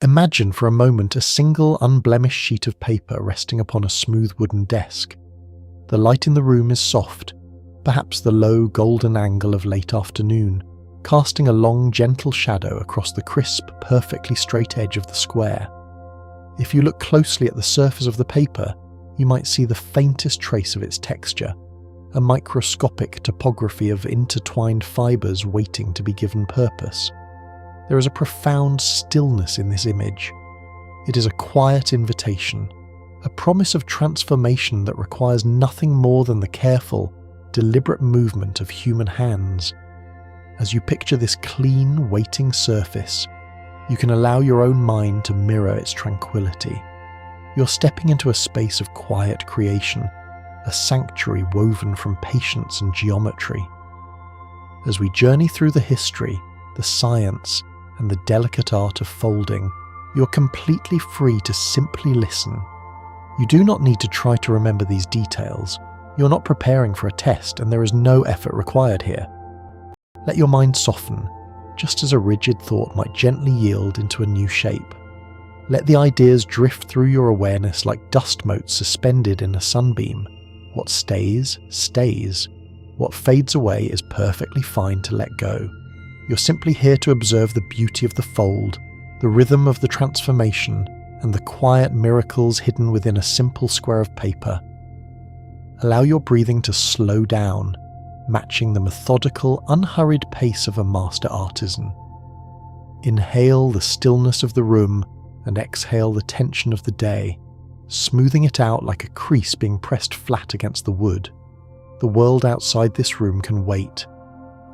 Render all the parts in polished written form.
Imagine for a moment a single unblemished sheet of paper resting upon a smooth wooden desk. The light in the room is soft, perhaps the low golden angle of late afternoon, casting a long gentle shadow across the crisp, perfectly straight edge of the square. If you look closely at the surface of the paper, you might see the faintest trace of its texture, a microscopic topography of intertwined fibres waiting to be given purpose. There is a profound stillness in this image. It is a quiet invitation, a promise of transformation that requires nothing more than the careful, deliberate movement of human hands. As you picture this clean, waiting surface, you can allow your own mind to mirror its tranquility. You're stepping into a space of quiet creation, a sanctuary woven from patience and geometry. As we journey through the history, the science, and the delicate art of folding, you're completely free to simply listen. You do not need to try to remember these details. You're not preparing for a test, and there is no effort required here. Let your mind soften, just as a rigid thought might gently yield into a new shape. Let the ideas drift through your awareness like dust motes suspended in a sunbeam. What stays, stays. What fades away is perfectly fine to let go. You're simply here to observe the beauty of the fold, the rhythm of the transformation, and the quiet miracles hidden within a simple square of paper. Allow your breathing to slow down, matching the methodical, unhurried pace of a master artisan. Inhale the stillness of the room and exhale the tension of the day, smoothing it out like a crease being pressed flat against the wood. The world outside this room can wait.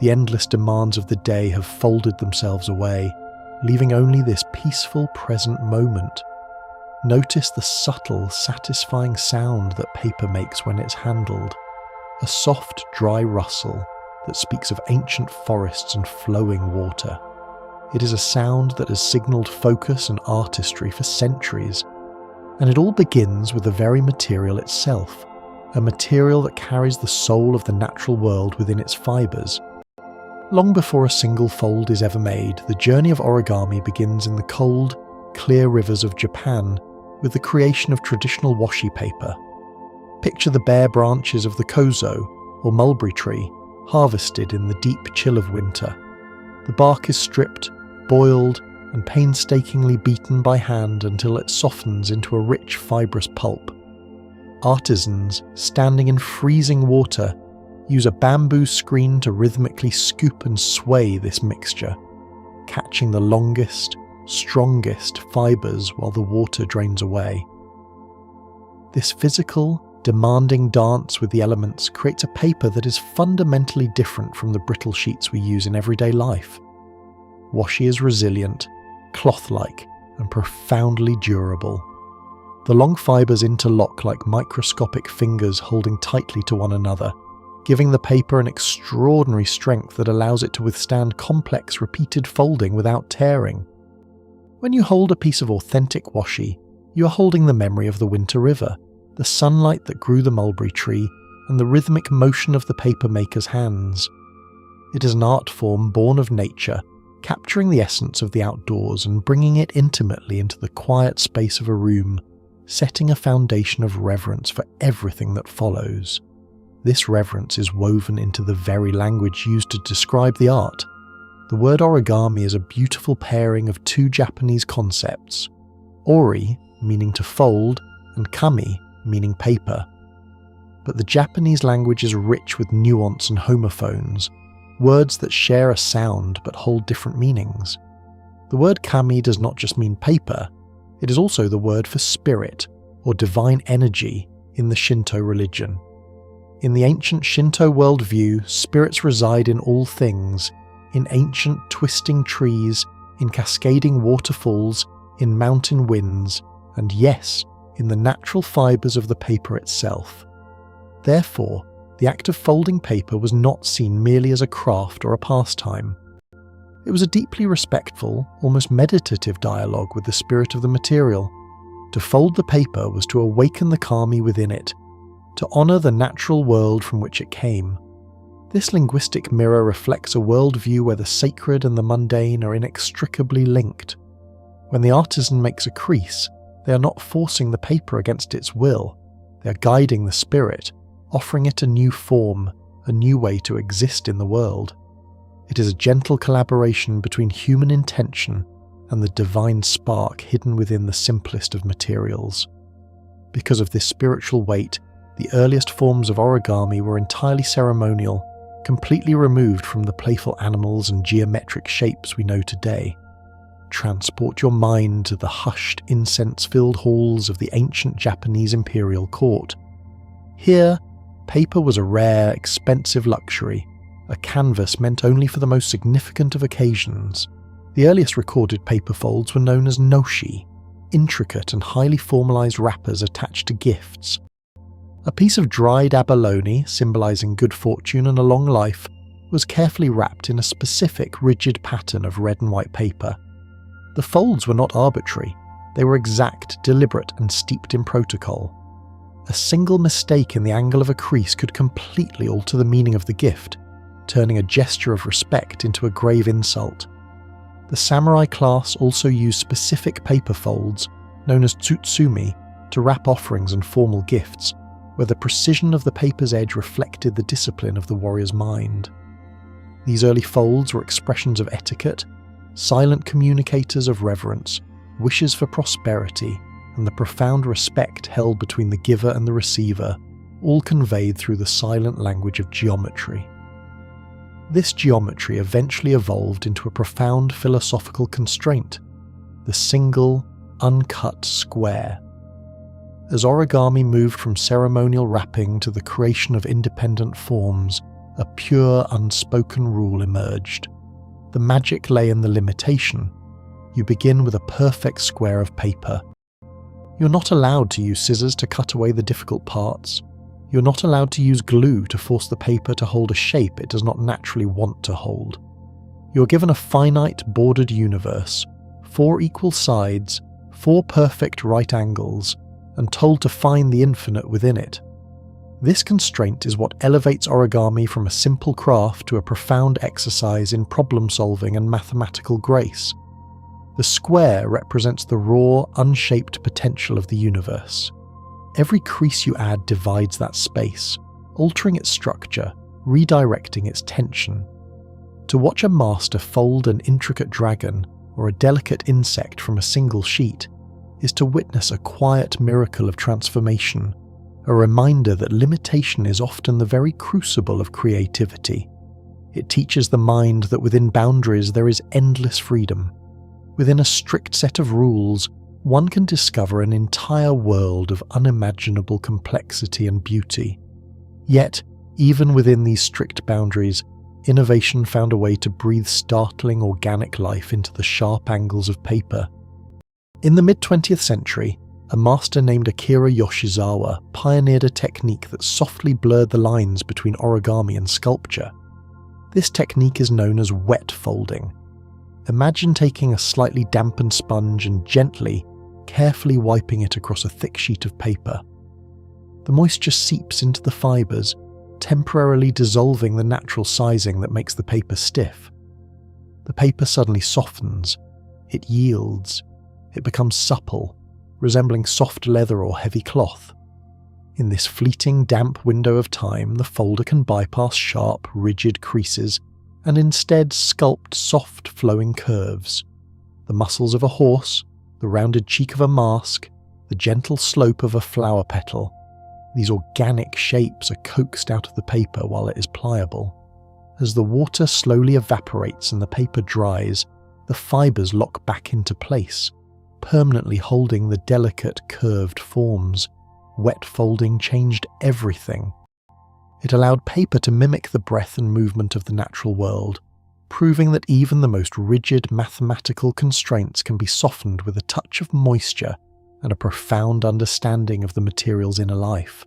The endless demands of the day have folded themselves away, leaving only this peaceful present moment. Notice the subtle, satisfying sound that paper makes when it's handled. A soft, dry rustle that speaks of ancient forests and flowing water. It is a sound that has signalled focus and artistry for centuries, and it all begins with the very material itself, a material that carries the soul of the natural world within its fibres. Long before a single fold is ever made, the journey of origami begins in the cold, clear rivers of Japan with the creation of traditional washi paper. Picture the bare branches of the kozo, or mulberry tree, harvested in the deep chill of winter. The bark is stripped, boiled, and painstakingly beaten by hand until it softens into a rich, fibrous pulp. Artisans, standing in freezing water, use a bamboo screen to rhythmically scoop and sway this mixture, catching the longest, strongest fibres while the water drains away. This physical, demanding dance with the elements creates a paper that is fundamentally different from the brittle sheets we use in everyday life. Washi is resilient, cloth-like, and profoundly durable. The long fibres interlock like microscopic fingers holding tightly to one another, giving the paper an extraordinary strength that allows it to withstand complex repeated folding without tearing. When you hold a piece of authentic washi, you are holding the memory of the winter river, the sunlight that grew the mulberry tree, and the rhythmic motion of the paper maker's hands. It is an art form born of nature, capturing the essence of the outdoors and bringing it intimately into the quiet space of a room, setting a foundation of reverence for everything that follows. This reverence is woven into the very language used to describe the art. The word origami is a beautiful pairing of two Japanese concepts, ori, meaning to fold, and kami, meaning paper. But the Japanese language is rich with nuance and homophones, words that share a sound but hold different meanings. The word kami does not just mean paper, it is also the word for spirit, or divine energy, in the Shinto religion. In the ancient Shinto worldview, spirits reside in all things, in ancient twisting trees, in cascading waterfalls, in mountain winds, and yes, in the natural fibres of the paper itself. Therefore, the act of folding paper was not seen merely as a craft or a pastime. It was a deeply respectful, almost meditative dialogue with the spirit of the material. To fold the paper was to awaken the kami within it, to honour the natural world from which it came. This linguistic mirror reflects a worldview where the sacred and the mundane are inextricably linked. When the artisan makes a crease, they are not forcing the paper against its will. They are guiding the spirit, offering it a new form, a new way to exist in the world. It is a gentle collaboration between human intention and the divine spark hidden within the simplest of materials. Because of this spiritual weight, the earliest forms of origami were entirely ceremonial, completely removed from the playful animals and geometric shapes we know today. Transport your mind to the hushed, incense-filled halls of the ancient Japanese imperial court. Here, paper was a rare, expensive luxury, a canvas meant only for the most significant of occasions. The earliest recorded paper folds were known as noshi, intricate and highly formalized wrappers attached to gifts. A piece of dried abalone, symbolizing good fortune and a long life, was carefully wrapped in a specific rigid pattern of red and white paper. The folds were not arbitrary, they were exact, deliberate, and steeped in protocol. A single mistake in the angle of a crease could completely alter the meaning of the gift, turning a gesture of respect into a grave insult. The samurai class also used specific paper folds, known as tsutsumi, to wrap offerings and formal gifts, where the precision of the paper's edge reflected the discipline of the warrior's mind. These early folds were expressions of etiquette, silent communicators of reverence, wishes for prosperity, and the profound respect held between the giver and the receiver, all conveyed through the silent language of geometry. This geometry eventually evolved into a profound philosophical constraint, the single, uncut square. As origami moved from ceremonial wrapping to the creation of independent forms, a pure, unspoken rule emerged. The magic lay in the limitation. You begin with a perfect square of paper. You're not allowed to use scissors to cut away the difficult parts. You're not allowed to use glue to force the paper to hold a shape it does not naturally want to hold. You're given a finite, bordered universe, 4 equal sides, 4 perfect right angles, and told to find the infinite within it. This constraint is what elevates origami from a simple craft to a profound exercise in problem-solving and mathematical grace. The square represents the raw, unshaped potential of the universe. Every crease you add divides that space, altering its structure, redirecting its tension. To watch a master fold an intricate dragon or a delicate insect from a single sheet is to witness a quiet miracle of transformation, a reminder that limitation is often the very crucible of creativity. It teaches the mind that within boundaries there is endless freedom. Within a strict set of rules, one can discover an entire world of unimaginable complexity and beauty. Yet, even within these strict boundaries, innovation found a way to breathe startling organic life into the sharp angles of paper. In the mid-20th century, a master named Akira Yoshizawa pioneered a technique that softly blurred the lines between origami and sculpture. This technique is known as wet folding. Imagine taking a slightly dampened sponge and gently, carefully wiping it across a thick sheet of paper. The moisture seeps into the fibres, temporarily dissolving the natural sizing that makes the paper stiff. The paper suddenly softens, it yields, it becomes supple, resembling soft leather or heavy cloth. In this fleeting, damp window of time, the folder can bypass sharp, rigid creases and instead sculpt soft, flowing curves. The muscles of a horse, the rounded cheek of a mask, the gentle slope of a flower petal. These organic shapes are coaxed out of the paper while it is pliable. As the water slowly evaporates and the paper dries, the fibres lock back into place, permanently holding the delicate, curved forms. Wet folding changed everything. It allowed paper to mimic the breath and movement of the natural world, proving that even the most rigid mathematical constraints can be softened with a touch of moisture and a profound understanding of the material's inner life.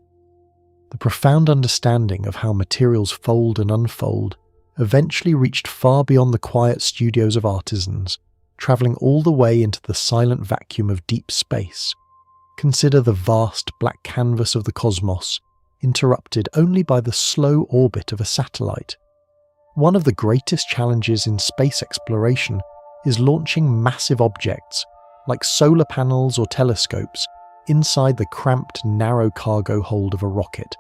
The profound understanding of how materials fold and unfold eventually reached far beyond the quiet studios of artisans, travelling all the way into the silent vacuum of deep space. Consider the vast black canvas of the cosmos, interrupted only by the slow orbit of a satellite. One of the greatest challenges in space exploration is launching massive objects, like solar panels or telescopes, inside the cramped, narrow cargo hold of a rocket.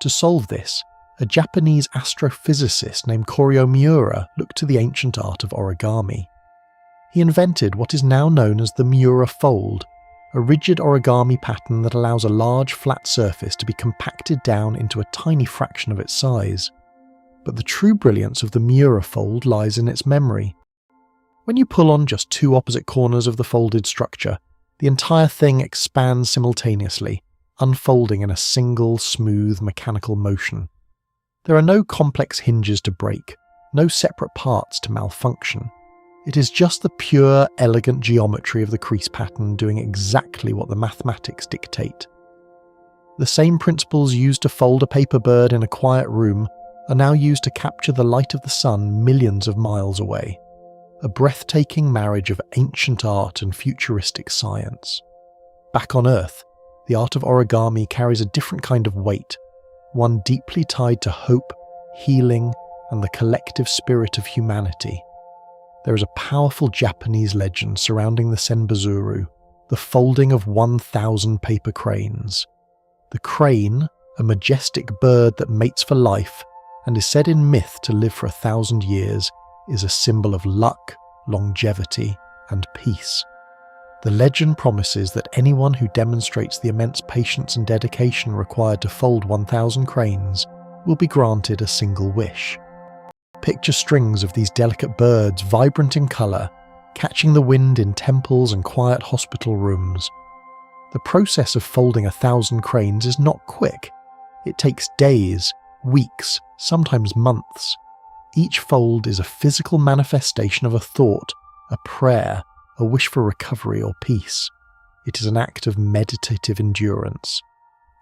To solve this, a Japanese astrophysicist named Koryo Miura looked to the ancient art of origami. He invented what is now known as the Miura fold, a rigid origami pattern that allows a large flat surface to be compacted down into a tiny fraction of its size. But the true brilliance of the Miura fold lies in its memory. When you pull on just two opposite corners of the folded structure, the entire thing expands simultaneously, unfolding in a single, smooth, mechanical motion. There are no complex hinges to break, no separate parts to malfunction. It is just the pure, elegant geometry of the crease pattern doing exactly what the mathematics dictate. The same principles used to fold a paper bird in a quiet room are now used to capture the light of the sun millions of miles away. A breathtaking marriage of ancient art and futuristic science. Back on Earth, the art of origami carries a different kind of weight, one deeply tied to hope, healing, and the collective spirit of humanity. There is a powerful Japanese legend surrounding the senbazuru, the folding of 1,000 paper cranes. The crane, a majestic bird that mates for life and is said in myth to live for 1,000 years, is a symbol of luck, longevity, and peace. The legend promises that anyone who demonstrates the immense patience and dedication required to fold 1,000 cranes will be granted a single wish. Picture strings of these delicate birds, vibrant in colour, catching the wind in temples and quiet hospital rooms. The process of folding 1,000 cranes is not quick. It takes days, weeks, sometimes months. Each fold is a physical manifestation of a thought, a prayer, a wish for recovery or peace. It is an act of meditative endurance.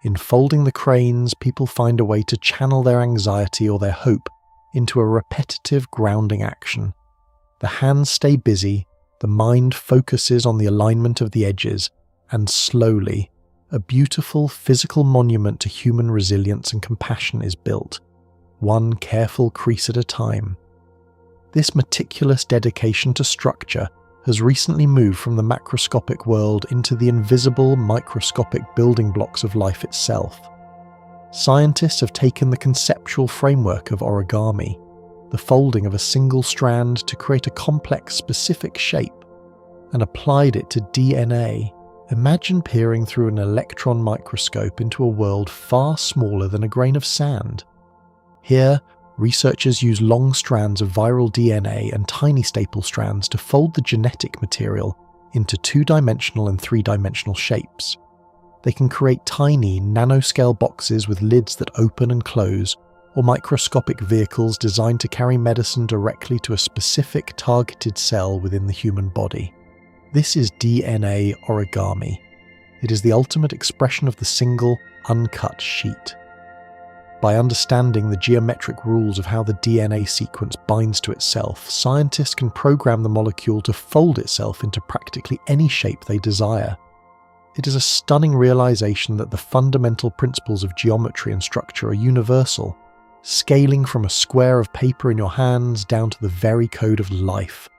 In folding the cranes, people find a way to channel their anxiety or their hope into a repetitive grounding action. The hands stay busy, the mind focuses on the alignment of the edges, and slowly, a beautiful physical monument to human resilience and compassion is built, one careful crease at a time. This meticulous dedication to structure has recently moved from the macroscopic world into the invisible, microscopic building blocks of life itself. Scientists have taken the conceptual framework of origami, the folding of a single strand to create a complex, specific shape, and applied it to DNA. Imagine peering through an electron microscope into a world far smaller than a grain of sand. Here, researchers use long strands of viral DNA and tiny staple strands to fold the genetic material into two-dimensional and three-dimensional shapes. They can create tiny, nanoscale boxes with lids that open and close, or microscopic vehicles designed to carry medicine directly to a specific targeted cell within the human body. This is DNA origami. It is the ultimate expression of the single, uncut sheet. By understanding the geometric rules of how the DNA sequence binds to itself, scientists can program the molecule to fold itself into practically any shape they desire. It is a stunning realization that the fundamental principles of geometry and structure are universal, scaling from a square of paper in your hands down to the very code of life,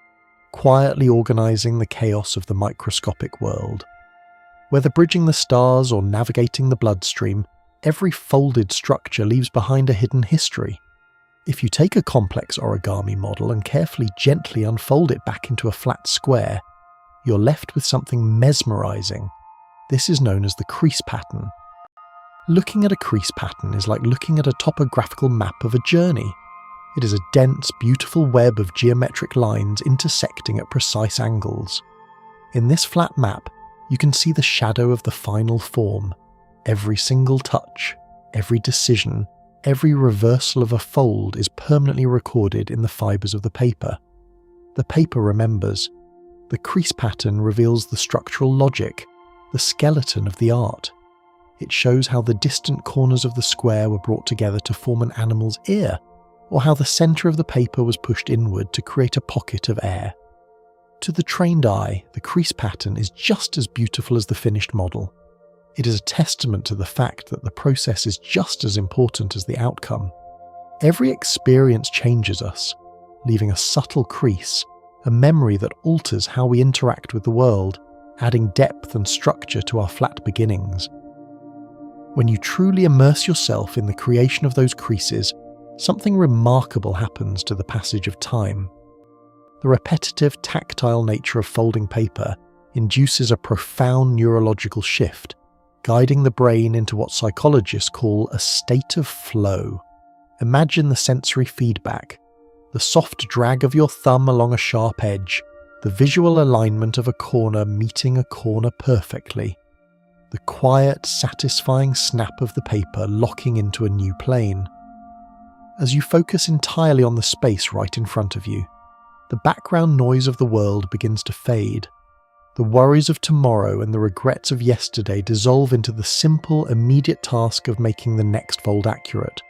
quietly organizing the chaos of the microscopic world. Whether bridging the stars or navigating the bloodstream, every folded structure leaves behind a hidden history. If you take a complex origami model and carefully, gently unfold it back into a flat square, you're left with something mesmerizing. This is known as the crease pattern. Looking at a crease pattern is like looking at a topographical map of a journey. It is a dense, beautiful web of geometric lines intersecting at precise angles. In this flat map, you can see the shadow of the final form. Every single touch, every decision, every reversal of a fold is permanently recorded in the fibers of the paper. The paper remembers. The crease pattern reveals the structural logic, the skeleton of the art. It shows how the distant corners of the square were brought together to form an animal's ear, or how the centre of the paper was pushed inward to create a pocket of air. To the trained eye, the crease pattern is just as beautiful as the finished model. It is a testament to the fact that the process is just as important as the outcome. Every experience changes us, leaving a subtle crease, a memory that alters how we interact with the world, adding depth and structure to our flat beginnings. When you truly immerse yourself in the creation of those creases, something remarkable happens to the passage of time. The repetitive, tactile nature of folding paper induces a profound neurological shift, guiding the brain into what psychologists call a state of flow. Imagine the sensory feedback, the soft drag of your thumb along a sharp edge, the visual alignment of a corner meeting a corner perfectly, the quiet, satisfying snap of the paper locking into a new plane. As you focus entirely on the space right in front of you, the background noise of the world begins to fade. The worries of tomorrow and the regrets of yesterday dissolve into the simple, immediate task of making the next fold accurate.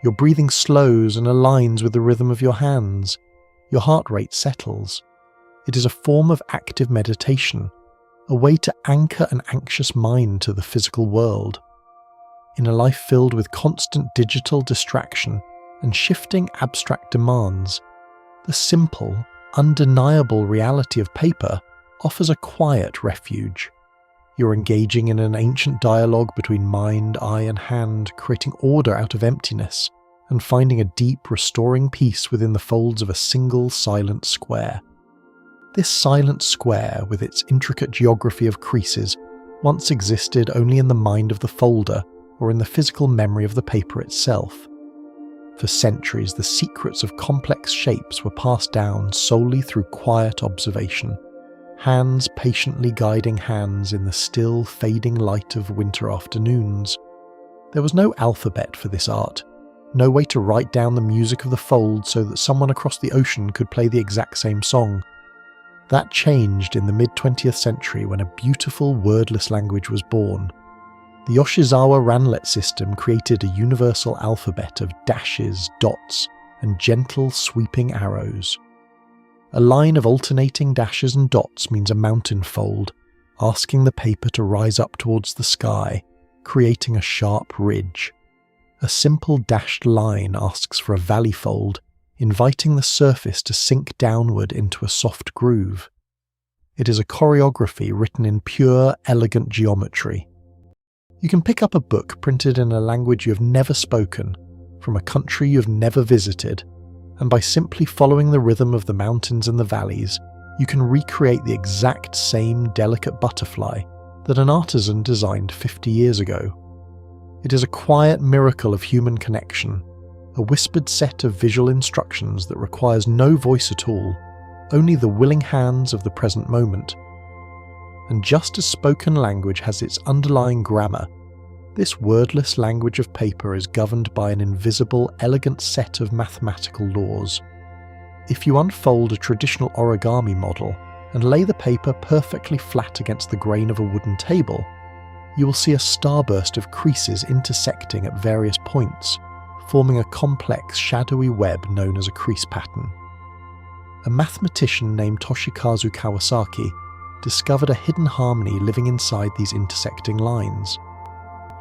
Your breathing slows and aligns with the rhythm of your hands. Your heart rate settles. It is a form of active meditation, a way to anchor an anxious mind to the physical world. In a life filled with constant digital distraction and shifting abstract demands, the simple, undeniable reality of paper offers a quiet refuge. You're engaging in an ancient dialogue between mind, eye, and hand, creating order out of emptiness, and finding a deep, restoring peace within the folds of a single silent square. This silent square, with its intricate geography of creases, once existed only in the mind of the folder or in the physical memory of the paper itself. For centuries, the secrets of complex shapes were passed down solely through quiet observation, hands patiently guiding hands in the still, fading light of winter afternoons. There was no alphabet for this art, no way to write down the music of the fold so that someone across the ocean could play the exact same song. That changed in the mid-20th century when a beautiful wordless language was born. The Yoshizawa Ranlet system created a universal alphabet of dashes, dots, and gentle sweeping arrows. A line of alternating dashes and dots means a mountain fold, asking the paper to rise up towards the sky, creating a sharp ridge. A simple dashed line asks for a valley fold, inviting the surface to sink downward into a soft groove. It is a choreography written in pure, elegant geometry. You can pick up a book printed in a language you have never spoken, from a country you have never visited, and by simply following the rhythm of the mountains and the valleys, you can recreate the exact same delicate butterfly that an artisan designed 50 years ago. It is a quiet miracle of human connection, a whispered set of visual instructions that requires no voice at all, only the willing hands of the present moment. And just as spoken language has its underlying grammar, this wordless language of paper is governed by an invisible, elegant set of mathematical laws. If you unfold a traditional origami model and lay the paper perfectly flat against the grain of a wooden table, you will see a starburst of creases intersecting at various points, forming a complex, shadowy web known as a crease pattern. A mathematician named Toshikazu Kawasaki discovered a hidden harmony living inside these intersecting lines.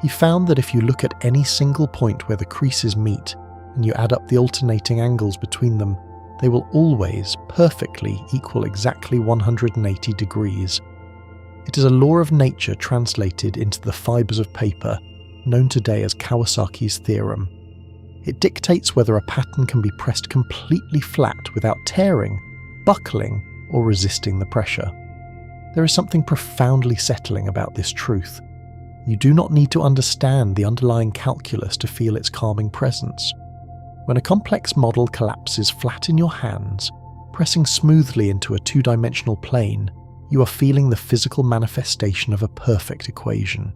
He found that if you look at any single point where the creases meet, and you add up the alternating angles between them, they will always perfectly equal exactly 180 degrees. It is a law of nature translated into the fibers of paper, known today as Kawasaki's theorem. It dictates whether a pattern can be pressed completely flat without tearing, buckling, or resisting the pressure. There is something profoundly settling about this truth. You do not need to understand the underlying calculus to feel its calming presence. When a complex model collapses flat in your hands, pressing smoothly into a two-dimensional plane, you are feeling the physical manifestation of a perfect equation.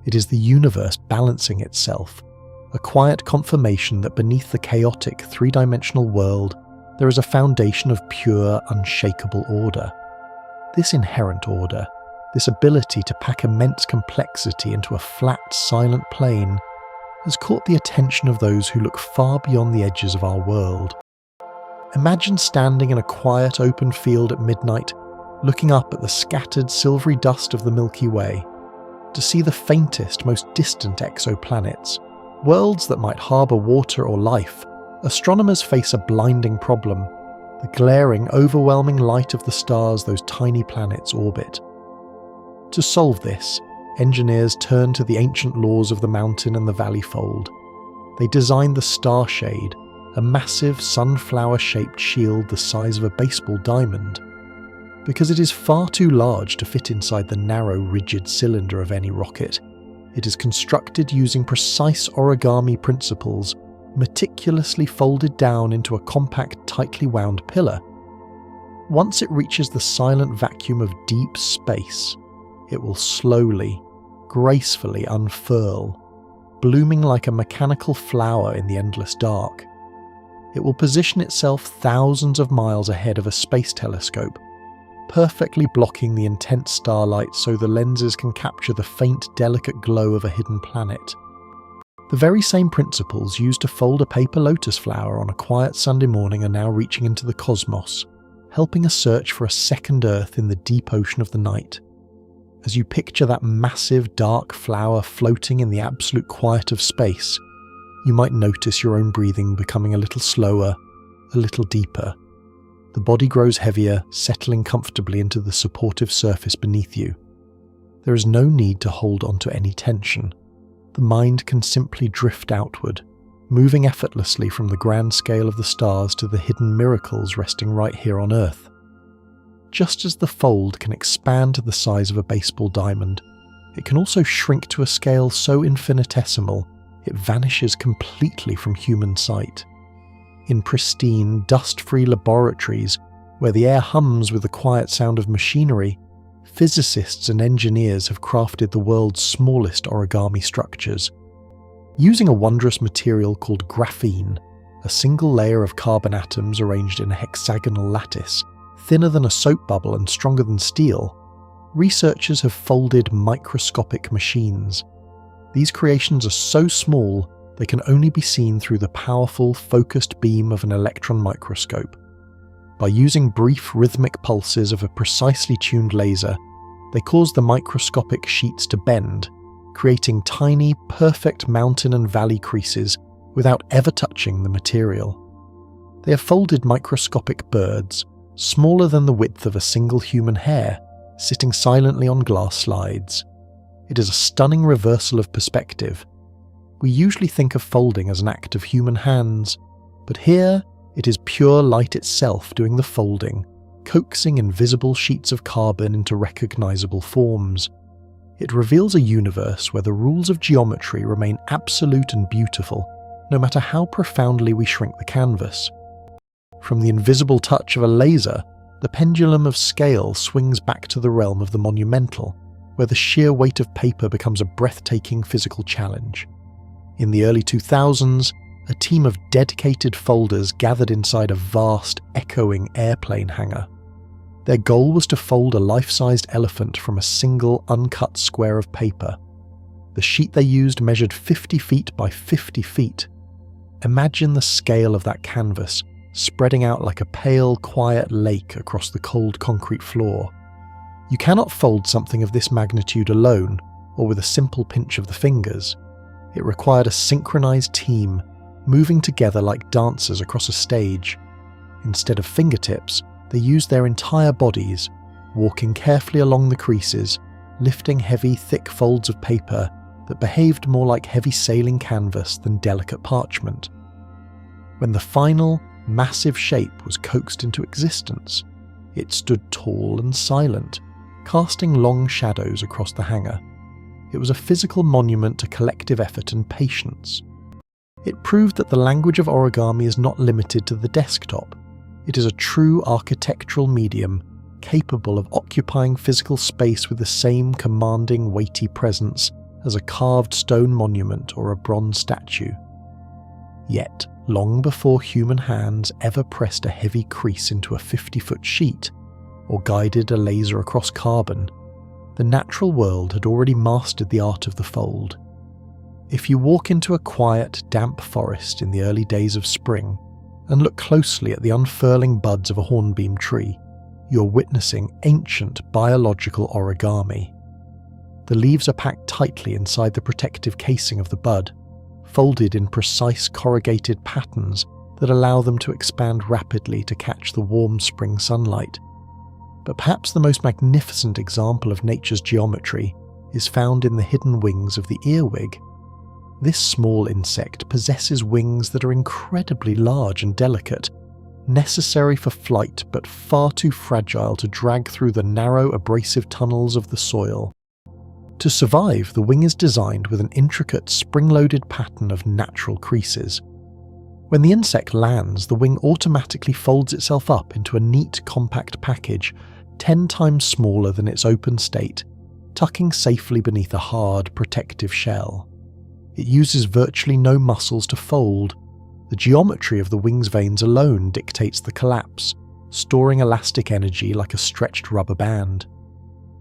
It is the universe balancing itself, a quiet confirmation that beneath the chaotic three-dimensional world, there is a foundation of pure, unshakable order. This inherent order, this ability to pack immense complexity into a flat, silent plane, has caught the attention of those who look far beyond the edges of our world. Imagine standing in a quiet, open field at midnight, looking up at the scattered, silvery dust of the Milky Way, to see the faintest, most distant exoplanets, worlds that might harbour water or life. Astronomers face a blinding problem. the glaring, overwhelming light of the stars those tiny planets orbit. To solve this, engineers turned to the ancient laws of the mountain and the valley fold. They designed the starshade, a massive sunflower-shaped shield the size of a baseball diamond. Because it is far too large to fit inside the narrow, rigid cylinder of any rocket, it is constructed using precise origami principles, meticulously folded down into a compact, tightly wound pillar. Once it reaches the silent vacuum of deep space, it will slowly, gracefully unfurl, blooming like a mechanical flower in the endless dark. It will position itself thousands of miles ahead of a space telescope, perfectly blocking the intense starlight so the lenses can capture the faint, delicate glow of a hidden planet. The very same principles used to fold a paper lotus flower on a quiet Sunday morning are now reaching into the cosmos, helping us search for a second Earth in the deep ocean of the night. As you picture that massive, dark flower floating in the absolute quiet of space, you might notice your own breathing becoming a little slower, a little deeper. The body grows heavier, settling comfortably into the supportive surface beneath you. There is no need to hold on to any tension. The mind can simply drift outward, moving effortlessly from the grand scale of the stars to the hidden miracles resting right here on Earth. Just as the fold can expand to the size of a baseball diamond, it can also shrink to a scale so infinitesimal it vanishes completely from human sight. In pristine, dust-free laboratories, where the air hums with the quiet sound of machinery, physicists and engineers have crafted the world's smallest origami structures. Using a wondrous material called graphene, a single layer of carbon atoms arranged in a hexagonal lattice, thinner than a soap bubble and stronger than steel, researchers have folded microscopic machines. These creations are so small they can only be seen through the powerful, focused beam of an electron microscope. By using brief, rhythmic pulses of a precisely tuned laser, they cause the microscopic sheets to bend, creating tiny, perfect mountain and valley creases without ever touching the material. They have folded microscopic birds, smaller than the width of a single human hair, sitting silently on glass slides. It is a stunning reversal of perspective. We usually think of folding as an act of human hands, but here it is pure light itself doing the folding, coaxing invisible sheets of carbon into recognizable forms. It reveals a universe where the rules of geometry remain absolute and beautiful, no matter how profoundly we shrink the canvas. From the invisible touch of a laser, the pendulum of scale swings back to the realm of the monumental, where the sheer weight of paper becomes a breathtaking physical challenge. In the early 2000s, a team of dedicated folders gathered inside a vast, echoing airplane hangar. Their goal was to fold a life-sized elephant from a single, uncut square of paper. The sheet they used measured 50 feet by 50 feet. Imagine the scale of that canvas, spreading out like a pale, quiet lake across the cold concrete floor. You cannot fold something of this magnitude alone, or with a simple pinch of the fingers. It required a synchronized team, moving together like dancers across a stage. Instead of fingertips, they used their entire bodies, walking carefully along the creases, lifting heavy, thick folds of paper that behaved more like heavy sailing canvas than delicate parchment. When the final, massive shape was coaxed into existence, it stood tall and silent, casting long shadows across the hangar. It was a physical monument to collective effort and patience. It proved that the language of origami is not limited to the desktop. It is a true architectural medium, capable of occupying physical space with the same commanding, weighty presence as a carved stone monument or a bronze statue. Yet, long before human hands ever pressed a heavy crease into a 50-foot sheet, or guided a laser across carbon, the natural world had already mastered the art of the fold. If you walk into a quiet, damp forest in the early days of spring and look closely at the unfurling buds of a hornbeam tree, you're witnessing ancient biological origami. The leaves are packed tightly inside the protective casing of the bud, folded in precise corrugated patterns that allow them to expand rapidly to catch the warm spring sunlight. But perhaps the most magnificent example of nature's geometry is found in the hidden wings of the earwig. This small insect possesses wings that are incredibly large and delicate, necessary for flight but far too fragile to drag through the narrow, abrasive tunnels of the soil. To survive, the wing is designed with an intricate, spring-loaded pattern of natural creases. When the insect lands, the wing automatically folds itself up into a neat, compact package, 10 times smaller than its open state, tucking safely beneath a hard, protective shell. It uses virtually no muscles to fold. The geometry of the wing's veins alone dictates the collapse, storing elastic energy like a stretched rubber band.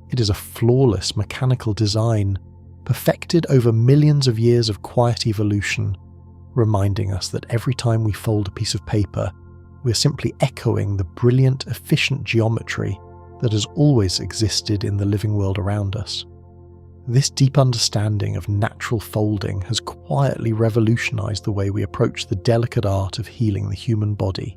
It is a flawless mechanical design, perfected over millions of years of quiet evolution, reminding us that every time we fold a piece of paper, we're simply echoing the brilliant, efficient geometry that has always existed in the living world around us. This deep understanding of natural folding has quietly revolutionized the way we approach the delicate art of healing the human body.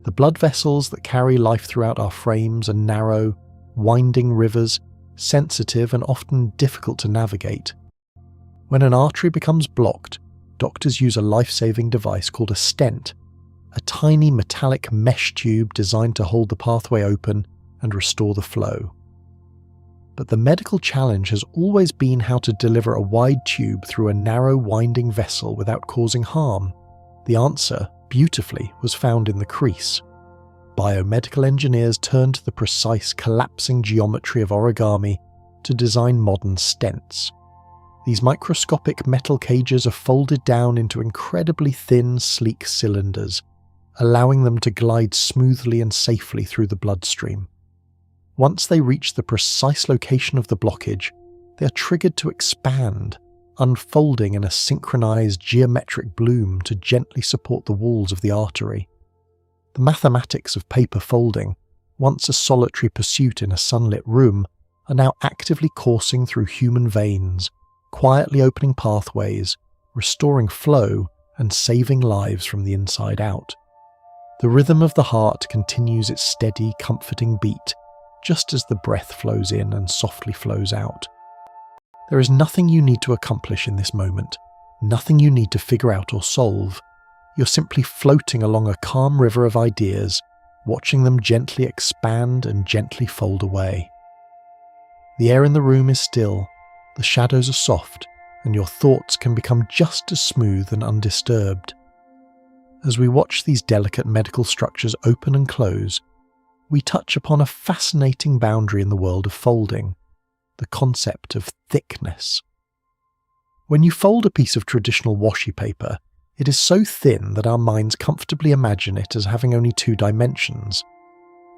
The blood vessels that carry life throughout our frames are narrow, winding rivers, sensitive and often difficult to navigate. When an artery becomes blocked, doctors use a life-saving device called a stent, a tiny metallic mesh tube designed to hold the pathway open and restore the flow. But the medical challenge has always been how to deliver a wide tube through a narrow, winding vessel without causing harm. The answer, beautifully, was found in the crease. Biomedical engineers turned to the precise, collapsing geometry of origami to design modern stents. These microscopic metal cages are folded down into incredibly thin, sleek cylinders, allowing them to glide smoothly and safely through the bloodstream. Once they reach the precise location of the blockage, they are triggered to expand, unfolding in a synchronized geometric bloom to gently support the walls of the artery. The mathematics of paper folding, once a solitary pursuit in a sunlit room, are now actively coursing through human veins, quietly opening pathways, restoring flow, and saving lives from the inside out. The rhythm of the heart continues its steady, comforting beat, just as the breath flows in and softly flows out. There is nothing you need to accomplish in this moment, nothing you need to figure out or solve. You're simply floating along a calm river of ideas, watching them gently expand and gently fold away. The air in the room is still, the shadows are soft, and your thoughts can become just as smooth and undisturbed. As we watch these delicate medical structures open and close, we touch upon a fascinating boundary in the world of folding, the concept of thickness. When you fold a piece of traditional washi paper, it is so thin that our minds comfortably imagine it as having only 2 dimensions.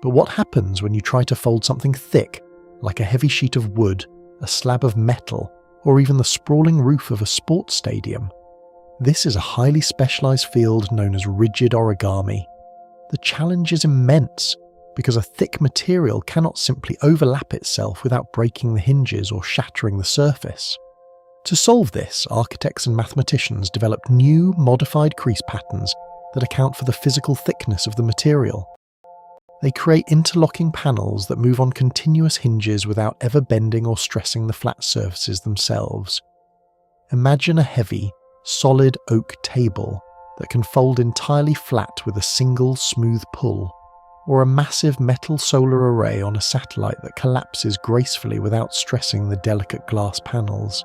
But what happens when you try to fold something thick, like a heavy sheet of wood, a slab of metal, or even the sprawling roof of a sports stadium? This is a highly specialized field known as rigid origami. The challenge is immense, because a thick material cannot simply overlap itself without breaking the hinges or shattering the surface. To solve this, architects and mathematicians developed new, modified crease patterns that account for the physical thickness of the material. They create interlocking panels that move on continuous hinges without ever bending or stressing the flat surfaces themselves. Imagine a heavy, solid oak table that can fold entirely flat with a single smooth pull, or a massive metal solar array on a satellite that collapses gracefully without stressing the delicate glass panels.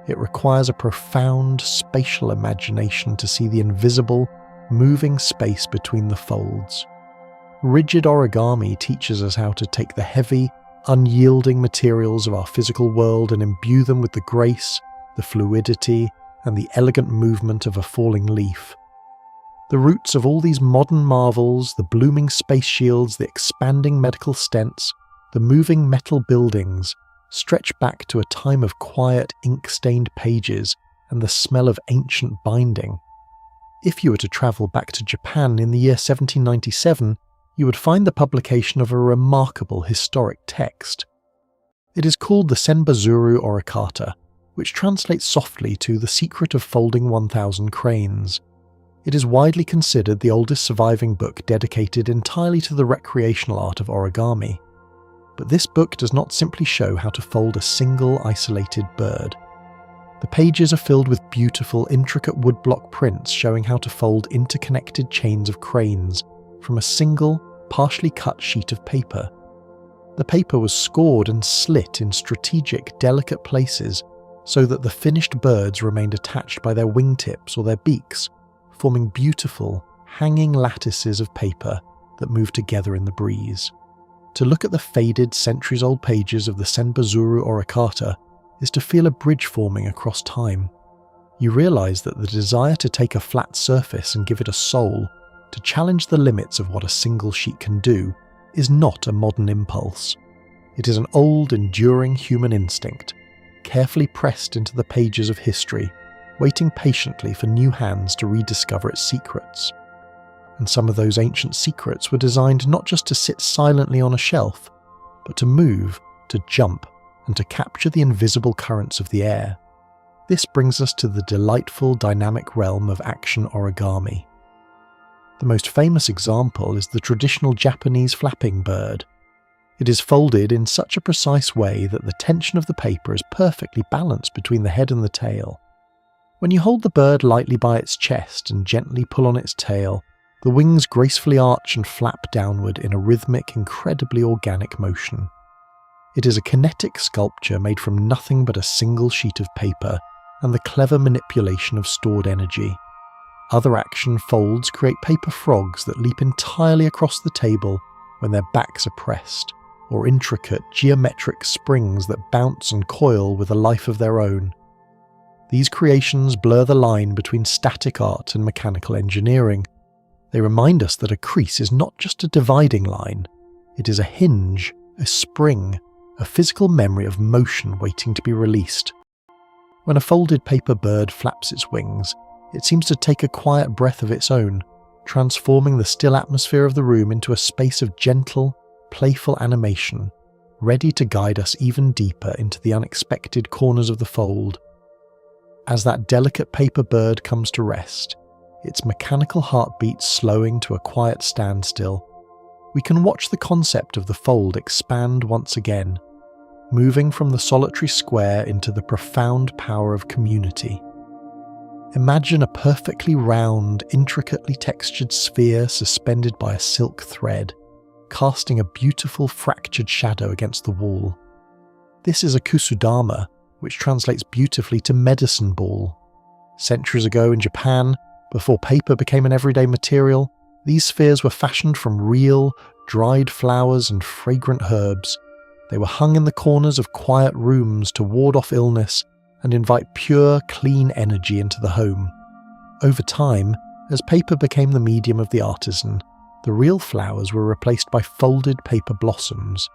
It requires a profound spatial imagination to see the invisible, moving space between the folds. Rigid origami teaches us how to take the heavy, unyielding materials of our physical world and imbue them with the grace, the fluidity, and the elegant movement of a falling leaf. The roots of all these modern marvels, the blooming space shields, the expanding medical stents, the moving metal buildings, stretch back to a time of quiet, ink-stained pages and the smell of ancient binding. If you were to travel back to Japan in the year 1797, you would find the publication of a remarkable historic text. It is called the Senbazuru Orikata, which translates softly to The Secret of Folding 1000 Cranes. It is widely considered the oldest surviving book dedicated entirely to the recreational art of origami. But this book does not simply show how to fold a single isolated bird. The pages are filled with beautiful, intricate woodblock prints showing how to fold interconnected chains of cranes from a single, partially cut sheet of paper. The paper was scored and slit in strategic, delicate places so that the finished birds remained attached by their wingtips or their beaks, forming beautiful, hanging lattices of paper that move together in the breeze. To look at the faded, centuries-old pages of the Senbazuru Oricata is to feel a bridge forming across time. You realize that the desire to take a flat surface and give it a soul, to challenge the limits of what a single sheet can do, is not a modern impulse. It is an old, enduring human instinct, carefully pressed into the pages of history, waiting patiently for new hands to rediscover its secrets. And some of those ancient secrets were designed not just to sit silently on a shelf, but to move, to jump, and to capture the invisible currents of the air. This brings us to the delightful, dynamic realm of action origami. The most famous example is the traditional Japanese flapping bird. It is folded in such a precise way that the tension of the paper is perfectly balanced between the head and the tail. When you hold the bird lightly by its chest and gently pull on its tail, the wings gracefully arch and flap downward in a rhythmic, incredibly organic motion. It is a kinetic sculpture made from nothing but a single sheet of paper and the clever manipulation of stored energy. Other action folds create paper frogs that leap entirely across the table when their backs are pressed, or intricate geometric springs that bounce and coil with a life of their own. These creations blur the line between static art and mechanical engineering. They remind us that a crease is not just a dividing line, it is a hinge, a spring, a physical memory of motion waiting to be released. When a folded paper bird flaps its wings, it seems to take a quiet breath of its own, transforming the still atmosphere of the room into a space of gentle, playful animation, ready to guide us even deeper into the unexpected corners of the fold. As that delicate paper bird comes to rest, its mechanical heartbeat slowing to a quiet standstill, we can watch the concept of the fold expand once again, moving from the solitary square into the profound power of community. Imagine a perfectly round, intricately textured sphere suspended by a silk thread, casting a beautiful fractured shadow against the wall. This is a kusudama, which translates beautifully to medicine ball. Centuries ago in Japan, before paper became an everyday material, these spheres were fashioned from real, dried flowers and fragrant herbs. They were hung in the corners of quiet rooms to ward off illness and invite pure, clean energy into the home. Over time, as paper became the medium of the artisan, the real flowers were replaced by folded paper blossoms.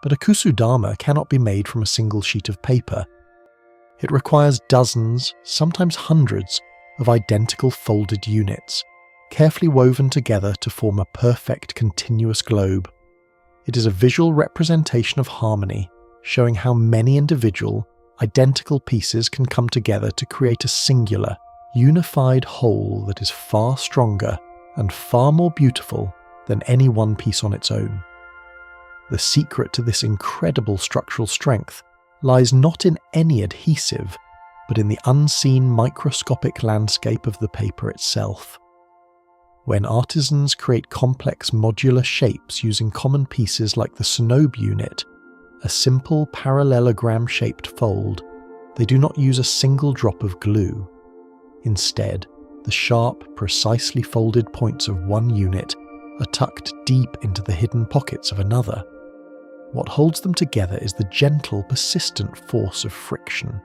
But a kusudama cannot be made from a single sheet of paper. It requires dozens, sometimes hundreds, of identical folded units, carefully woven together to form a perfect continuous globe. It is a visual representation of harmony, showing how many individual, identical pieces can come together to create a singular, unified whole that is far stronger and far more beautiful than any one piece on its own. The secret to this incredible structural strength lies not in any adhesive, but in the unseen microscopic landscape of the paper itself. When artisans create complex modular shapes using common pieces like the Sonobe unit, a simple parallelogram-shaped fold, they do not use a single drop of glue. Instead, the sharp, precisely folded points of one unit are tucked deep into the hidden pockets of another. What holds them together is the gentle, persistent force of friction.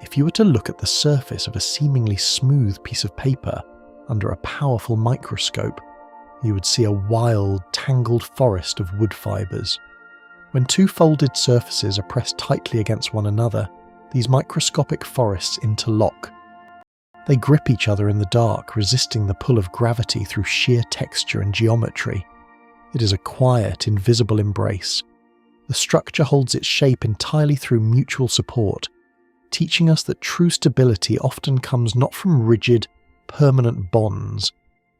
If you were to look at the surface of a seemingly smooth piece of paper under a powerful microscope, you would see a wild, tangled forest of wood fibers. When two folded surfaces are pressed tightly against one another, these microscopic forests interlock. They grip each other in the dark, resisting the pull of gravity through sheer texture and geometry. It is a quiet, invisible embrace. The structure holds its shape entirely through mutual support, teaching us that true stability often comes not from rigid, permanent bonds,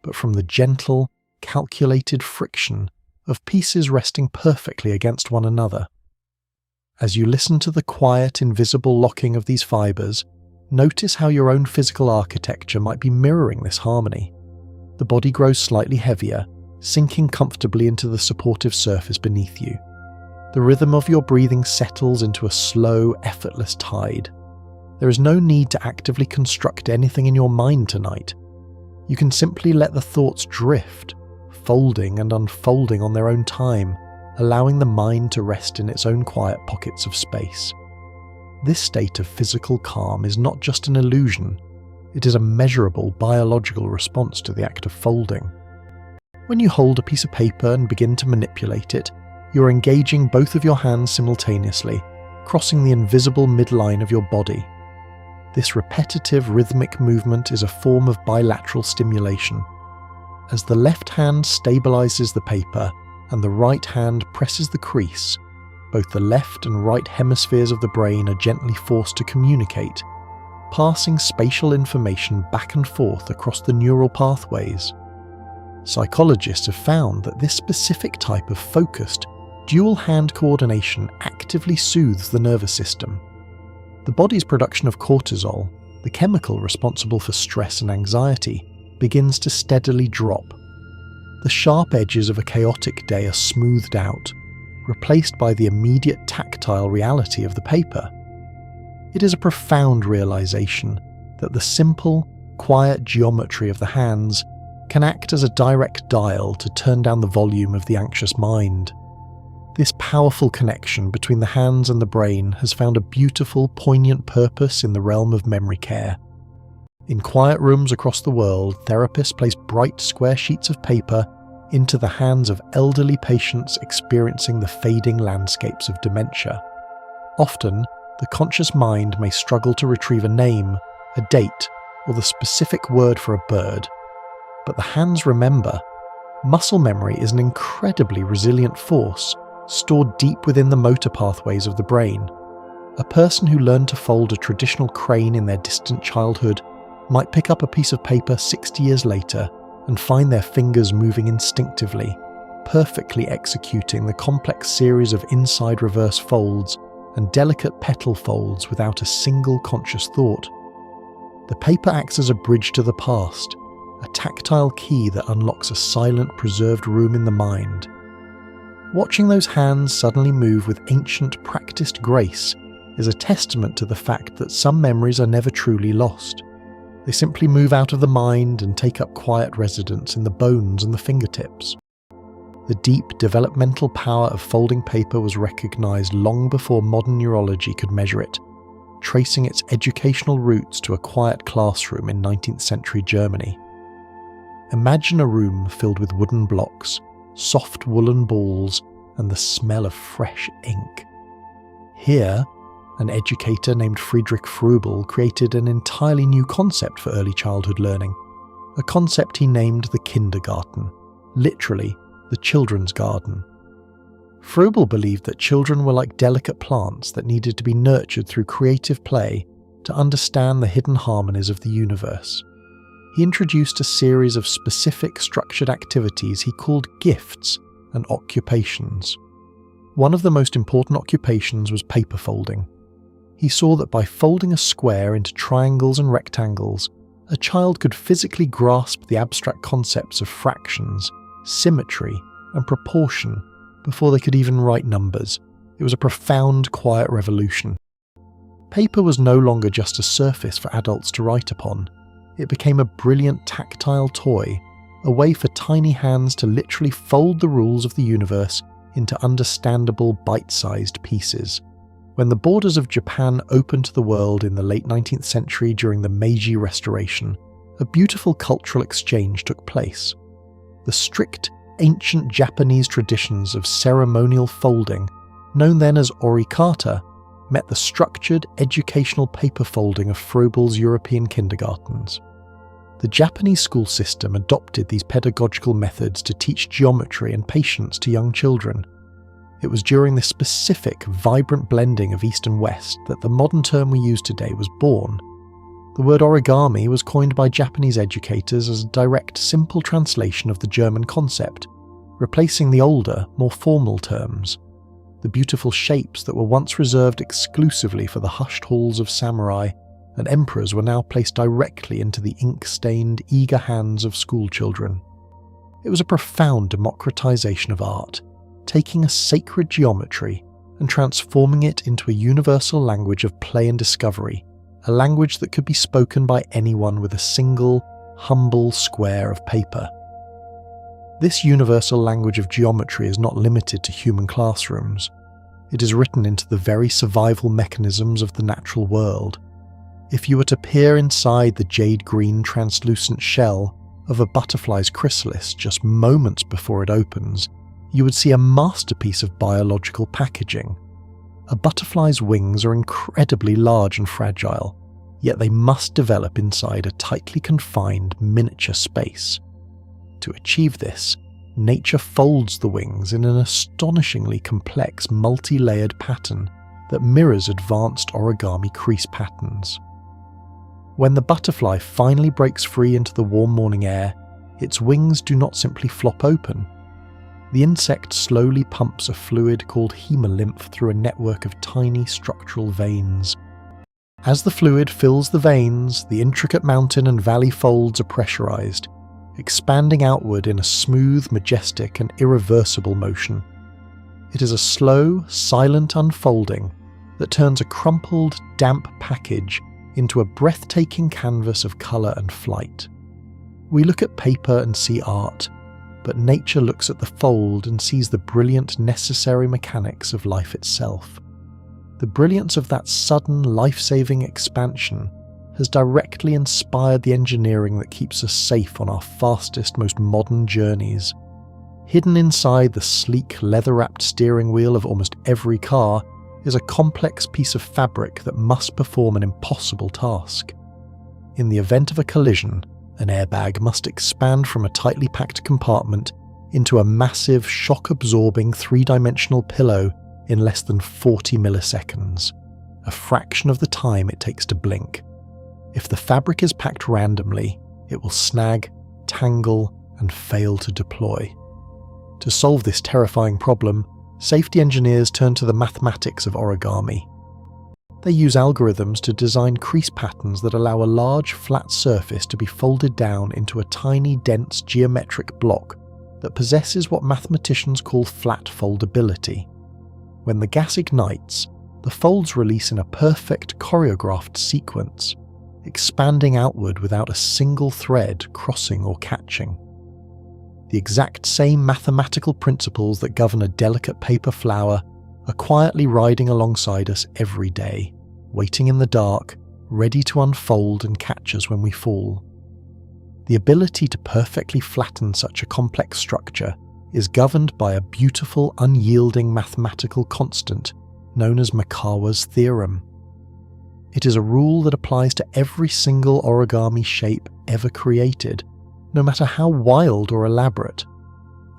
but from the gentle, calculated friction of pieces resting perfectly against one another. As you listen to the quiet, invisible locking of these fibers, notice how your own physical architecture might be mirroring this harmony. The body grows slightly heavier, sinking comfortably into the supportive surface beneath you. The rhythm of your breathing settles into a slow, effortless tide. There is no need to actively construct anything in your mind tonight. You can simply let the thoughts drift, folding and unfolding on their own time, allowing the mind to rest in its own quiet pockets of space. This state of physical calm is not just an illusion, it is a measurable biological response to the act of folding. When you hold a piece of paper and begin to manipulate it, you are engaging both of your hands simultaneously, crossing the invisible midline of your body. This repetitive rhythmic movement is a form of bilateral stimulation. As the left hand stabilizes the paper and the right hand presses the crease, both the left and right hemispheres of the brain are gently forced to communicate, passing spatial information back and forth across the neural pathways. Psychologists have found that this specific type of focused, dual hand coordination actively soothes the nervous system. The body's production of cortisol, the chemical responsible for stress and anxiety, begins to steadily drop. The sharp edges of a chaotic day are smoothed out, replaced by the immediate tactile reality of the paper. It is a profound realization that the simple, quiet geometry of the hands can act as a direct dial to turn down the volume of the anxious mind. This powerful connection between the hands and the brain has found a beautiful, poignant purpose in the realm of memory care. In quiet rooms across the world, therapists place bright square sheets of paper into the hands of elderly patients experiencing the fading landscapes of dementia. Often, the conscious mind may struggle to retrieve a name, a date, or the specific word for a bird. But the hands remember. Muscle memory is an incredibly resilient force, stored deep within the motor pathways of the brain. A person who learned to fold a traditional crane in their distant childhood might pick up a piece of paper 60 years later and find their fingers moving instinctively, perfectly executing the complex series of inside-reverse folds and delicate petal folds without a single conscious thought. The paper acts as a bridge to the past, a tactile key that unlocks a silent, preserved room in the mind. Watching those hands suddenly move with ancient, practiced grace is a testament to the fact that some memories are never truly lost. They simply move out of the mind and take up quiet residence in the bones and the fingertips. The deep developmental power of folding paper was recognized long before modern neurology could measure it, tracing its educational roots to a quiet classroom in 19th century Germany. Imagine a room filled with wooden blocks, soft woolen balls, and the smell of fresh ink. Here, an educator named Friedrich Froebel created an entirely new concept for early childhood learning, a concept he named the kindergarten, literally the children's garden. Froebel believed that children were like delicate plants that needed to be nurtured through creative play to understand the hidden harmonies of the universe. He introduced a series of specific structured activities he called gifts and occupations. One of the most important occupations was paper folding. He saw that by folding a square into triangles and rectangles, a child could physically grasp the abstract concepts of fractions, symmetry, and proportion before they could even write numbers. It was a profound, quiet revolution. Paper was no longer just a surface for adults to write upon. It became a brilliant tactile toy, a way for tiny hands to literally fold the rules of the universe into understandable, bite-sized pieces. When the borders of Japan opened to the world in the late 19th century during the Meiji Restoration, a beautiful cultural exchange took place. The strict, ancient Japanese traditions of ceremonial folding, known then as orikata, met the structured, educational paper folding of Froebel's European kindergartens. The Japanese school system adopted these pedagogical methods to teach geometry and patience to young children. It was during this specific, vibrant blending of East and West that the modern term we use today was born. The word origami was coined by Japanese educators as a direct, simple translation of the German concept, replacing the older, more formal terms. The beautiful shapes that were once reserved exclusively for the hushed halls of samurai and emperors were now placed directly into the ink-stained, eager hands of schoolchildren. It was a profound democratization of art, taking a sacred geometry and transforming it into a universal language of play and discovery, a language that could be spoken by anyone with a single, humble square of paper. This universal language of geometry is not limited to human classrooms. It is written into the very survival mechanisms of the natural world. If you were to peer inside the jade-green translucent shell of a butterfly's chrysalis just moments before it opens, you would see a masterpiece of biological packaging. A butterfly's wings are incredibly large and fragile, yet they must develop inside a tightly confined miniature space. To achieve this, nature folds the wings in an astonishingly complex multi-layered pattern that mirrors advanced origami crease patterns. When the butterfly finally breaks free into the warm morning air, its wings do not simply flop open. The insect slowly pumps a fluid called hemolymph through a network of tiny structural veins. As the fluid fills the veins, the intricate mountain and valley folds are pressurized, expanding outward in a smooth, majestic, and irreversible motion. It is a slow, silent unfolding that turns a crumpled, damp package into a breathtaking canvas of colour and flight. We look at paper and see art, but nature looks at the fold and sees the brilliant, necessary mechanics of life itself. The brilliance of that sudden, life-saving expansion has directly inspired the engineering that keeps us safe on our fastest, most modern journeys. Hidden inside the sleek, leather-wrapped steering wheel of almost every car is a complex piece of fabric that must perform an impossible task. In the event of a collision, an airbag must expand from a tightly packed compartment into a massive, shock-absorbing three-dimensional pillow in less than 40 milliseconds, a fraction of the time it takes to blink. If the fabric is packed randomly, it will snag, tangle, and fail to deploy. To solve this terrifying problem, safety engineers turn to the mathematics of origami. They use algorithms to design crease patterns that allow a large, flat surface to be folded down into a tiny, dense geometric block that possesses what mathematicians call flat foldability. When the gas ignites, the folds release in a perfect, choreographed sequence, expanding outward without a single thread crossing or catching. The exact same mathematical principles that govern a delicate paper flower are quietly riding alongside us every day, waiting in the dark, ready to unfold and catch us when we fall. The ability to perfectly flatten such a complex structure is governed by a beautiful, unyielding mathematical constant known as Mercator's theorem. It is a rule that applies to every single origami shape ever created, no matter how wild or elaborate.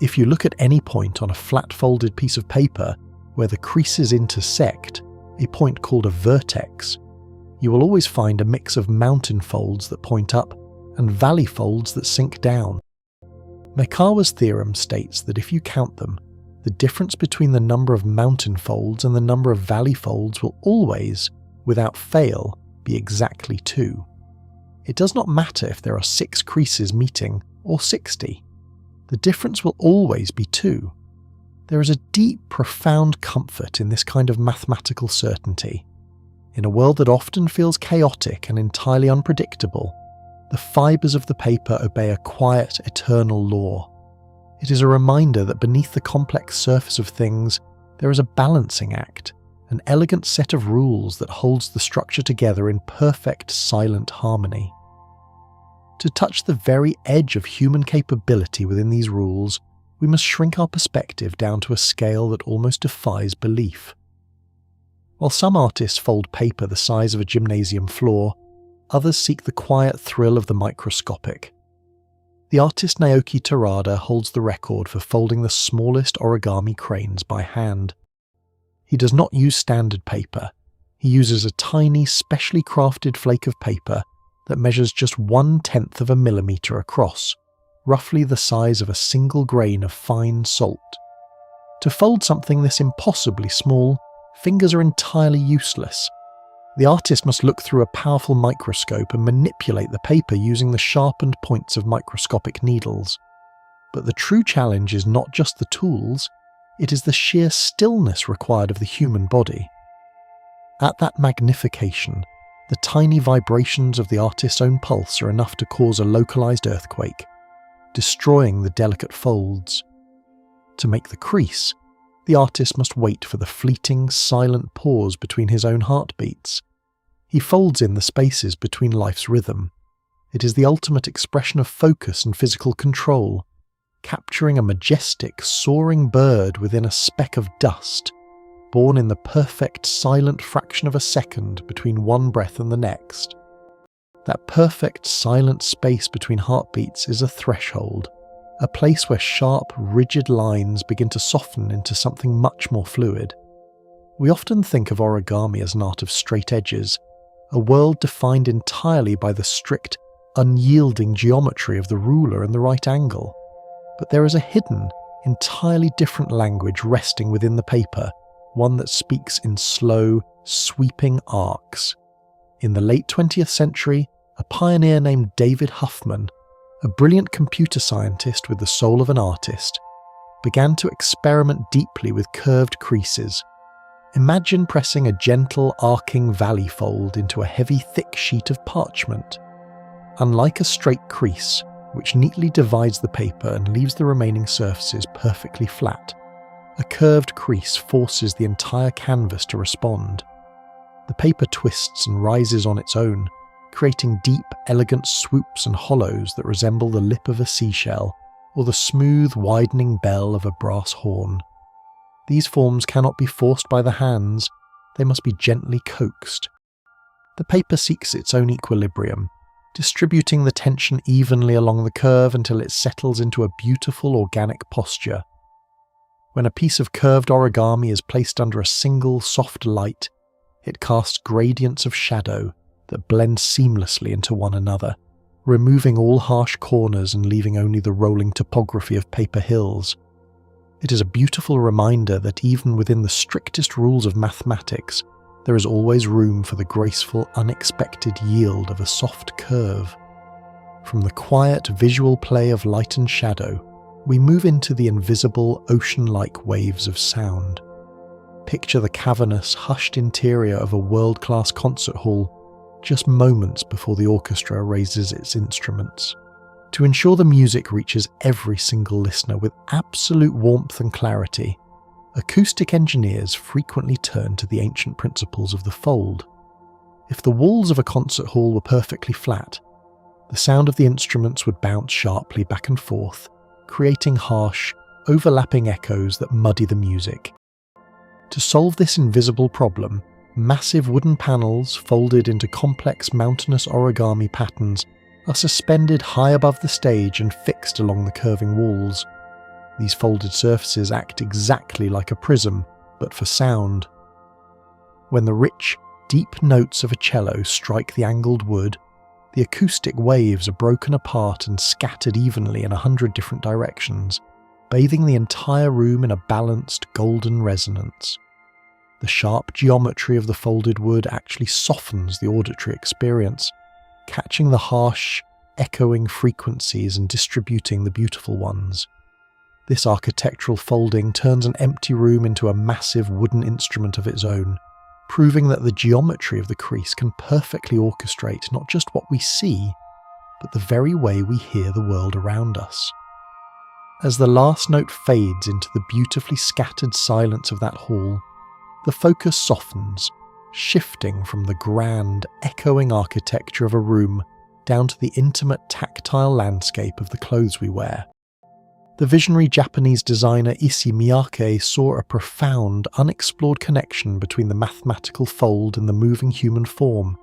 If you look at any point on a flat-folded piece of paper where the creases intersect, a point called a vertex, you will always find a mix of mountain folds that point up and valley folds that sink down. Mercator's theorem states that if you count them, the difference between the number of mountain folds and the number of valley folds will always, without fail, be exactly 2. It does not matter if there are 6 creases meeting or 60. The difference will always be 2. There is a deep, profound comfort in this kind of mathematical certainty. In a world that often feels chaotic and entirely unpredictable, the fibres of the paper obey a quiet, eternal law. It is a reminder that beneath the complex surface of things, there is a balancing act, an elegant set of rules that holds the structure together in perfect, silent harmony. To touch the very edge of human capability within these rules, we must shrink our perspective down to a scale that almost defies belief. While some artists fold paper the size of a gymnasium floor, others seek the quiet thrill of the microscopic. The artist Naoki Terada holds the record for folding the smallest origami cranes by hand. He does not use standard paper. He uses a tiny, specially crafted flake of paper that measures just 1/10 of a millimetre across, roughly the size of a single grain of fine salt. To fold something this impossibly small, fingers are entirely useless. The artist must look through a powerful microscope and manipulate the paper using the sharpened points of microscopic needles. But the true challenge is not just the tools, it is the sheer stillness required of the human body. At that magnification, the tiny vibrations of the artist's own pulse are enough to cause a localized earthquake, destroying the delicate folds. To make the crease, the artist must wait for the fleeting, silent pause between his own heartbeats. He folds in the spaces between life's rhythm. It is the ultimate expression of focus and physical control, capturing a majestic, soaring bird within a speck of dust, born in the perfect, silent fraction of a second between one breath and the next. That perfect, silent space between heartbeats is a threshold, a place where sharp, rigid lines begin to soften into something much more fluid. We often think of origami as an art of straight edges, a world defined entirely by the strict, unyielding geometry of the ruler and the right angle. But there is a hidden, entirely different language resting within the paper, one that speaks in slow, sweeping arcs. In the late 20th century, a pioneer named David Huffman, a brilliant computer scientist with the soul of an artist, began to experiment deeply with curved creases. Imagine pressing a gentle, arcing valley fold into a heavy, thick sheet of parchment. Unlike a straight crease, which neatly divides the paper and leaves the remaining surfaces perfectly flat, a curved crease forces the entire canvas to respond. The paper twists and rises on its own, creating deep, elegant swoops and hollows that resemble the lip of a seashell or the smooth, widening bell of a brass horn. These forms cannot be forced by the hands, they must be gently coaxed. The paper seeks its own equilibrium, distributing the tension evenly along the curve until it settles into a beautiful organic posture. When a piece of curved origami is placed under a single soft light, it casts gradients of shadow that blend seamlessly into one another, removing all harsh corners and leaving only the rolling topography of paper hills. It is a beautiful reminder that even within the strictest rules of mathematics, there is always room for the graceful, unexpected yield of a soft curve. From the quiet visual play of light and shadow, we move into the invisible, ocean-like waves of sound. Picture the cavernous, hushed interior of a world-class concert hall, just moments before the orchestra raises its instruments. To ensure the music reaches every single listener with absolute warmth and clarity, acoustic engineers frequently turn to the ancient principles of the fold. If the walls of a concert hall were perfectly flat, the sound of the instruments would bounce sharply back and forth, creating harsh, overlapping echoes that muddy the music. To solve this invisible problem, massive wooden panels folded into complex mountainous origami patterns are suspended high above the stage and fixed along the curving walls. These folded surfaces act exactly like a prism, but for sound. When the rich, deep notes of a cello strike the angled wood, the acoustic waves are broken apart and scattered evenly in 100 different directions, bathing the entire room in a balanced golden resonance. The sharp geometry of the folded wood actually softens the auditory experience, catching the harsh, echoing frequencies and distributing the beautiful ones. This architectural folding turns an empty room into a massive wooden instrument of its own, proving that the geometry of the crease can perfectly orchestrate not just what we see, but the very way we hear the world around us. As the last note fades into the beautifully scattered silence of that hall, the focus softens, shifting from the grand, echoing architecture of a room down to the intimate, tactile landscape of the clothes we wear. The visionary Japanese designer Issey Miyake saw a profound, unexplored connection between the mathematical fold and the moving human form.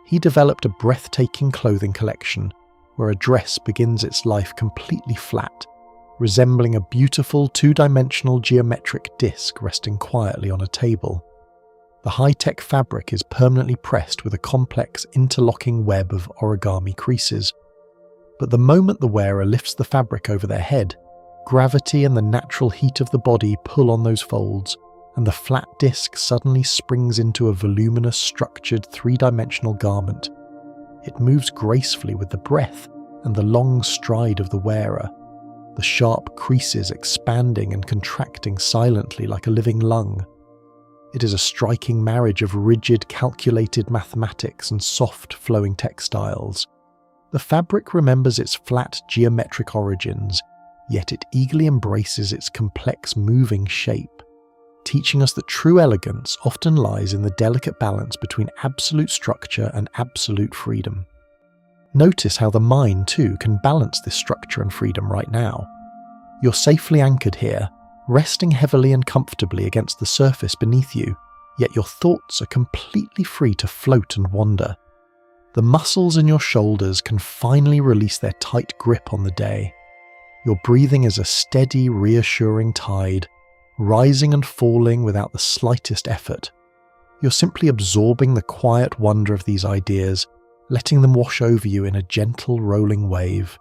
He developed a breathtaking clothing collection where a dress begins its life completely flat, resembling a beautiful two-dimensional geometric disc resting quietly on a table. The high-tech fabric is permanently pressed with a complex interlocking web of origami creases. But the moment the wearer lifts the fabric over their head, gravity and the natural heat of the body pull on those folds, and the flat disc suddenly springs into a voluminous, structured, three-dimensional garment. It moves gracefully with the breath and the long stride of the wearer, the sharp creases expanding and contracting silently like a living lung. It is a striking marriage of rigid, calculated mathematics and soft, flowing textiles. The fabric remembers its flat, geometric origins, yet it eagerly embraces its complex, moving shape, teaching us that true elegance often lies in the delicate balance between absolute structure and absolute freedom. Notice how the mind, too, can balance this structure and freedom right now. You're safely anchored here, resting heavily and comfortably against the surface beneath you, yet your thoughts are completely free to float and wander. The muscles in your shoulders can finally release their tight grip on the day. Your breathing is a steady, reassuring tide, rising and falling without the slightest effort. You're simply absorbing the quiet wonder of these ideas, letting them wash over you in a gentle, rolling wave.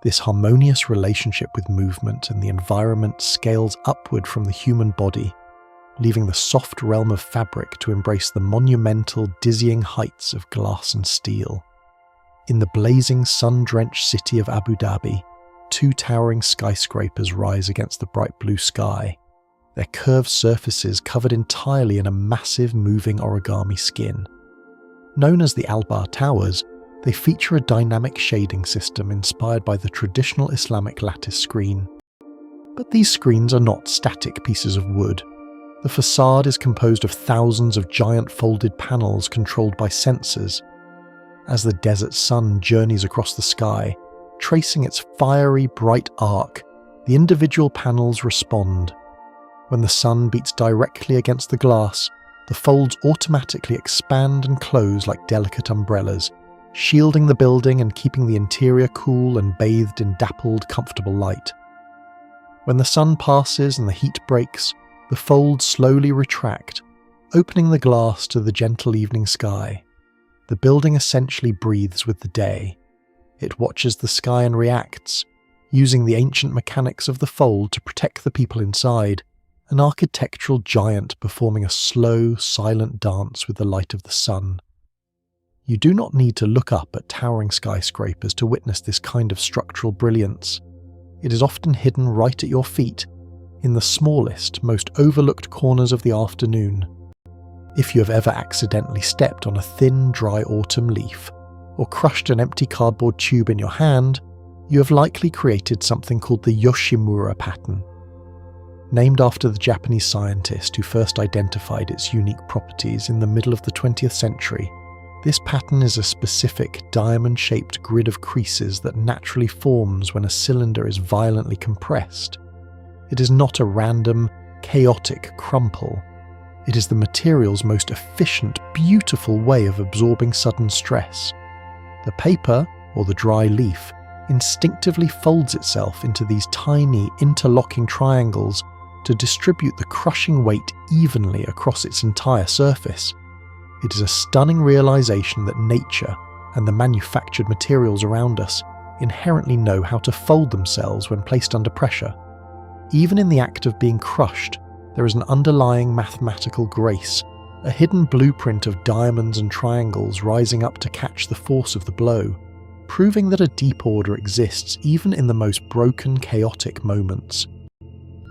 This harmonious relationship with movement and the environment scales upward from the human body, leaving the soft realm of fabric to embrace the monumental, dizzying heights of glass and steel. In the blazing, sun-drenched city of Abu Dhabi, two towering skyscrapers rise against the bright blue sky, their curved surfaces covered entirely in a massive, moving origami skin. Known as the Albar Towers, they feature a dynamic shading system inspired by the traditional Islamic lattice screen. But these screens are not static pieces of wood. The facade is composed of thousands of giant folded panels controlled by sensors. As the desert sun journeys across the sky, tracing its fiery, bright arc, the individual panels respond. When the sun beats directly against the glass, the folds automatically expand and close like delicate umbrellas, shielding the building and keeping the interior cool and bathed in dappled, comfortable light. When the sun passes and the heat breaks, the folds slowly retract, opening the glass to the gentle evening sky. The building essentially breathes with the day. It watches the sky and reacts, using the ancient mechanics of the fold to protect the people inside, an architectural giant performing a slow, silent dance with the light of the sun. You do not need to look up at towering skyscrapers to witness this kind of structural brilliance. It is often hidden right at your feet, in the smallest, most overlooked corners of the afternoon. If you have ever accidentally stepped on a thin, dry autumn leaf, or crushed an empty cardboard tube in your hand, you have likely created something called the Yoshimura pattern. Named after the Japanese scientist who first identified its unique properties in the middle of the 20th century, this pattern is a specific diamond-shaped grid of creases that naturally forms when a cylinder is violently compressed. It is not a random, chaotic crumple. It is the material's most efficient, beautiful way of absorbing sudden stress. The paper, or the dry leaf, instinctively folds itself into these tiny, interlocking triangles to distribute the crushing weight evenly across its entire surface. It is a stunning realization that nature and the manufactured materials around us inherently know how to fold themselves when placed under pressure. Even in the act of being crushed, there is an underlying mathematical grace, a hidden blueprint of diamonds and triangles rising up to catch the force of the blow, proving that a deep order exists even in the most broken, chaotic moments.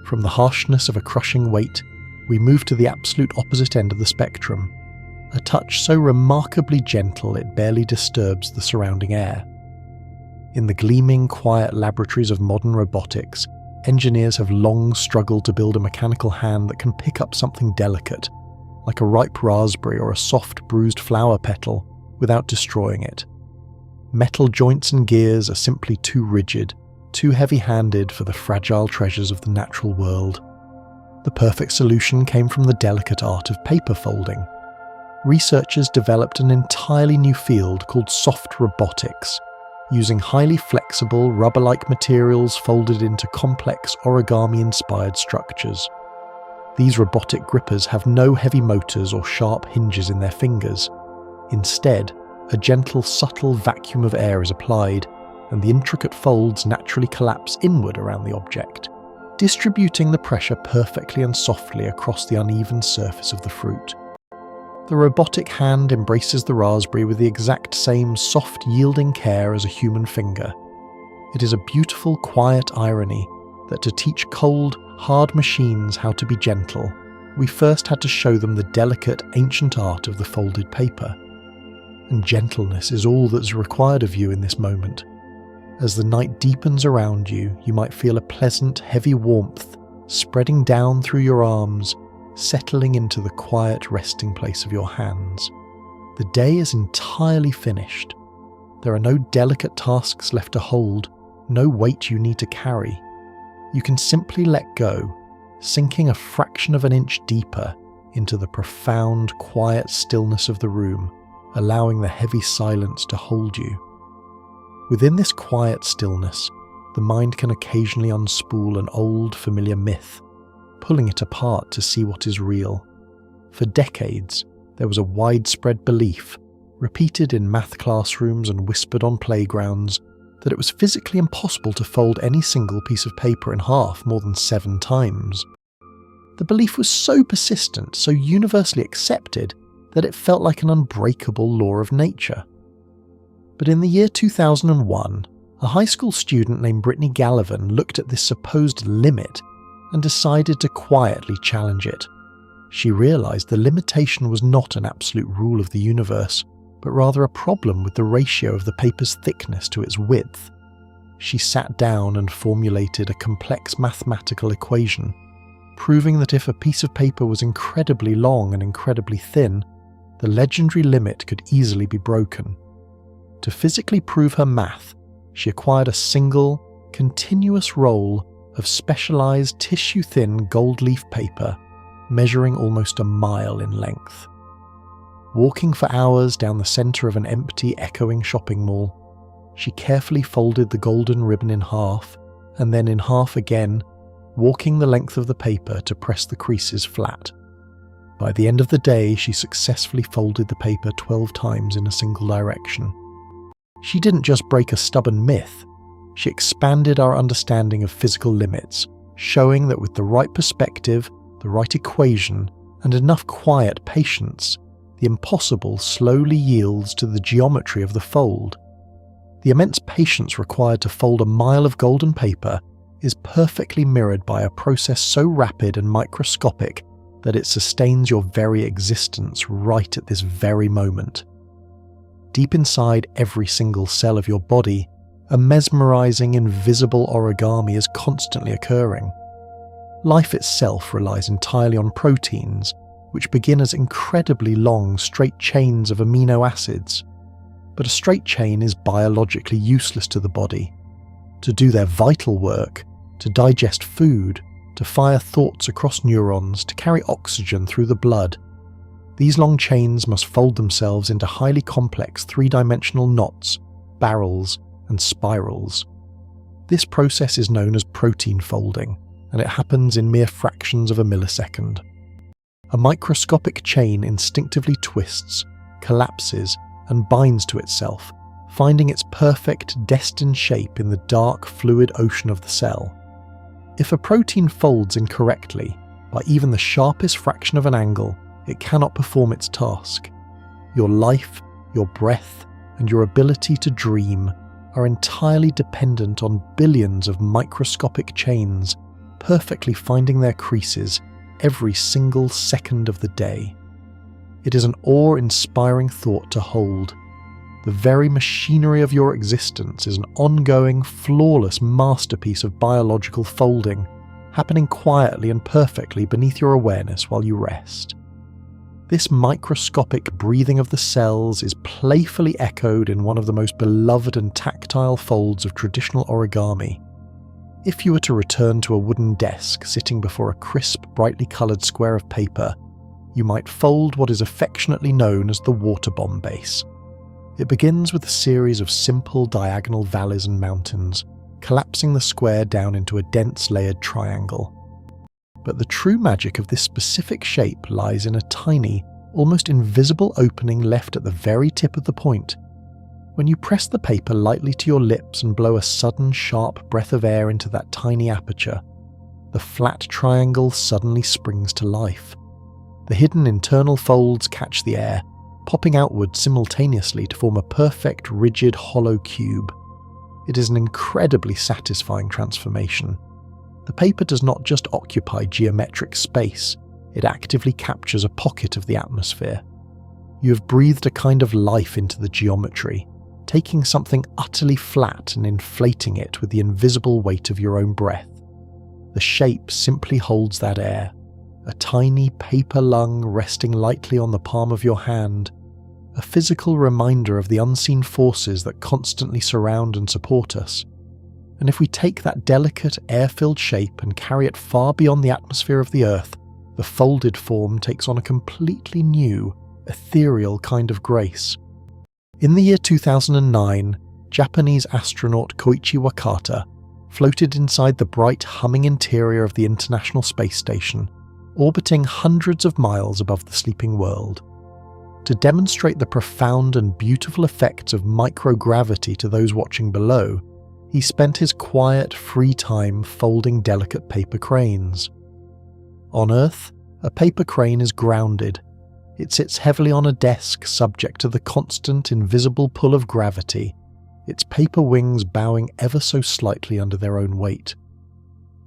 From the harshness of a crushing weight, we move to the absolute opposite end of the spectrum, a touch so remarkably gentle it barely disturbs the surrounding air. In the gleaming, quiet laboratories of modern robotics, engineers have long struggled to build a mechanical hand that can pick up something delicate, like a ripe raspberry or a soft, bruised flower petal, without destroying it. Metal joints and gears are simply too rigid, too heavy-handed for the fragile treasures of the natural world. The perfect solution came from the delicate art of paper folding. Researchers developed an entirely new field called soft robotics, using highly flexible, rubber-like materials folded into complex origami-inspired structures. These robotic grippers have no heavy motors or sharp hinges in their fingers. Instead, a gentle, subtle vacuum of air is applied, and the intricate folds naturally collapse inward around the object, distributing the pressure perfectly and softly across the uneven surface of the fruit. The robotic hand embraces the raspberry with the exact same soft, yielding care as a human finger. It is a beautiful, quiet irony that to teach cold, hard machines how to be gentle, we first had to show them the delicate, ancient art of the folded paper. And gentleness is all that's required of you in this moment. As the night deepens around you, you might feel a pleasant, heavy warmth spreading down through your arms, settling into the quiet resting place of your hands. The day is entirely finished. There are no delicate tasks left to hold, no weight you need to carry. You can simply let go, sinking a fraction of an inch deeper into the profound, quiet stillness of the room, allowing the heavy silence to hold you. Within this quiet stillness, the mind can occasionally unspool an old, familiar myth, pulling it apart to see what is real. For decades, there was a widespread belief, repeated in math classrooms and whispered on playgrounds, that it was physically impossible to fold any single piece of paper in half more than 7 times. The belief was so persistent, so universally accepted, that it felt like an unbreakable law of nature. But in the year 2001, a high school student named Brittany Gallivan looked at this supposed limit and decided to quietly challenge it. She realized the limitation was not an absolute rule of the universe, but rather a problem with the ratio of the paper's thickness to its width. She sat down and formulated a complex mathematical equation, proving that if a piece of paper was incredibly long and incredibly thin, the legendary limit could easily be broken. To physically prove her math, she acquired a single, continuous roll of specialized tissue-thin gold leaf paper, measuring almost a mile in length. Walking for hours down the center of an empty, echoing shopping mall, she carefully folded the golden ribbon in half, and then in half again, walking the length of the paper to press the creases flat. By the end of the day, she successfully folded the paper 12 times in a single direction. She didn't just break a stubborn myth, she expanded our understanding of physical limits, showing that with the right perspective, the right equation, and enough quiet patience, the impossible slowly yields to the geometry of the fold. The immense patience required to fold a mile of golden paper is perfectly mirrored by a process so rapid and microscopic that it sustains your very existence right at this very moment. Deep inside every single cell of your body, a mesmerizing, invisible origami is constantly occurring. Life itself relies entirely on proteins, which begin as incredibly long, straight chains of amino acids. But a straight chain is biologically useless to the body. To do their vital work, to digest food, to fire thoughts across neurons, to carry oxygen through the blood, these long chains must fold themselves into highly complex 3-dimensional knots, barrels, and spirals. This process is known as protein folding, and it happens in mere fractions of a millisecond. A microscopic chain instinctively twists, collapses, and binds to itself, finding its perfect, destined shape in the dark, fluid ocean of the cell. If a protein folds incorrectly, by even the sharpest fraction of an angle, it cannot perform its task. Your life, your breath, and your ability to dream are entirely dependent on billions of microscopic chains perfectly finding their creases every single second of the day. It is an awe-inspiring thought to hold. The very machinery of your existence is an ongoing, flawless masterpiece of biological folding, happening quietly and perfectly beneath your awareness while you rest. This microscopic breathing of the cells is playfully echoed in one of the most beloved and tactile folds of traditional origami. If you were to return to a wooden desk sitting before a crisp, brightly coloured square of paper, you might fold what is affectionately known as the water bomb base. It begins with a series of simple diagonal valleys and mountains, collapsing the square down into a dense layered triangle. But the true magic of this specific shape lies in a tiny, almost invisible opening left at the very tip of the point. When you press the paper lightly to your lips and blow a sudden sharp breath of air into that tiny aperture, the flat triangle suddenly springs to life. The hidden internal folds catch the air, popping outward simultaneously to form a perfect, rigid, hollow cube. It is an incredibly satisfying transformation. The paper does not just occupy geometric space, it actively captures a pocket of the atmosphere. You have breathed a kind of life into the geometry, taking something utterly flat and inflating it with the invisible weight of your own breath. The shape simply holds that air, a tiny paper lung resting lightly on the palm of your hand, a physical reminder of the unseen forces that constantly surround and support us. And if we take that delicate, air-filled shape and carry it far beyond the atmosphere of the Earth, the folded form takes on a completely new, ethereal kind of grace. In the year 2009, Japanese astronaut Koichi Wakata floated inside the bright, humming interior of the International Space Station, orbiting hundreds of miles above the sleeping world. To demonstrate the profound and beautiful effects of microgravity to those watching below, he spent his quiet, free time folding delicate paper cranes. On Earth, a paper crane is grounded. It sits heavily on a desk subject to the constant, invisible pull of gravity, its paper wings bowing ever so slightly under their own weight.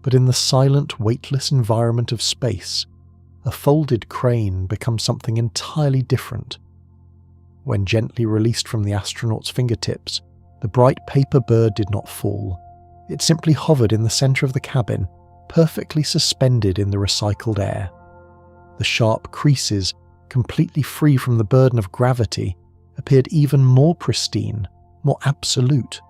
But in the silent, weightless environment of space, a folded crane becomes something entirely different. When gently released from the astronaut's fingertips, the bright paper bird did not fall. It simply hovered in the center of the cabin, perfectly suspended in the recycled air. The sharp creases, completely free from the burden of gravity, appeared even more pristine, more absolute.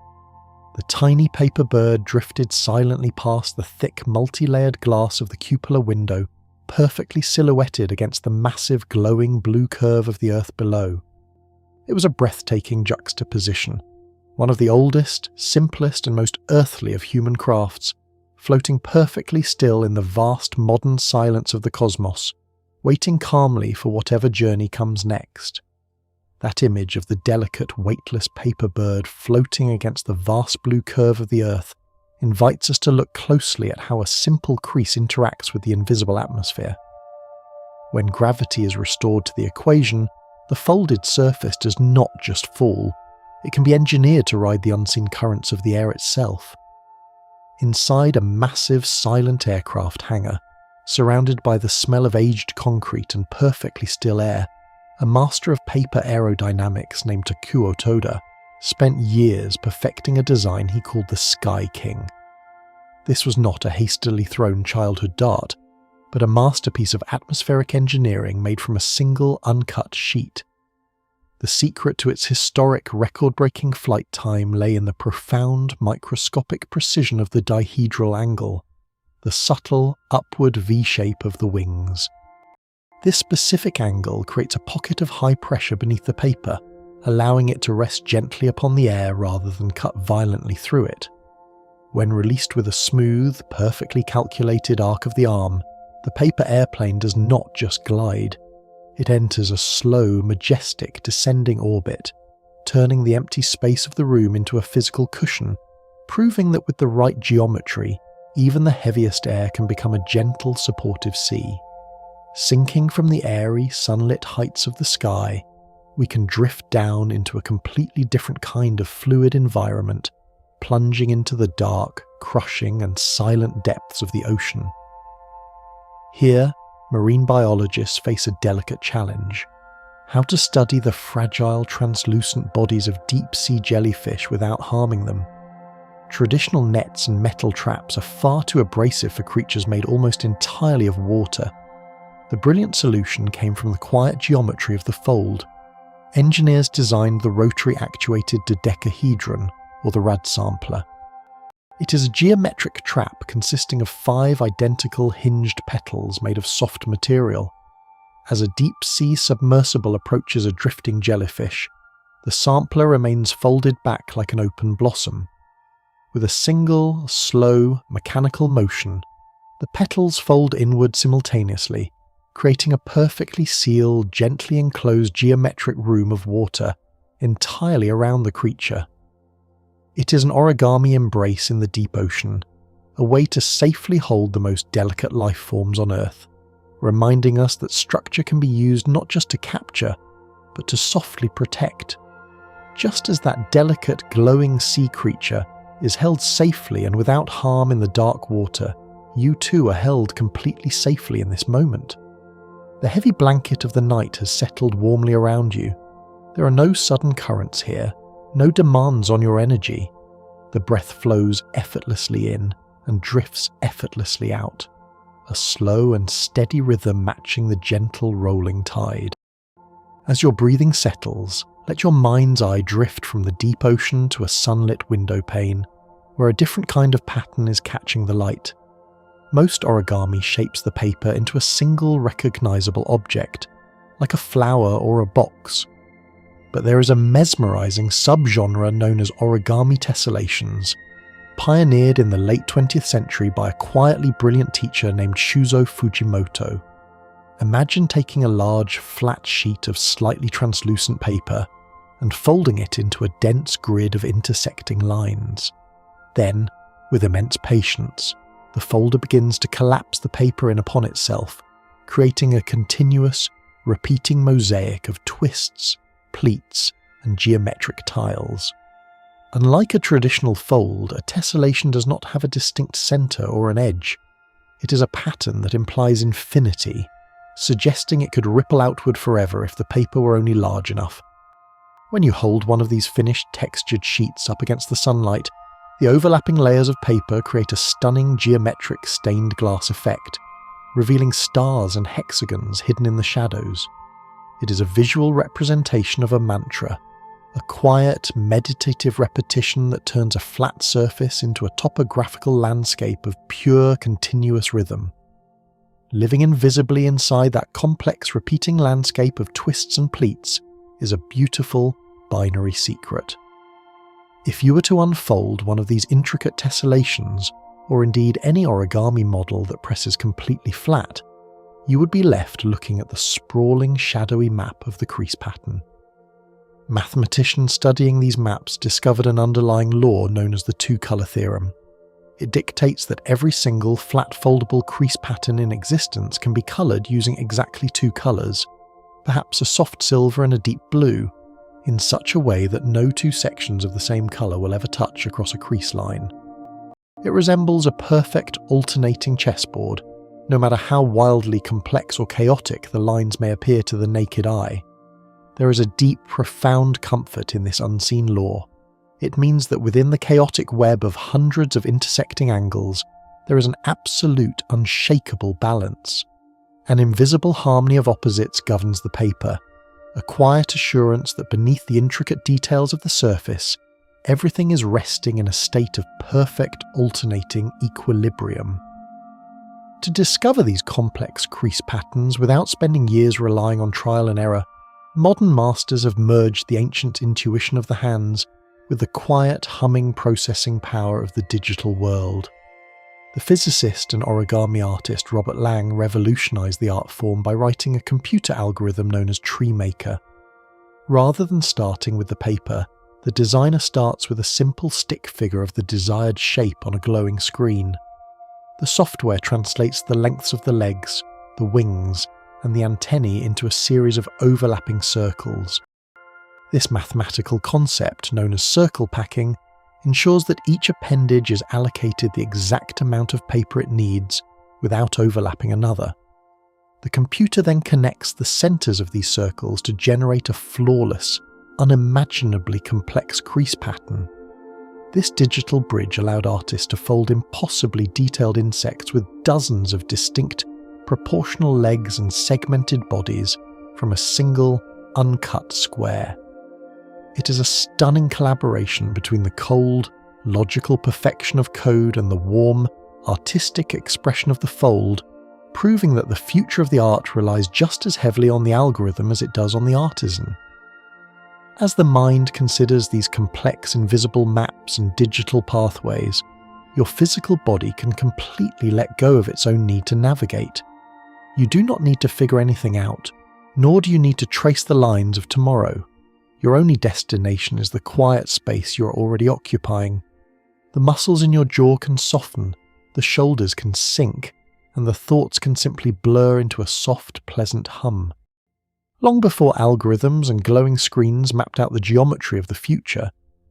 The tiny paper bird drifted silently past the thick, multi-layered glass of the cupola window, perfectly silhouetted against the massive, glowing blue curve of the Earth below. It was a breathtaking juxtaposition, one of the oldest, simplest and most earthly of human crafts, floating perfectly still in the vast modern silence of the cosmos, waiting calmly for whatever journey comes next. That image of the delicate, weightless paper bird floating against the vast blue curve of the Earth invites us to look closely at how a simple crease interacts with the invisible atmosphere. When gravity is restored to the equation, the folded surface does not just fall. It can be engineered to ride the unseen currents of the air itself. Inside a massive, silent aircraft hangar, surrounded by the smell of aged concrete and perfectly still air, a master of paper aerodynamics named Takuo Toda spent years perfecting a design he called the Sky King. This was not a hastily thrown childhood dart, but a masterpiece of atmospheric engineering made from a single uncut sheet. The secret to its historic record-breaking flight time lay in the profound microscopic precision of the dihedral angle, the subtle upward V-shape of the wings. This specific angle creates a pocket of high pressure beneath the paper, allowing it to rest gently upon the air rather than cut violently through it. When released with a smooth, perfectly calculated arc of the arm, the paper airplane does not just glide. It enters a slow, majestic, descending orbit, turning the empty space of the room into a physical cushion, proving that with the right geometry, even the heaviest air can become a gentle, supportive sea. Sinking from the airy, sunlit heights of the sky, we can drift down into a completely different kind of fluid environment, plunging into the dark, crushing, and silent depths of the ocean. Here, marine biologists face a delicate challenge: how to study the fragile, translucent bodies of deep-sea jellyfish without harming them. Traditional nets and metal traps are far too abrasive for creatures made almost entirely of water. The brilliant solution came from the quiet geometry of the fold. Engineers designed the rotary-actuated dodecahedron, or the rad sampler. It is a geometric trap consisting of 5 identical hinged petals made of soft material. As a deep-sea submersible approaches a drifting jellyfish, the sampler remains folded back like an open blossom. With a single, slow, mechanical motion, The petals fold inward simultaneously, creating a perfectly sealed, gently enclosed geometric room of water entirely around the creature. It is an origami embrace in the deep ocean, a way to safely hold the most delicate life forms on Earth, reminding us that structure can be used not just to capture, but to softly protect. Just as that delicate, glowing sea creature is held safely and without harm in the dark water, you too are held completely safely in this moment. The heavy blanket of the night has settled warmly around you. There are no sudden currents here, no demands on your energy. The breath flows effortlessly in and drifts effortlessly out, a slow and steady rhythm matching the gentle rolling tide. As your breathing settles, let your mind's eye drift from the deep ocean to a sunlit window pane, where a different kind of pattern is catching the light. Most origami shapes the paper into a single recognizable object, like a flower or a box. But there is a mesmerizing subgenre known as origami tessellations, pioneered in the late 20th century by a quietly brilliant teacher named Shuzo Fujimoto. Imagine taking a large, flat sheet of slightly translucent paper and folding it into a dense grid of intersecting lines. Then, with immense patience, the folder begins to collapse the paper in upon itself, creating a continuous, repeating mosaic of twists, pleats, and geometric tiles. Unlike a traditional fold, a tessellation does not have a distinct center or an edge. It is a pattern that implies infinity, suggesting it could ripple outward forever if the paper were only large enough. When you hold one of these finished textured sheets up against the sunlight, the overlapping layers of paper create a stunning geometric stained glass effect, revealing stars and hexagons hidden in the shadows. It is a visual representation of a mantra, a quiet, meditative repetition that turns a flat surface into a topographical landscape of pure, continuous rhythm. Living invisibly inside that complex, repeating landscape of twists and pleats is a beautiful, binary secret. If you were to unfold one of these intricate tessellations, or indeed any origami model that presses completely flat, you would be left looking at the sprawling, shadowy map of the crease pattern. Mathematicians studying these maps discovered an underlying law known as the two-color theorem. It dictates that every single flat foldable crease pattern in existence can be colored using exactly two colors, perhaps a soft silver and a deep blue, in such a way that no two sections of the same color will ever touch across a crease line. It resembles a perfect alternating chessboard, no matter how wildly complex or chaotic the lines may appear to the naked eye. There is a deep, profound comfort in this unseen law. It means that within the chaotic web of hundreds of intersecting angles, there is an absolute, unshakable balance. An invisible harmony of opposites governs the paper, a quiet assurance that beneath the intricate details of the surface, everything is resting in a state of perfect, alternating equilibrium. To discover these complex crease patterns without spending years relying on trial and error, modern masters have merged the ancient intuition of the hands with the quiet, humming processing power of the digital world. The physicist and origami artist Robert Lang revolutionized the art form by writing a computer algorithm known as Tree Maker. Rather than starting with the paper, the designer starts with a simple stick figure of the desired shape on a glowing screen. The software translates the lengths of the legs, the wings, and the antennae into a series of overlapping circles. This mathematical concept, known as circle packing, ensures that each appendage is allocated the exact amount of paper it needs without overlapping another. The computer then connects the centers of these circles to generate a flawless, unimaginably complex crease pattern. This digital bridge allowed artists to fold impossibly detailed insects with dozens of distinct, proportional legs and segmented bodies from a single, uncut square. It is a stunning collaboration between the cold, logical perfection of code and the warm, artistic expression of the fold, proving that the future of the art relies just as heavily on the algorithm as it does on the artisan. As the mind considers these complex invisible maps and digital pathways, your physical body can completely let go of its own need to navigate. You do not need to figure anything out, nor do you need to trace the lines of tomorrow. Your only destination is the quiet space you are already occupying. The muscles in your jaw can soften, the shoulders can sink, and the thoughts can simply blur into a soft, pleasant hum. Long before algorithms and glowing screens mapped out the geometry of the future,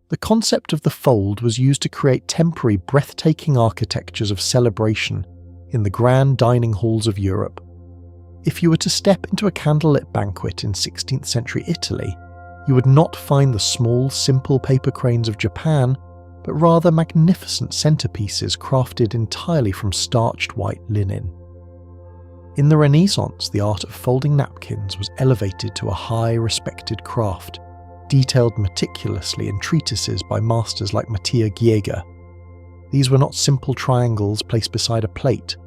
the concept of the fold was used to create temporary, breathtaking architectures of celebration in the grand dining halls of Europe. If you were to step into a candlelit banquet in 16th century Italy, you would not find the small, simple paper cranes of Japan, but rather magnificent centerpieces crafted entirely from starched white linen. In the Renaissance, the art of folding napkins was elevated to a high, respected craft, detailed meticulously in treatises by masters like Mattia Giega. These were not simple triangles placed beside a plate.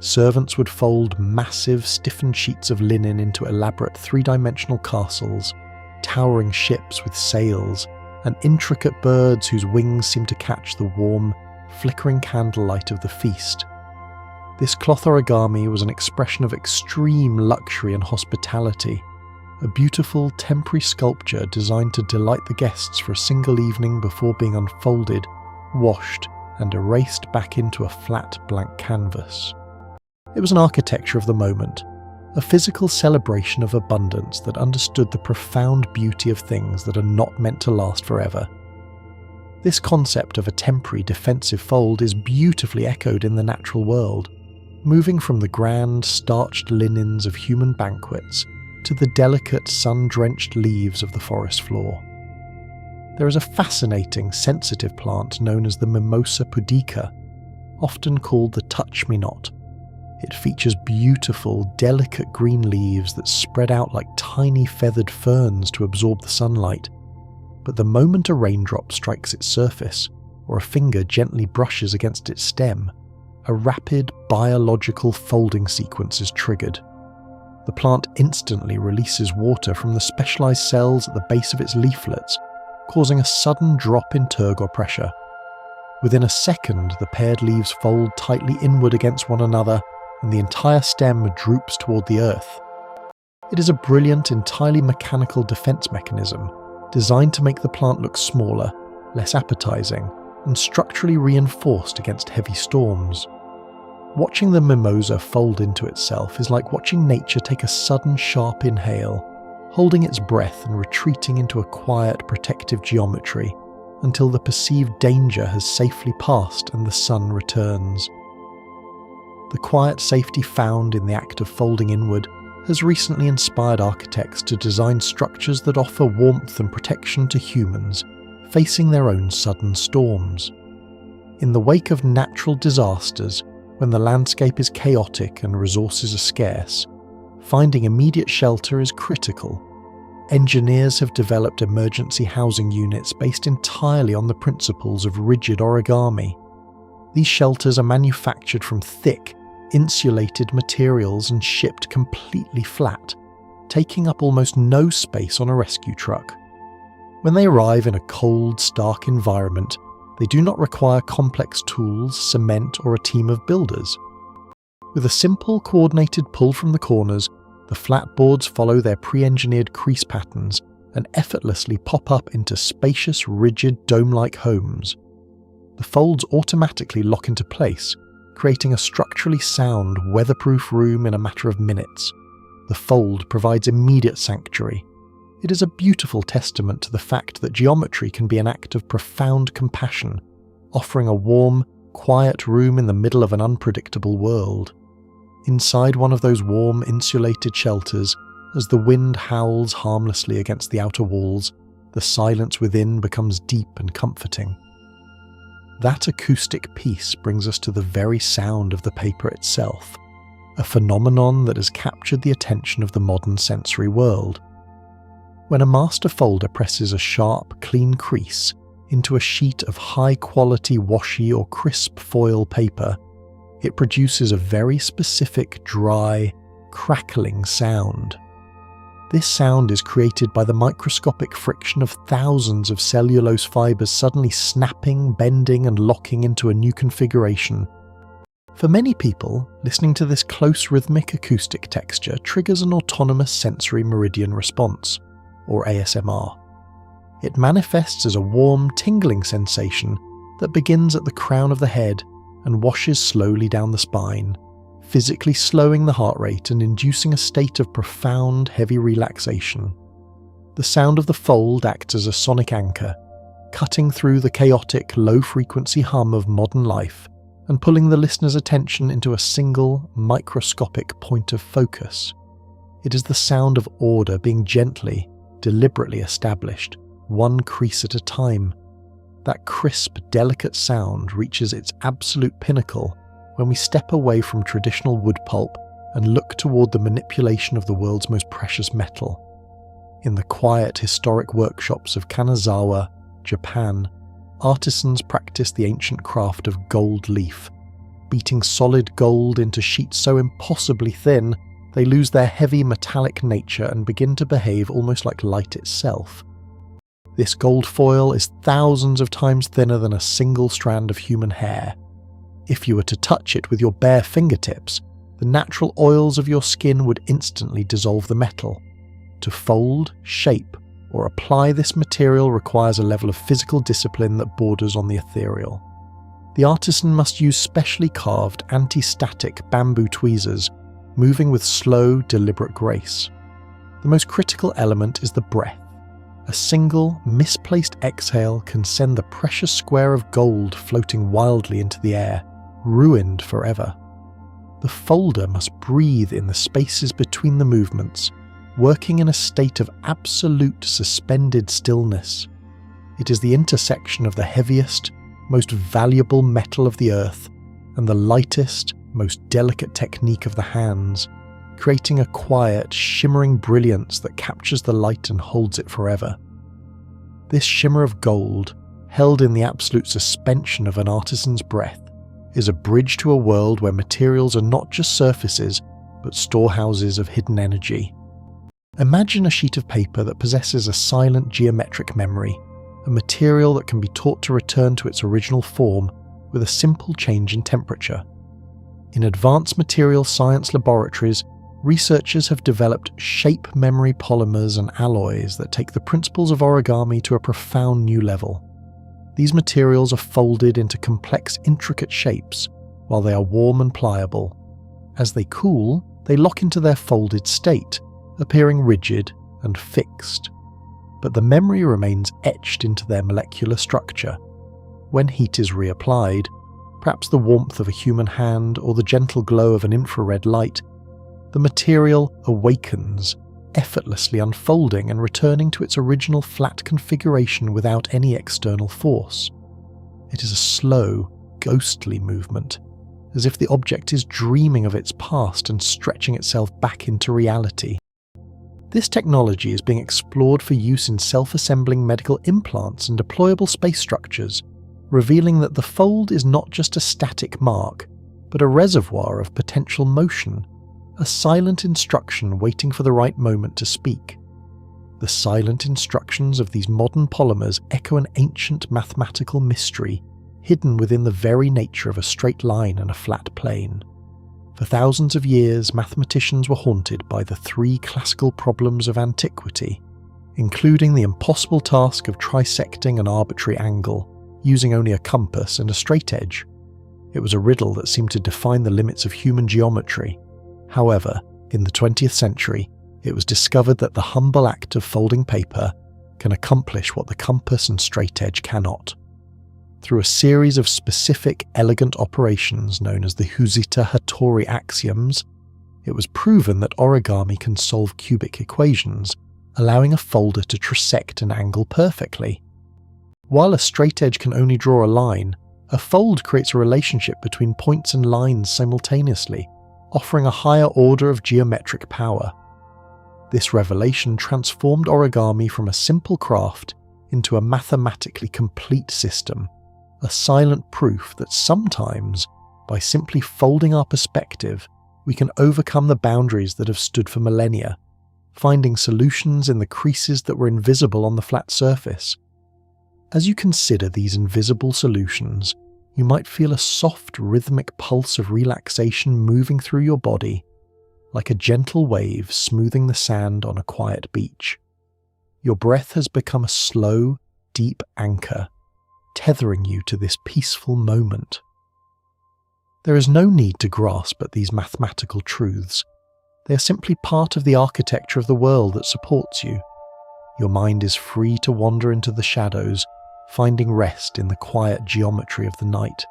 Servants would fold massive, stiffened sheets of linen into elaborate three-dimensional castles, towering ships with sails, and intricate birds whose wings seemed to catch the warm, flickering candlelight of the feast. This cloth origami was an expression of extreme luxury and hospitality, a beautiful temporary sculpture designed to delight the guests for a single evening before being unfolded, washed, and erased back into a flat, blank canvas. It was an architecture of the moment, a physical celebration of abundance that understood the profound beauty of things that are not meant to last forever. This concept of a temporary defensive fold is beautifully echoed in the natural world, moving from the grand, starched linens of human banquets to the delicate, sun-drenched leaves of the forest floor. There is a fascinating, sensitive plant known as the Mimosa pudica, often called the touch-me-not. It features beautiful, delicate green leaves that spread out like tiny feathered ferns to absorb the sunlight. But the moment a raindrop strikes its surface, or a finger gently brushes against its stem, a rapid biological folding sequence is triggered. The plant instantly releases water from the specialized cells at the base of its leaflets, causing a sudden drop in turgor pressure. Within a second, the paired leaves fold tightly inward against one another, and the entire stem droops toward the earth. It is a brilliant, entirely mechanical defense mechanism, designed to make the plant look smaller, less appetizing, and structurally reinforced against heavy storms. Watching the mimosa fold into itself is like watching nature take a sudden sharp inhale, holding its breath and retreating into a quiet, protective geometry until the perceived danger has safely passed and the sun returns. The quiet safety found in the act of folding inward has recently inspired architects to design structures that offer warmth and protection to humans facing their own sudden storms. In the wake of natural disasters, when the landscape is chaotic and resources are scarce, finding immediate shelter is critical. Engineers have developed emergency housing units based entirely on the principles of rigid origami. These shelters are manufactured from thick, insulated materials and shipped completely flat, taking up almost no space on a rescue truck. When they arrive in a cold, stark environment, they do not require complex tools, cement, or a team of builders. With a simple, coordinated pull from the corners, the flat boards follow their pre-engineered crease patterns and effortlessly pop up into spacious, rigid, dome-like homes. The folds automatically lock into place, creating a structurally sound, weatherproof room in a matter of minutes. The fold provides immediate sanctuary. It is a beautiful testament to the fact that geometry can be an act of profound compassion, offering a warm, quiet room in the middle of an unpredictable world. Inside one of those warm, insulated shelters, as the wind howls harmlessly against the outer walls, the silence within becomes deep and comforting. That acoustic peace brings us to the very sound of the paper itself, a phenomenon that has captured the attention of the modern sensory world. When a master folder presses a sharp, clean crease into a sheet of high-quality washi or crisp foil paper, it produces a very specific, dry, crackling sound. This sound is created by the microscopic friction of thousands of cellulose fibers suddenly snapping, bending, and locking into a new configuration. For many people, listening to this close rhythmic acoustic texture triggers an autonomous sensory meridian response, or ASMR. It manifests as a warm, tingling sensation that begins at the crown of the head and washes slowly down the spine, physically slowing the heart rate and inducing a state of profound, heavy relaxation. The sound of the fold acts as a sonic anchor, cutting through the chaotic, low-frequency hum of modern life and pulling the listener's attention into a single, microscopic point of focus. It is the sound of order being gently, deliberately established, one crease at a time. That crisp, delicate sound reaches its absolute pinnacle when we step away from traditional wood pulp and look toward the manipulation of the world's most precious metal. In the quiet, historic workshops of Kanazawa, Japan, artisans practice the ancient craft of gold leaf, beating solid gold into sheets so impossibly thin they lose their heavy metallic nature and begin to behave almost like light itself. This gold foil is thousands of times thinner than a single strand of human hair. If you were to touch it with your bare fingertips, the natural oils of your skin would instantly dissolve the metal. To fold, shape, or apply this material requires a level of physical discipline that borders on the ethereal. The artisan must use specially carved, anti-static bamboo tweezers, moving with slow, deliberate grace. The most critical element is the breath. A single, misplaced exhale can send the precious square of gold floating wildly into the air, ruined forever. The folder must breathe in the spaces between the movements, working in a state of absolute suspended stillness. It is the intersection of the heaviest, most valuable metal of the earth and the lightest, most delicate technique of the hands, creating a quiet, shimmering brilliance that captures the light and holds it forever. This shimmer of gold, held in the absolute suspension of an artisan's breath, is a bridge to a world where materials are not just surfaces, but storehouses of hidden energy. Imagine a sheet of paper that possesses a silent geometric memory, a material that can be taught to return to its original form with a simple change in temperature. In advanced material science laboratories, researchers have developed shape memory polymers and alloys that take the principles of origami to a profound new level. These materials are folded into complex, intricate shapes, while they are warm and pliable. As they cool, they lock into their folded state, appearing rigid and fixed. But the memory remains etched into their molecular structure. When heat is reapplied, perhaps the warmth of a human hand or the gentle glow of an infrared light, the material awakens, effortlessly unfolding and returning to its original flat configuration without any external force. It is a slow, ghostly movement, as if the object is dreaming of its past and stretching itself back into reality. This technology is being explored for use in self-assembling medical implants and deployable space structures, revealing that the fold is not just a static mark, but a reservoir of potential motion, a silent instruction waiting for the right moment to speak. The silent instructions of these modern polymers echo an ancient mathematical mystery hidden within the very nature of a straight line and a flat plane. For thousands of years, mathematicians were haunted by the three classical problems of antiquity, including the impossible task of trisecting an arbitrary angle, using only a compass and a straight edge. It was a riddle that seemed to define the limits of human geometry. However, in the 20th century, it was discovered that the humble act of folding paper can accomplish what the compass and straight edge cannot. Through a series of specific, elegant operations known as the Husita-Hattori axioms, it was proven that origami can solve cubic equations, allowing a folder to trisect an angle perfectly. While a straight edge can only draw a line, a fold creates a relationship between points and lines simultaneously, offering a higher order of geometric power. This revelation transformed origami from a simple craft into a mathematically complete system, a silent proof that sometimes, by simply folding our perspective, we can overcome the boundaries that have stood for millennia, finding solutions in the creases that were invisible on the flat surface. As you consider these invisible solutions, you might feel a soft, rhythmic pulse of relaxation moving through your body, like a gentle wave smoothing the sand on a quiet beach. Your breath has become a slow, deep anchor, tethering you to this peaceful moment. There is no need to grasp at these mathematical truths. They are simply part of the architecture of the world that supports you. Your mind is free to wander into the shadows, finding rest in the quiet geometry of the night.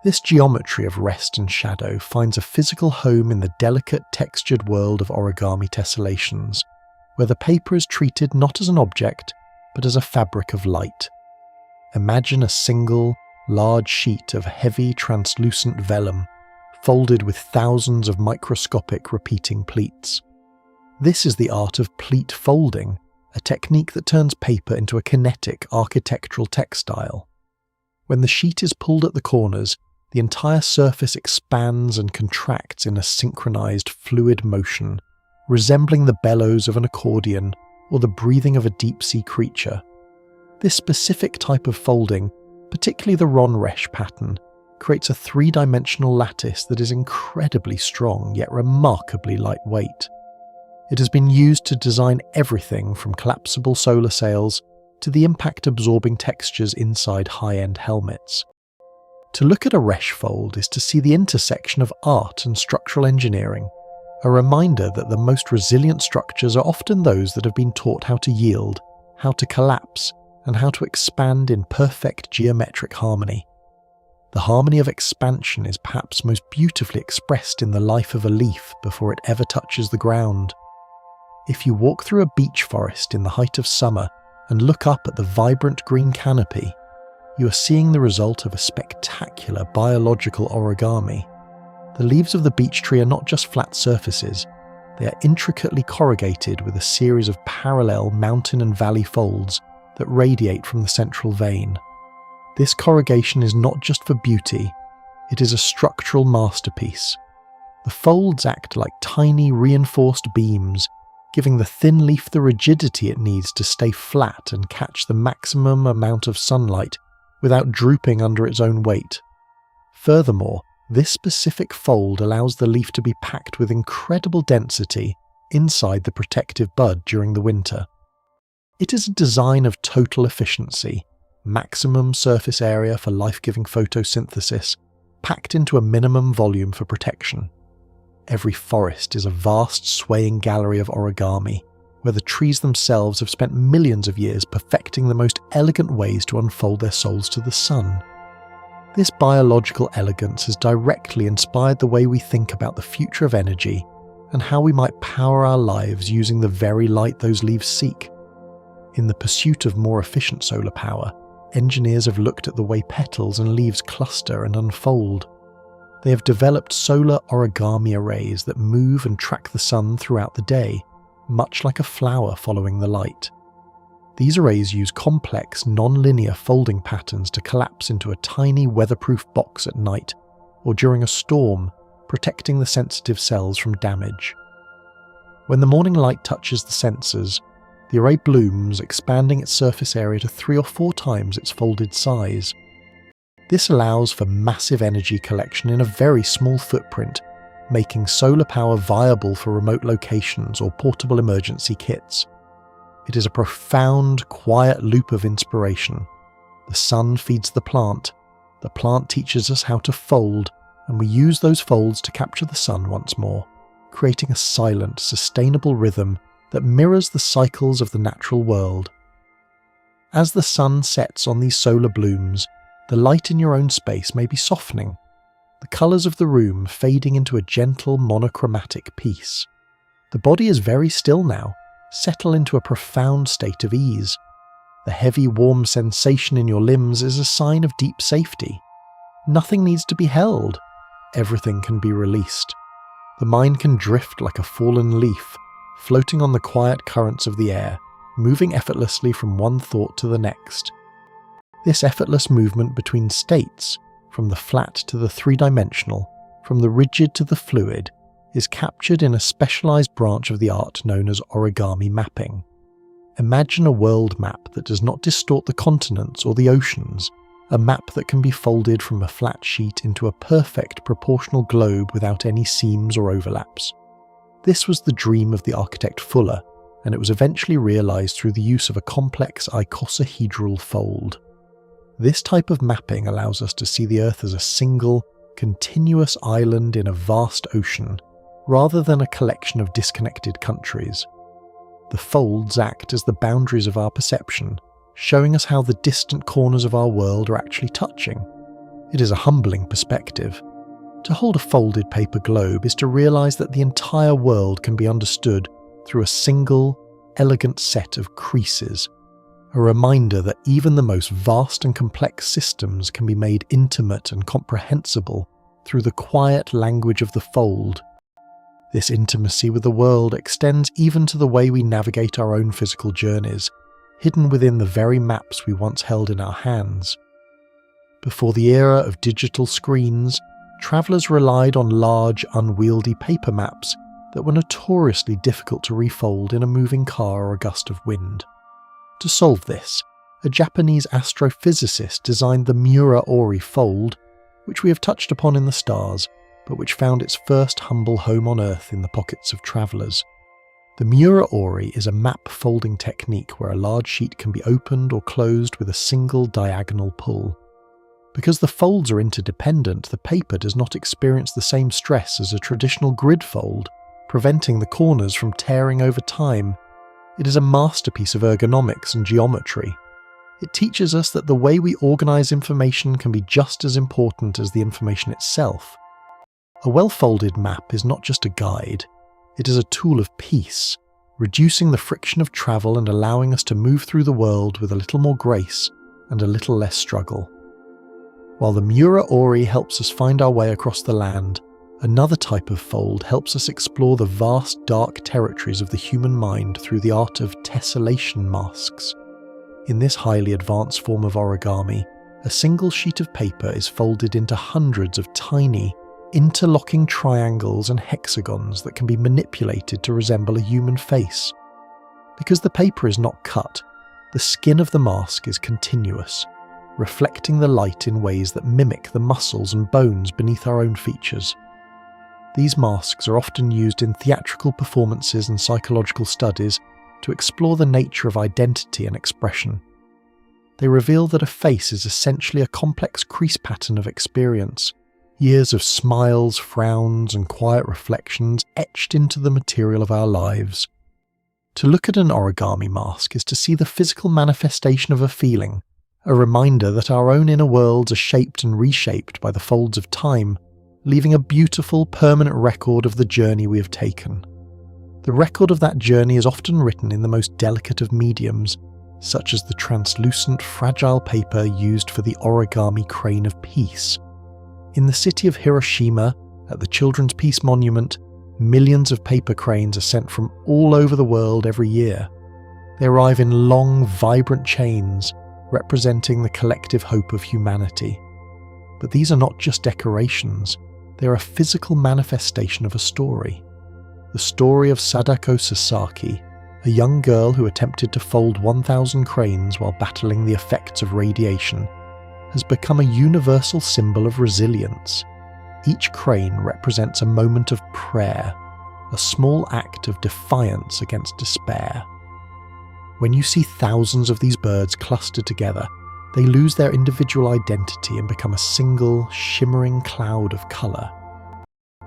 This geometry of rest and shadow finds a physical home in the delicate textured world of origami tessellations, where the paper is treated not as an object, but as a fabric of light. Imagine a single, large sheet of heavy, translucent vellum, folded with thousands of microscopic repeating pleats. This is the art of pleat folding, a technique that turns paper into a kinetic architectural textile. When the sheet is pulled at the corners, the entire surface expands and contracts in a synchronized fluid motion, resembling the bellows of an accordion or the breathing of a deep-sea creature. This specific type of folding, particularly the Ronresh pattern, creates a three-dimensional lattice that is incredibly strong yet remarkably lightweight. It has been used to design everything from collapsible solar sails to the impact-absorbing textures inside high-end helmets. To look at a Resh fold is to see the intersection of art and structural engineering, a reminder that the most resilient structures are often those that have been taught how to yield, how to collapse, and how to expand in perfect geometric harmony. The harmony of expansion is perhaps most beautifully expressed in the life of a leaf before it ever touches the ground. If you walk through a beech forest in the height of summer and look up at the vibrant green canopy, you are seeing the result of a spectacular biological origami. The leaves of the beech tree are not just flat surfaces, they are intricately corrugated with a series of parallel mountain and valley folds that radiate from the central vein. This corrugation is not just for beauty, it is a structural masterpiece. The folds act like tiny reinforced beams, giving the thin leaf the rigidity it needs to stay flat and catch the maximum amount of sunlight without drooping under its own weight. Furthermore, this specific fold allows the leaf to be packed with incredible density inside the protective bud during the winter. It is a design of total efficiency, maximum surface area for life-giving photosynthesis, packed into a minimum volume for protection. Every forest is a vast swaying gallery of origami, where the trees themselves have spent millions of years perfecting the most elegant ways to unfold their souls to the sun. This biological elegance has directly inspired the way we think about the future of energy and how we might power our lives using the very light those leaves seek. In the pursuit of more efficient solar power, engineers have looked at the way petals and leaves cluster and unfold. They have developed solar origami arrays that move and track the sun throughout the day, much like a flower following the light. These arrays use complex, non-linear folding patterns to collapse into a tiny weatherproof box at night, or during a storm, protecting the sensitive cells from damage. When the morning light touches the sensors, the array blooms, expanding its surface area to 3 or 4 times its folded size. This allows for massive energy collection in a very small footprint, making solar power viable for remote locations or portable emergency kits. It is a profound, quiet loop of inspiration. The sun feeds the plant teaches us how to fold, and we use those folds to capture the sun once more, creating a silent, sustainable rhythm that mirrors the cycles of the natural world. As the sun sets on these solar blooms, the light in your own space may be softening, the colours of the room fading into a gentle monochromatic peace. The body is very still now, settle into a profound state of ease. The heavy, warm sensation in your limbs is a sign of deep safety. Nothing needs to be held. Everything can be released. The mind can drift like a fallen leaf, floating on the quiet currents of the air, moving effortlessly from one thought to the next. This effortless movement between states, from the flat to the three-dimensional, from the rigid to the fluid, is captured in a specialized branch of the art known as origami mapping. Imagine a world map that does not distort the continents or the oceans, a map that can be folded from a flat sheet into a perfect proportional globe without any seams or overlaps. This was the dream of the architect Fuller, and it was eventually realized through the use of a complex icosahedral fold. This type of mapping allows us to see the Earth as a single, continuous island in a vast ocean, rather than a collection of disconnected countries. The folds act as the boundaries of our perception, showing us how the distant corners of our world are actually touching. It is a humbling perspective. To hold a folded paper globe is to realize that the entire world can be understood through a single, elegant set of creases, a reminder that even the most vast and complex systems can be made intimate and comprehensible through the quiet language of the fold. This intimacy with the world extends even to the way we navigate our own physical journeys, hidden within the very maps we once held in our hands. Before the era of digital screens, travellers relied on large, unwieldy paper maps that were notoriously difficult to refold in a moving car or a gust of wind. To solve this, a Japanese astrophysicist designed the Miura-Ori fold, which we have touched upon in the stars, but which found its first humble home on Earth in the pockets of travellers. The Miura-Ori is a map folding technique where a large sheet can be opened or closed with a single diagonal pull. Because the folds are interdependent, the paper does not experience the same stress as a traditional grid fold, preventing the corners from tearing over time. It is a masterpiece of ergonomics and geometry. It teaches us that the way we organize information can be just as important as the information itself. A well-folded map is not just a guide, it is a tool of peace, reducing the friction of travel and allowing us to move through the world with a little more grace and a little less struggle. While the Miura-Ori helps us find our way across the land, another type of fold helps us explore the vast dark territories of the human mind through the art of tessellation masks. In this highly advanced form of origami, a single sheet of paper is folded into hundreds of tiny, interlocking triangles and hexagons that can be manipulated to resemble a human face. Because the paper is not cut, the skin of the mask is continuous, reflecting the light in ways that mimic the muscles and bones beneath our own features. These masks are often used in theatrical performances and psychological studies to explore the nature of identity and expression. They reveal that a face is essentially a complex crease pattern of experience, years of smiles, frowns, and quiet reflections etched into the material of our lives. To look at an origami mask is to see the physical manifestation of a feeling, a reminder that our own inner worlds are shaped and reshaped by the folds of time, leaving a beautiful, permanent record of the journey we have taken. The record of that journey is often written in the most delicate of mediums, such as the translucent, fragile paper used for the origami crane of peace. In the city of Hiroshima, at the Children's Peace Monument, millions of paper cranes are sent from all over the world every year. They arrive in long, vibrant chains, representing the collective hope of humanity. But these are not just decorations, they are a physical manifestation of a story. The story of Sadako Sasaki, a young girl who attempted to fold 1,000 cranes while battling the effects of radiation, has become a universal symbol of resilience. Each crane represents a moment of prayer, a small act of defiance against despair. When you see thousands of these birds clustered together, they lose their individual identity and become a single, shimmering cloud of colour.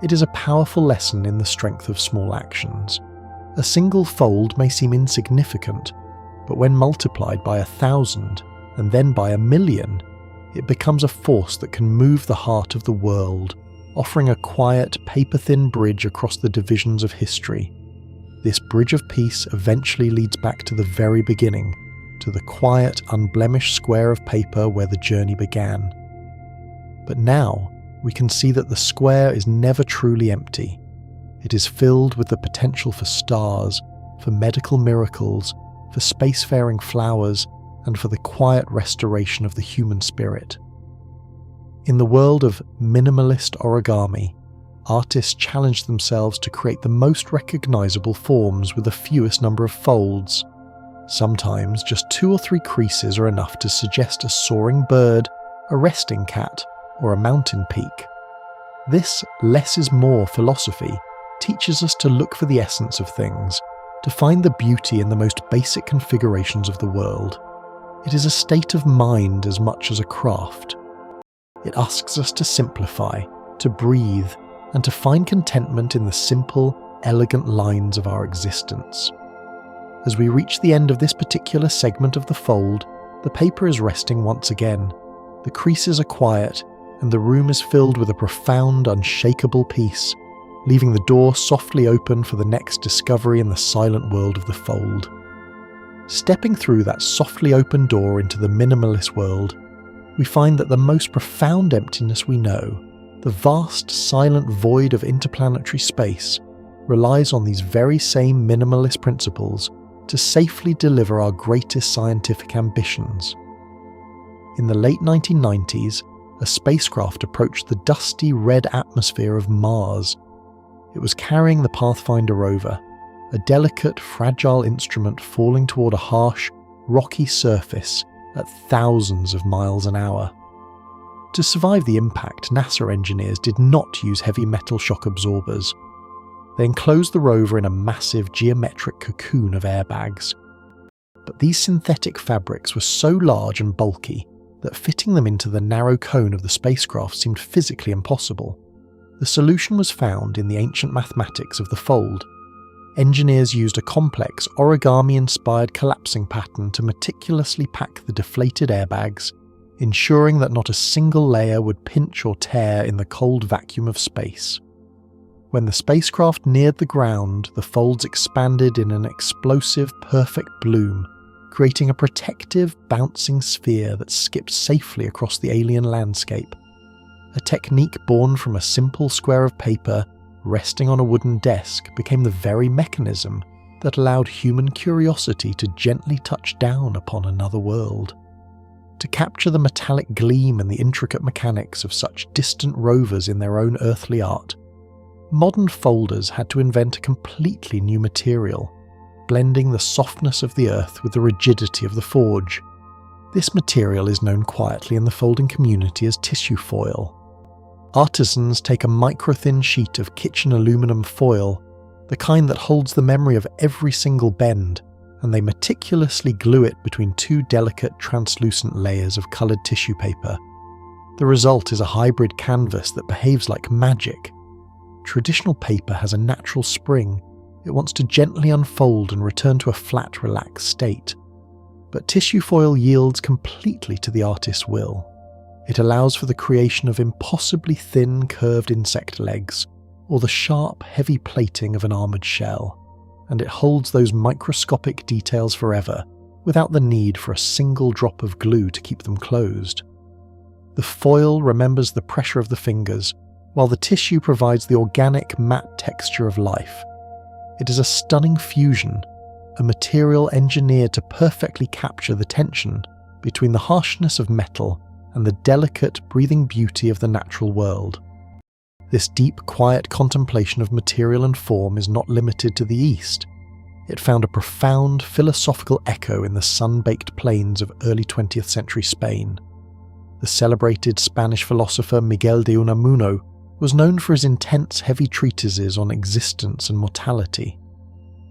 It is a powerful lesson in the strength of small actions. A single fold may seem insignificant, but when multiplied by 1,000 and then by 1,000,000, it becomes a force that can move the heart of the world, offering a quiet, paper-thin bridge across the divisions of history. This bridge of peace eventually leads back to the very beginning, to the quiet, unblemished square of paper where the journey began. But now, we can see that the square is never truly empty. It is filled with the potential for stars, for medical miracles, for spacefaring flowers, and for the quiet restoration of the human spirit. In the world of minimalist origami, artists challenged themselves to create the most recognizable forms with the fewest number of folds. Sometimes just 2 or 3 creases are enough to suggest a soaring bird, a resting cat, or a mountain peak. This less is more philosophy teaches us to look for the essence of things, to find the beauty in the most basic configurations of the world. It is a state of mind as much as a craft. It asks us to simplify, to breathe, and to find contentment in the simple, elegant lines of our existence. As we reach the end of this particular segment of the fold, the paper is resting once again. The creases are quiet, and the room is filled with a profound, unshakable peace, leaving the door softly open for the next discovery in the silent world of the fold. Stepping through that softly open door into the minimalist world, we find that the most profound emptiness we know, the vast silent void of interplanetary space, relies on these very same minimalist principles to safely deliver our greatest scientific ambitions. In the late 1990s, a spacecraft approached the dusty red atmosphere of Mars. It was carrying the Pathfinder rover, a delicate, fragile instrument falling toward a harsh, rocky surface at thousands of miles an hour. To survive the impact, NASA engineers did not use heavy metal shock absorbers. They enclosed the rover in a massive geometric cocoon of airbags. But these synthetic fabrics were so large and bulky that fitting them into the narrow cone of the spacecraft seemed physically impossible. The solution was found in the ancient mathematics of the fold. Engineers used a complex origami-inspired collapsing pattern to meticulously pack the deflated airbags, ensuring that not a single layer would pinch or tear in the cold vacuum of space. When the spacecraft neared the ground, the folds expanded in an explosive, perfect bloom, creating a protective, bouncing sphere that skipped safely across the alien landscape. A technique born from a simple square of paper resting on a wooden desk became the very mechanism that allowed human curiosity to gently touch down upon another world. To capture the metallic gleam and the intricate mechanics of such distant rovers in their own earthly art, modern folders had to invent a completely new material, blending the softness of the earth with the rigidity of the forge. This material is known quietly in the folding community as tissue foil. Artisans take a micro-thin sheet of kitchen aluminum foil, the kind that holds the memory of every single bend, and they meticulously glue it between 2 delicate translucent layers of coloured tissue paper. The result is a hybrid canvas that behaves like magic. Traditional paper has a natural spring. It wants to gently unfold and return to a flat, relaxed state. But tissue foil yields completely to the artist's will. It allows for the creation of impossibly thin, curved insect legs, or the sharp, heavy plating of an armoured shell, and it holds those microscopic details forever, without the need for a single drop of glue to keep them closed. The foil remembers the pressure of the fingers, while the tissue provides the organic, matte texture of life. It is a stunning fusion, a material engineered to perfectly capture the tension between the harshness of metal and the delicate, breathing beauty of the natural world. This deep, quiet contemplation of material and form is not limited to the East. It found a profound philosophical echo in the sun-baked plains of early 20th century Spain. The celebrated Spanish philosopher Miguel de Unamuno was known for his intense, heavy treatises on existence and mortality.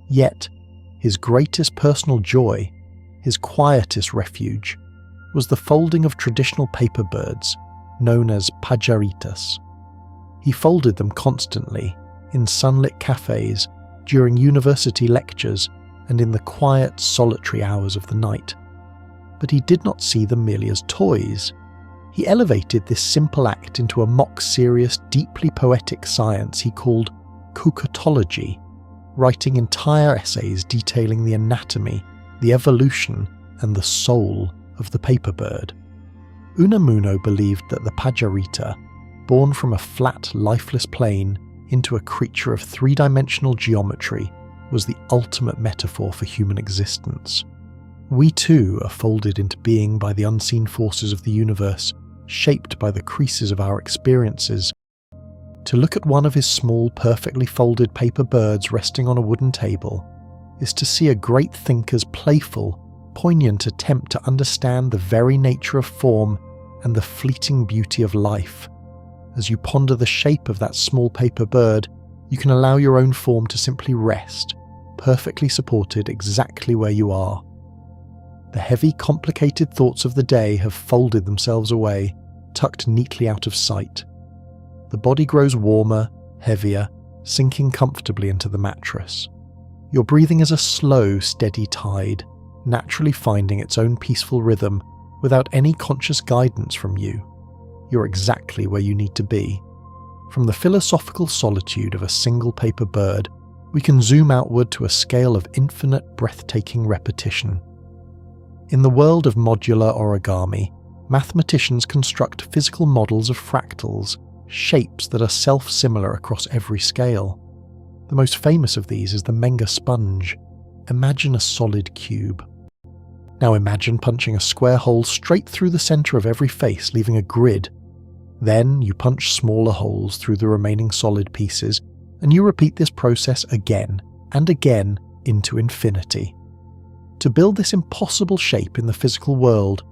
Yet, his greatest personal joy, his quietest refuge, was the folding of traditional paper birds, known as pajaritas. He folded them constantly, in sunlit cafes, during university lectures, and in the quiet, solitary hours of the night. But he did not see them merely as toys. He elevated this simple act into a mock-serious, deeply poetic science he called cucutology, writing entire essays detailing the anatomy, the evolution, and the soul of the paper bird. Unamuno believed that the pajarita, born from a flat, lifeless plane into a creature of 3-dimensional geometry, was the ultimate metaphor for human existence. We too are folded into being by the unseen forces of the universe, shaped by the creases of our experiences. To look at one of his small, perfectly folded paper birds resting on a wooden table is to see a great thinker's playful, poignant attempt to understand the very nature of form and the fleeting beauty of life. As you ponder the shape of that small paper bird, you can allow your own form to simply rest, perfectly supported exactly where you are. The heavy, complicated thoughts of the day have folded themselves away, tucked neatly out of sight. The body grows warmer, heavier, sinking comfortably into the mattress. Your breathing is a slow, steady tide, naturally finding its own peaceful rhythm without any conscious guidance from you. You're exactly where you need to be. From the philosophical solitude of a single paper bird, we can zoom outward to a scale of infinite, breathtaking repetition. In the world of modular origami, mathematicians construct physical models of fractals, shapes that are self-similar across every scale. The most famous of these is the Menga sponge. Imagine a solid cube. Now imagine punching a square hole straight through the centre of every face, leaving a grid. Then you punch smaller holes through the remaining solid pieces, and you repeat this process again and again into infinity. To build this impossible shape in the physical world,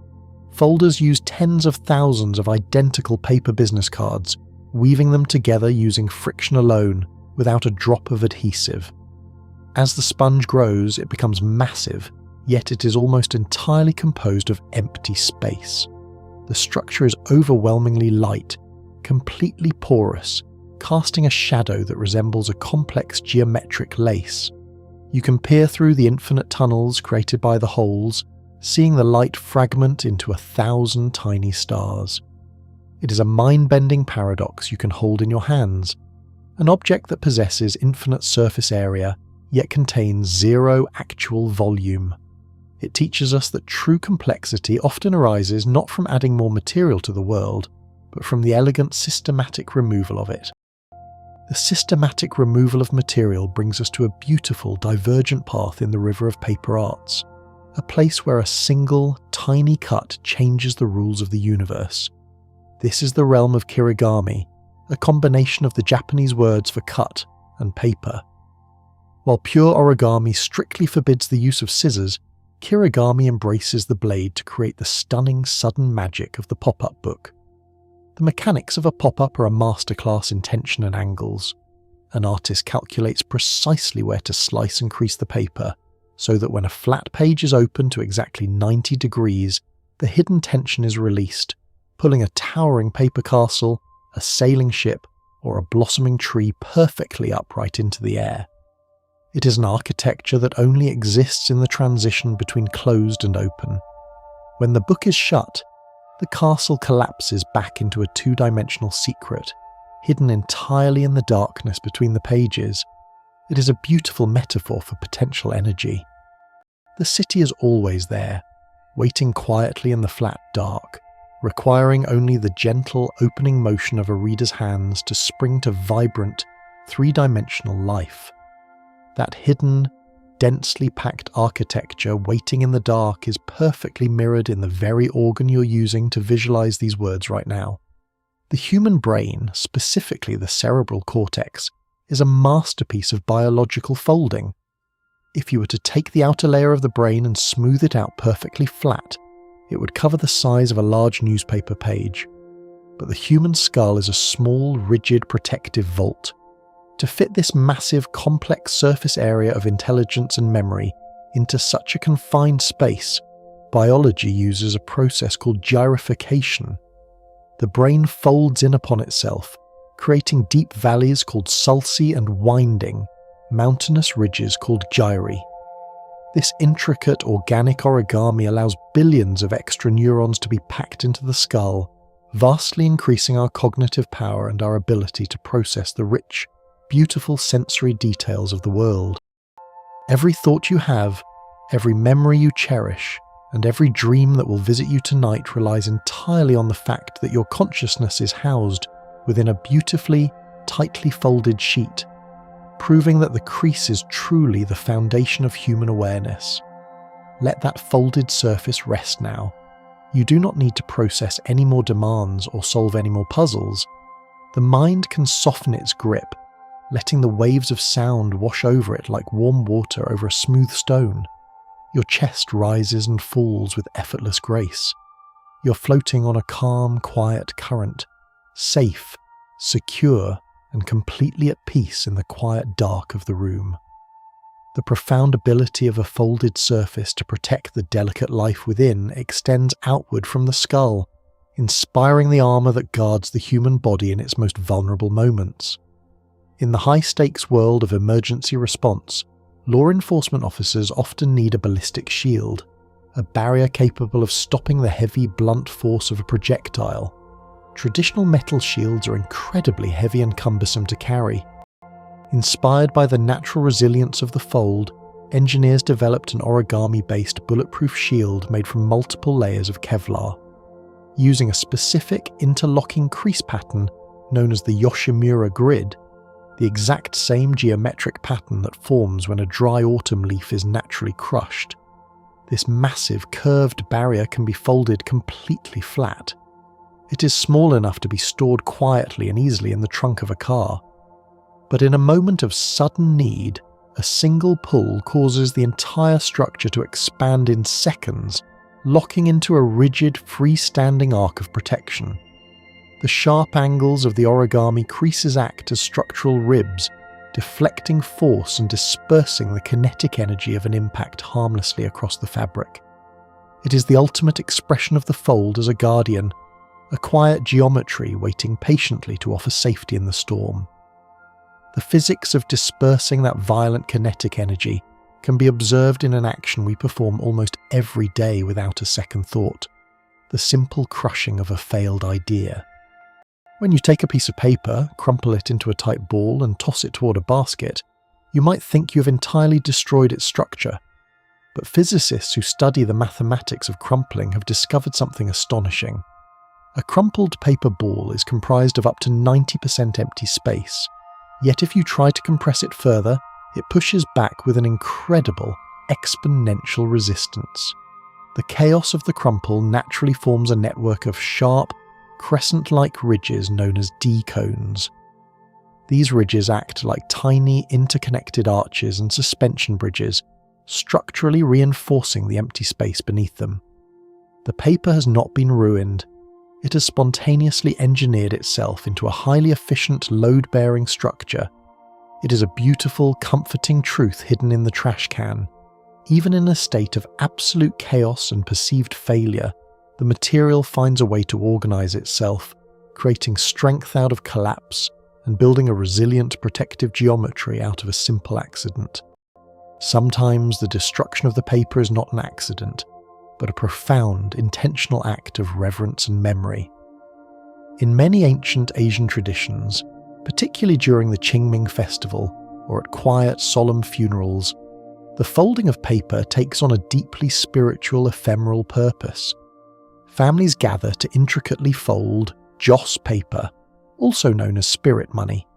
folders use tens of thousands of identical paper business cards, weaving them together using friction alone, without a drop of adhesive. As the sponge grows, it becomes massive, yet it is almost entirely composed of empty space. The structure is overwhelmingly light, completely porous, casting a shadow that resembles a complex geometric lace. You can peer through the infinite tunnels created by the holes, seeing the light fragment into 1,000 tiny stars. It is a mind-bending paradox you can hold in your hands, an object that possesses infinite surface area, yet contains zero actual volume. It teaches us that true complexity often arises not from adding more material to the world, but from the elegant systematic removal of it. The systematic removal of material brings us to a beautiful, divergent path in the river of paper arts, a place where a single, tiny cut changes the rules of the universe. This is the realm of kirigami, a combination of the Japanese words for cut and paper. While pure origami strictly forbids the use of scissors, kirigami embraces the blade to create the stunning, sudden magic of the pop-up book. The mechanics of a pop-up are a masterclass in tension and angles. An artist calculates precisely where to slice and crease the paper, so that when a flat page is open to exactly 90 degrees, the hidden tension is released, pulling a towering paper castle, a sailing ship, or a blossoming tree perfectly upright into the air. It is an architecture that only exists in the transition between closed and open. When the book is shut, the castle collapses back into a two-dimensional secret, hidden entirely in the darkness between the pages. It is a beautiful metaphor for potential energy. The city is always there, waiting quietly in the flat dark, requiring only the gentle opening motion of a reader's hands to spring to vibrant, three-dimensional life. That hidden, densely packed architecture waiting in the dark is perfectly mirrored in the very organ you're using to visualize these words right now. The human brain, specifically the cerebral cortex, is a masterpiece of biological folding. If you were to take the outer layer of the brain and smooth it out perfectly flat, it would cover the size of a large newspaper page. But the human skull is a small, rigid, protective vault. To fit this massive, complex surface area of intelligence and memory into such a confined space, biology uses a process called gyrification. The brain folds in upon itself, creating deep valleys called sulci and winding, mountainous ridges called gyri. This intricate organic origami allows billions of extra neurons to be packed into the skull, vastly increasing our cognitive power and our ability to process the rich, beautiful sensory details of the world. Every thought you have, every memory you cherish, and every dream that will visit you tonight relies entirely on the fact that your consciousness is housed within a beautifully, tightly folded sheet, proving that the crease is truly the foundation of human awareness. Let that folded surface rest now. You do not need to process any more demands or solve any more puzzles. The mind can soften its grip, letting the waves of sound wash over it like warm water over a smooth stone. Your chest rises and falls with effortless grace. You're floating on a calm, quiet current, safe, secure, and completely at peace in the quiet dark of the room. The profound ability of a folded surface to protect the delicate life within extends outward from the skull, inspiring the armour that guards the human body in its most vulnerable moments. In the high-stakes world of emergency response, law enforcement officers often need a ballistic shield, a barrier capable of stopping the heavy, blunt force of a projectile. Traditional metal shields are incredibly heavy and cumbersome to carry. Inspired by the natural resilience of the fold, engineers developed an origami-based bulletproof shield made from multiple layers of Kevlar. Using a specific interlocking crease pattern known as the Yoshimura grid, the exact same geometric pattern that forms when a dry autumn leaf is naturally crushed, this massive curved barrier can be folded completely flat. It is small enough to be stored quietly and easily in the trunk of a car. But in a moment of sudden need, a single pull causes the entire structure to expand in seconds, locking into a rigid, freestanding arc of protection. The sharp angles of the origami creases act as structural ribs, deflecting force and dispersing the kinetic energy of an impact harmlessly across the fabric. It is the ultimate expression of the fold as a guardian, a quiet geometry waiting patiently to offer safety in the storm. The physics of dispersing that violent kinetic energy can be observed in an action we perform almost every day without a second thought: the simple crushing of a failed idea. When you take a piece of paper, crumple it into a tight ball and toss it toward a basket, you might think you have entirely destroyed its structure. But physicists who study the mathematics of crumpling have discovered something astonishing. A crumpled paper ball is comprised of up to 90% empty space, yet if you try to compress it further, it pushes back with an incredible, exponential resistance. The chaos of the crumple naturally forms a network of sharp, crescent-like ridges known as D-cones. These ridges act like tiny, interconnected arches and suspension bridges, structurally reinforcing the empty space beneath them. The paper has not been ruined. It has spontaneously engineered itself into a highly efficient, load-bearing structure. It is a beautiful, comforting truth hidden in the trash can. Even in a state of absolute chaos and perceived failure, the material finds a way to organize itself, creating strength out of collapse and building a resilient protective geometry out of a simple accident. Sometimes the destruction of the paper is not an accident, but a profound, intentional act of reverence and memory. In many ancient Asian traditions, particularly during the Qingming festival or at quiet, solemn funerals, the folding of paper takes on a deeply spiritual, ephemeral purpose. Families gather to intricately fold joss paper, also known as spirit money.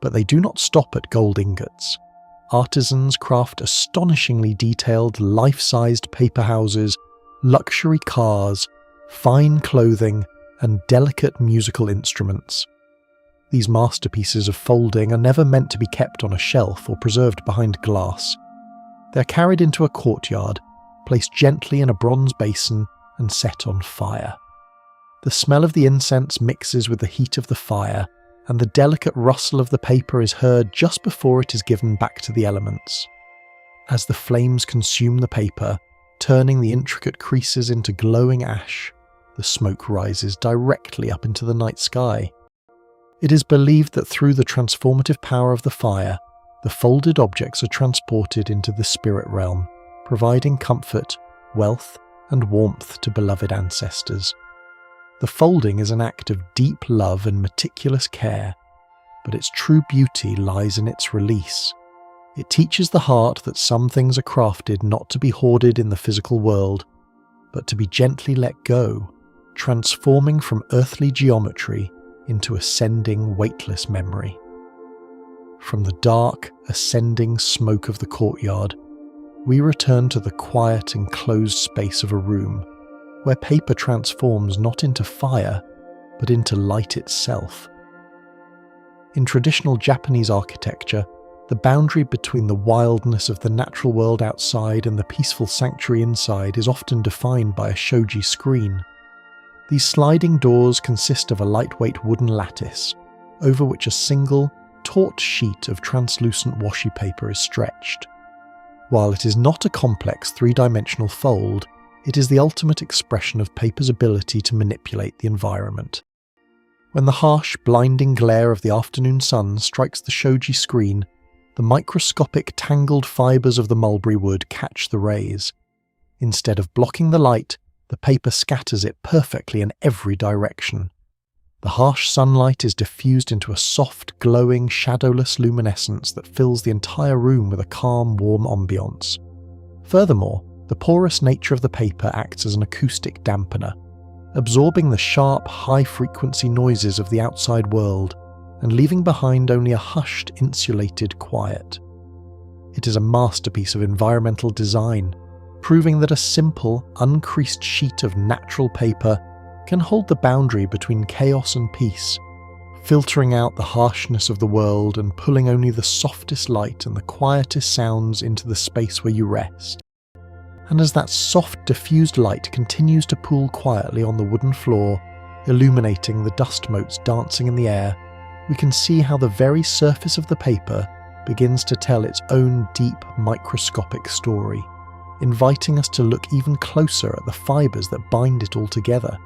But they do not stop at gold ingots. Artisans craft astonishingly detailed, life-sized paper houses, luxury cars, fine clothing, and delicate musical instruments. These masterpieces of folding are never meant to be kept on a shelf or preserved behind glass. They are carried into a courtyard, placed gently in a bronze basin, and set on fire. The smell of the incense mixes with the heat of the fire, and the delicate rustle of the paper is heard just before it is given back to the elements. As the flames consume the paper, turning the intricate creases into glowing ash, the smoke rises directly up into the night sky. It is believed that through the transformative power of the fire, the folded objects are transported into the spirit realm, providing comfort, wealth, and warmth to beloved ancestors. The folding is an act of deep love and meticulous care, but its true beauty lies in its release. It teaches the heart that some things are crafted not to be hoarded in the physical world, but to be gently let go, transforming from earthly geometry into ascending, weightless memory. From the dark, ascending smoke of the courtyard, we return to the quiet, enclosed space of a room, where paper transforms not into fire, but into light itself. In traditional Japanese architecture, the boundary between the wildness of the natural world outside and the peaceful sanctuary inside is often defined by a shoji screen. These sliding doors consist of a lightweight wooden lattice, over which a single, taut sheet of translucent washi paper is stretched. While it is not a complex three-dimensional fold, it is the ultimate expression of paper's ability to manipulate the environment. When the harsh, blinding glare of the afternoon sun strikes the shoji screen, the microscopic tangled fibres of the mulberry wood catch the rays. Instead of blocking the light, the paper scatters it perfectly in every direction. The harsh sunlight is diffused into a soft, glowing, shadowless luminescence that fills the entire room with a calm, warm ambience. Furthermore, the porous nature of the paper acts as an acoustic dampener, absorbing the sharp, high-frequency noises of the outside world and leaving behind only a hushed, insulated quiet. It is a masterpiece of environmental design, proving that a simple, uncreased sheet of natural paper can hold the boundary between chaos and peace, filtering out the harshness of the world and pulling only the softest light and the quietest sounds into the space where you rest. And as that soft, diffused light continues to pool quietly on the wooden floor, illuminating the dust motes dancing in the air, we can see how the very surface of the paper begins to tell its own deep, microscopic story, inviting us to look even closer at the fibres that bind it all together.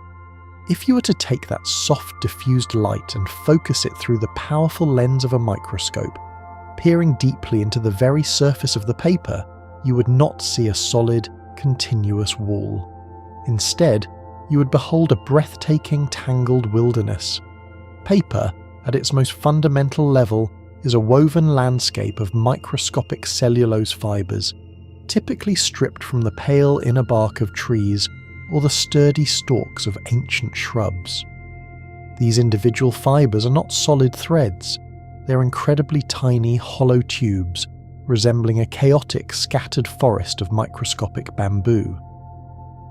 If you were to take that soft, diffused light and focus it through the powerful lens of a microscope, peering deeply into the very surface of the paper, you would not see a solid, continuous wall. Instead, you would behold a breathtaking, tangled wilderness. Paper, at its most fundamental level, is a woven landscape of microscopic cellulose fibres, typically stripped from the pale inner bark of trees or the sturdy stalks of ancient shrubs. These individual fibres are not solid threads. They're incredibly tiny, hollow tubes, resembling a chaotic, scattered forest of microscopic bamboo.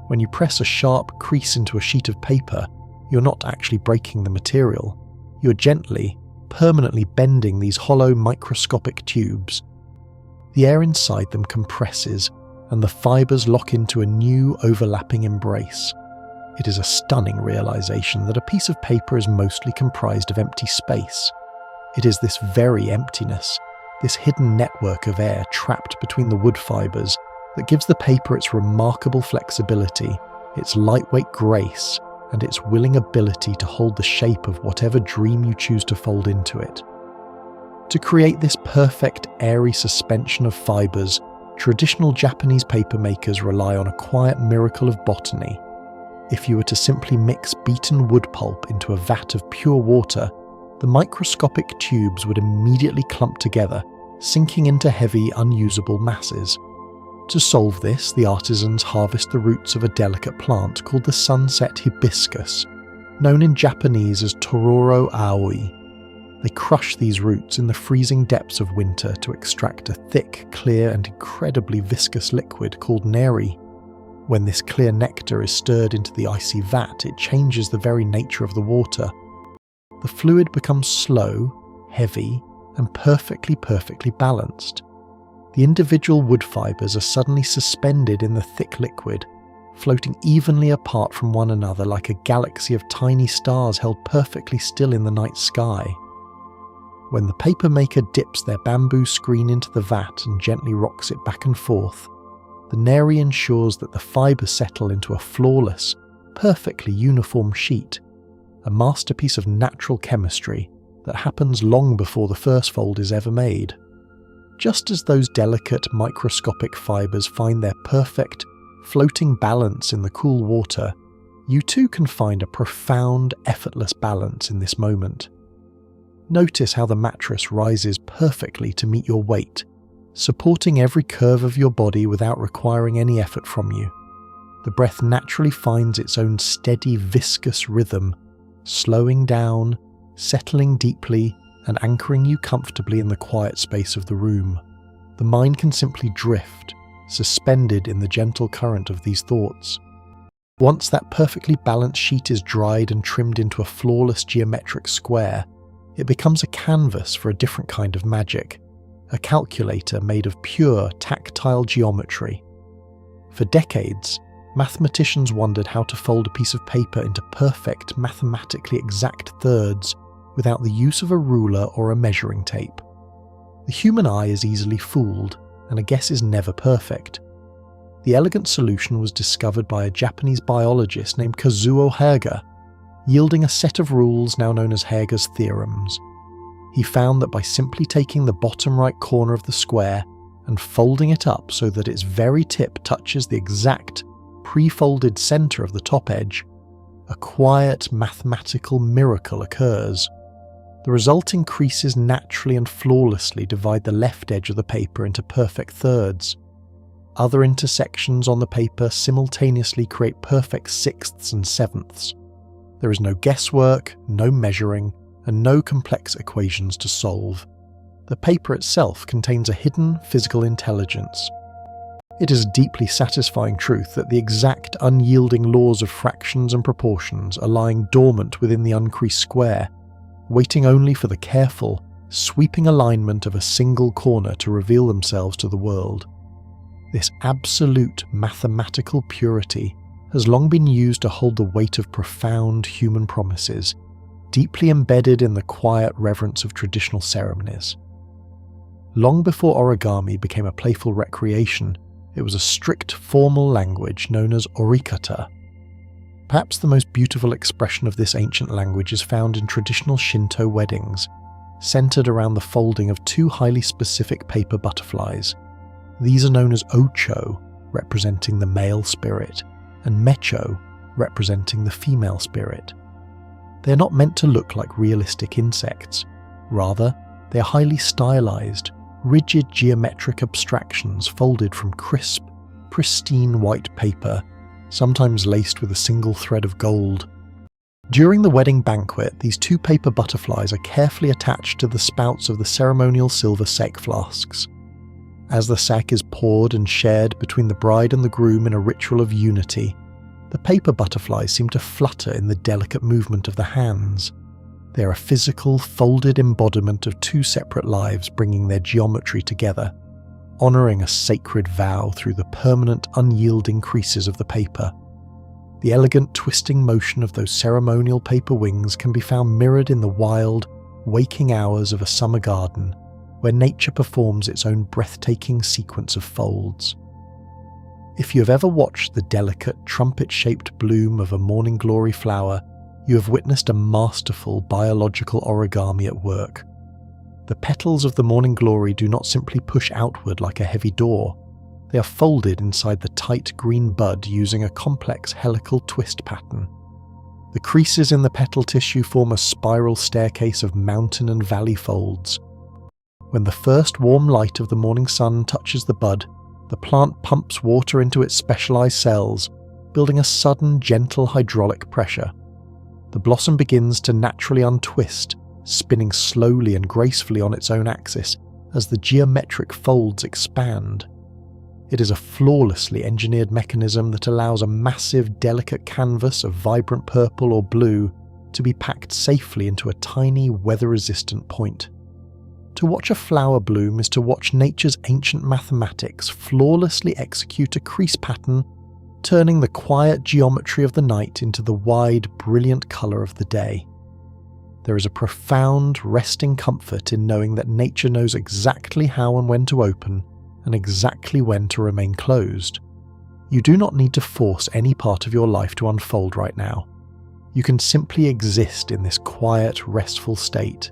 When you press a sharp crease into a sheet of paper, you're not actually breaking the material. You're gently, permanently bending these hollow microscopic tubes. The air inside them compresses, and the fibres lock into a new, overlapping embrace. It is a stunning realization that a piece of paper is mostly comprised of empty space. It is this very emptiness, this hidden network of air trapped between the wood fibres, that gives the paper its remarkable flexibility, its lightweight grace, and its willing ability to hold the shape of whatever dream you choose to fold into it. To create this perfect, airy suspension of fibres, traditional Japanese paper makers rely on a quiet miracle of botany. If you were to simply mix beaten wood pulp into a vat of pure water, the microscopic tubes would immediately clump together, sinking into heavy, unusable masses. To solve this, the artisans harvest the roots of a delicate plant called the sunset hibiscus, known in Japanese as Tororo Aoi. They crush these roots in the freezing depths of winter to extract a thick, clear and incredibly viscous liquid called neri. When this clear nectar is stirred into the icy vat, it changes the very nature of the water. The fluid becomes slow, heavy, and perfectly balanced. The individual wood fibres are suddenly suspended in the thick liquid, floating evenly apart from one another like a galaxy of tiny stars held perfectly still in the night sky. When the paper maker dips their bamboo screen into the vat and gently rocks it back and forth, the neri ensures that the fibres settle into a flawless, perfectly uniform sheet, a masterpiece of natural chemistry that happens long before the first fold is ever made. Just as those delicate, microscopic fibres find their perfect, floating balance in the cool water, you too can find a profound, effortless balance in this moment. Notice how the mattress rises perfectly to meet your weight, supporting every curve of your body without requiring any effort from you. The breath naturally finds its own steady, viscous rhythm, slowing down, settling deeply, and anchoring you comfortably in the quiet space of the room. The mind can simply drift, suspended in the gentle current of these thoughts. Once that perfectly balanced sheet is dried and trimmed into a flawless geometric square, it becomes a canvas for a different kind of magic, a calculator made of pure tactile geometry. For decades, mathematicians wondered how to fold a piece of paper into perfect, mathematically exact thirds without the use of a ruler or a measuring tape. The human eye is easily fooled, and a guess is never perfect. The elegant solution was discovered by a Japanese biologist named Kazuo Haga, yielding a set of rules now known as Haga's theorems. He found that by simply taking the bottom right corner of the square and folding it up so that its very tip touches the exact pre-folded center of the top edge, a quiet mathematical miracle occurs. The resulting creases naturally and flawlessly divide the left edge of the paper into perfect thirds. Other intersections on the paper simultaneously create perfect sixths and sevenths. There is no guesswork, no measuring, and no complex equations to solve. The paper itself contains a hidden physical intelligence. It is a deeply satisfying truth that the exact unyielding laws of fractions and proportions are lying dormant within the uncreased square, waiting only for the careful, sweeping alignment of a single corner to reveal themselves to the world. This absolute mathematical purity has long been used to hold the weight of profound human promises, deeply embedded in the quiet reverence of traditional ceremonies. Long before origami became a playful recreation, it was a strict formal language known as orikata. Perhaps the most beautiful expression of this ancient language is found in traditional Shinto weddings, centered around the folding of two highly specific paper butterflies. These are known as ocho, representing the male spirit, and mecho, representing the female spirit. They are not meant to look like realistic insects. Rather, they are highly stylized, rigid geometric abstractions folded from crisp, pristine white paper, sometimes laced with a single thread of gold. During the wedding banquet, these two paper butterflies are carefully attached to the spouts of the ceremonial silver sake flasks. As the sake is poured and shared between the bride and the groom in a ritual of unity, the paper butterflies seem to flutter in the delicate movement of the hands. They are a physical, folded embodiment of two separate lives bringing their geometry together, honouring a sacred vow through the permanent, unyielding creases of the paper. The elegant, twisting motion of those ceremonial paper wings can be found mirrored in the wild, waking hours of a summer garden, where nature performs its own breathtaking sequence of folds. If you have ever watched the delicate, trumpet-shaped bloom of a morning glory flower, you have witnessed a masterful biological origami at work. The petals of the morning glory do not simply push outward like a heavy door. They are folded inside the tight green bud using a complex helical twist pattern. The creases in the petal tissue form a spiral staircase of mountain and valley folds. When the first warm light of the morning sun touches the bud, the plant pumps water into its specialized cells, building a sudden, gentle hydraulic pressure. The blossom begins to naturally untwist, spinning slowly and gracefully on its own axis as the geometric folds expand. It is a flawlessly engineered mechanism that allows a massive, delicate canvas of vibrant purple or blue to be packed safely into a tiny, weather-resistant point. To watch a flower bloom is to watch nature's ancient mathematics flawlessly execute a crease pattern, turning the quiet geometry of the night into the wide, brilliant colour of the day. There is a profound, resting comfort in knowing that nature knows exactly how and when to open, and exactly when to remain closed. You do not need to force any part of your life to unfold right now. You can simply exist in this quiet, restful state,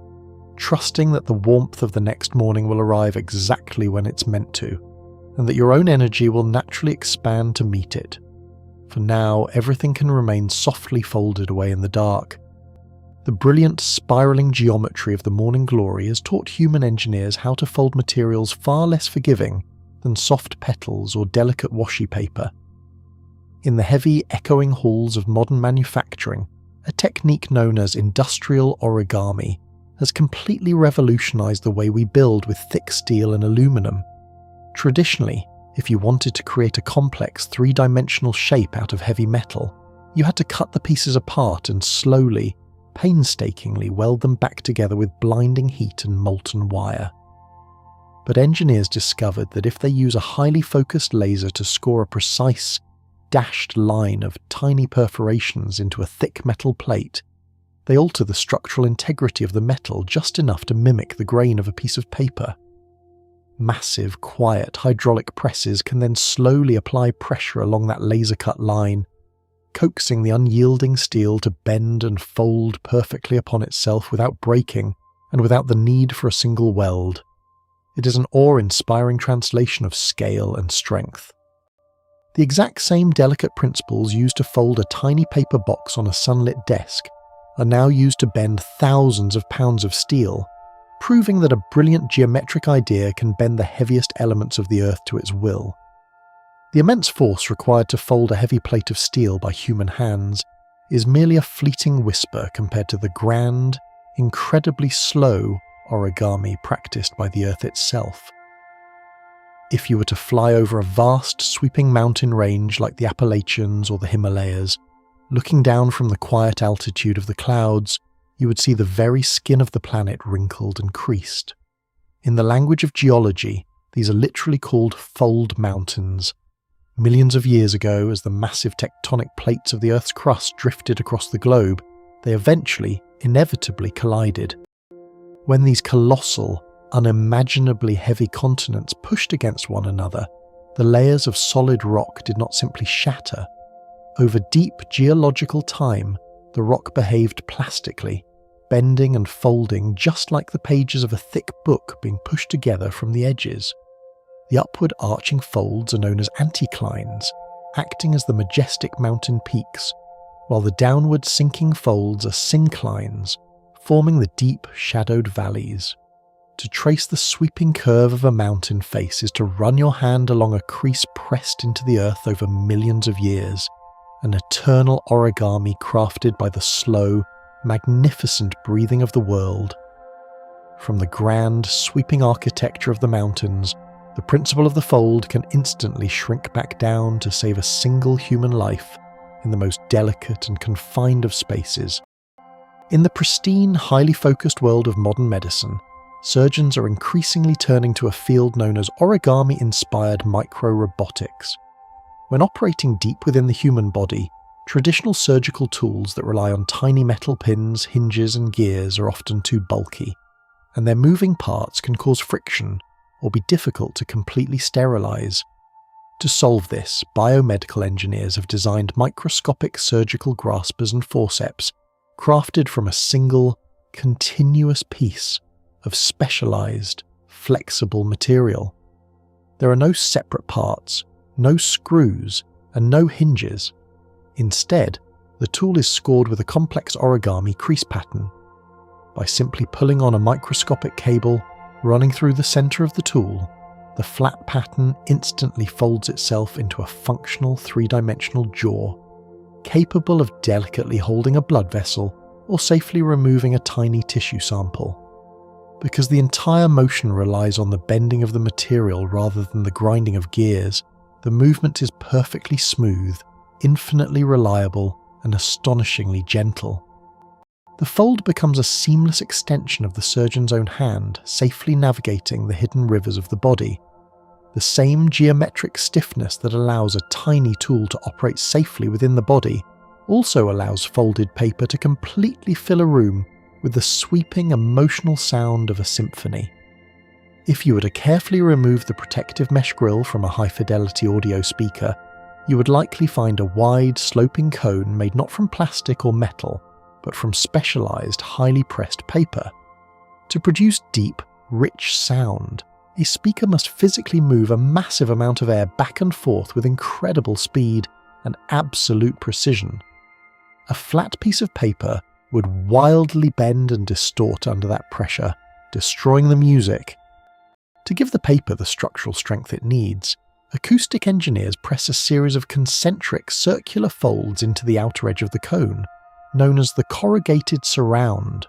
trusting that the warmth of the next morning will arrive exactly when it's meant to, and that your own energy will naturally expand to meet it. For now, everything can remain softly folded away in the dark. The brilliant spiraling geometry of the morning glory has taught human engineers how to fold materials far less forgiving than soft petals or delicate washi paper. In the heavy, echoing halls of modern manufacturing, a technique known as industrial origami has completely revolutionized the way we build with thick steel and aluminum. Traditionally, if you wanted to create a complex three-dimensional shape out of heavy metal, you had to cut the pieces apart and slowly, painstakingly weld them back together with blinding heat and molten wire. But engineers discovered that if they use a highly focused laser to score a precise, dashed line of tiny perforations into a thick metal plate, they alter the structural integrity of the metal just enough to mimic the grain of a piece of paper. Massive, quiet hydraulic presses can then slowly apply pressure along that laser-cut line, coaxing the unyielding steel to bend and fold perfectly upon itself without breaking and without the need for a single weld. It is an awe-inspiring translation of scale and strength. The exact same delicate principles used to fold a tiny paper box on a sunlit desk are now used to bend thousands of pounds of steel, proving that a brilliant geometric idea can bend the heaviest elements of the earth to its will. The immense force required to fold a heavy plate of steel by human hands is merely a fleeting whisper compared to the grand, incredibly slow origami practiced by the earth itself. If you were to fly over a vast, sweeping mountain range like the Appalachians or the Himalayas, looking down from the quiet altitude of the clouds, you would see the very skin of the planet wrinkled and creased. In the language of geology, these are literally called fold mountains. Millions of years ago, as the massive tectonic plates of the Earth's crust drifted across the globe, they eventually, inevitably collided. When these colossal, unimaginably heavy continents pushed against one another, the layers of solid rock did not simply shatter. Over deep geological time, the rock behaved plastically, bending and folding just like the pages of a thick book being pushed together from the edges. The upward arching folds are known as anticlines, acting as the majestic mountain peaks, while the downward sinking folds are synclines, forming the deep, shadowed valleys. To trace the sweeping curve of a mountain face is to run your hand along a crease pressed into the earth over millions of years, an eternal origami crafted by the slow, magnificent breathing of the world. From the grand, sweeping architecture of the mountains, the principle of the fold can instantly shrink back down to save a single human life in the most delicate and confined of spaces. In the pristine, highly focused world of modern medicine, surgeons are increasingly turning to a field known as origami-inspired micro-robotics. When operating deep within the human body, traditional surgical tools that rely on tiny metal pins, hinges and gears are often too bulky, and their moving parts can cause friction or be difficult to completely sterilize. To solve this, biomedical engineers have designed microscopic surgical graspers and forceps crafted from a single, continuous piece of specialized, flexible material. There are no separate parts, no screws, and no hinges. Instead, the tool is scored with a complex origami crease pattern. By simply pulling on a microscopic cable running through the center of the tool, the flat pattern instantly folds itself into a functional three-dimensional jaw, capable of delicately holding a blood vessel or safely removing a tiny tissue sample. Because the entire motion relies on the bending of the material rather than the grinding of gears, the movement is perfectly smooth, infinitely reliable, and astonishingly gentle. The fold becomes a seamless extension of the surgeon's own hand, safely navigating the hidden rivers of the body. The same geometric stiffness that allows a tiny tool to operate safely within the body also allows folded paper to completely fill a room with the sweeping, emotional sound of a symphony. If you were to carefully remove the protective mesh grille from a high-fidelity audio speaker, you would likely find a wide, sloping cone made not from plastic or metal, but from specialized, highly pressed paper. To produce deep, rich sound, a speaker must physically move a massive amount of air back and forth with incredible speed and absolute precision. A flat piece of paper would wildly bend and distort under that pressure, destroying the music. To give the paper the structural strength it needs, acoustic engineers press a series of concentric circular folds into the outer edge of the cone, known as the corrugated surround.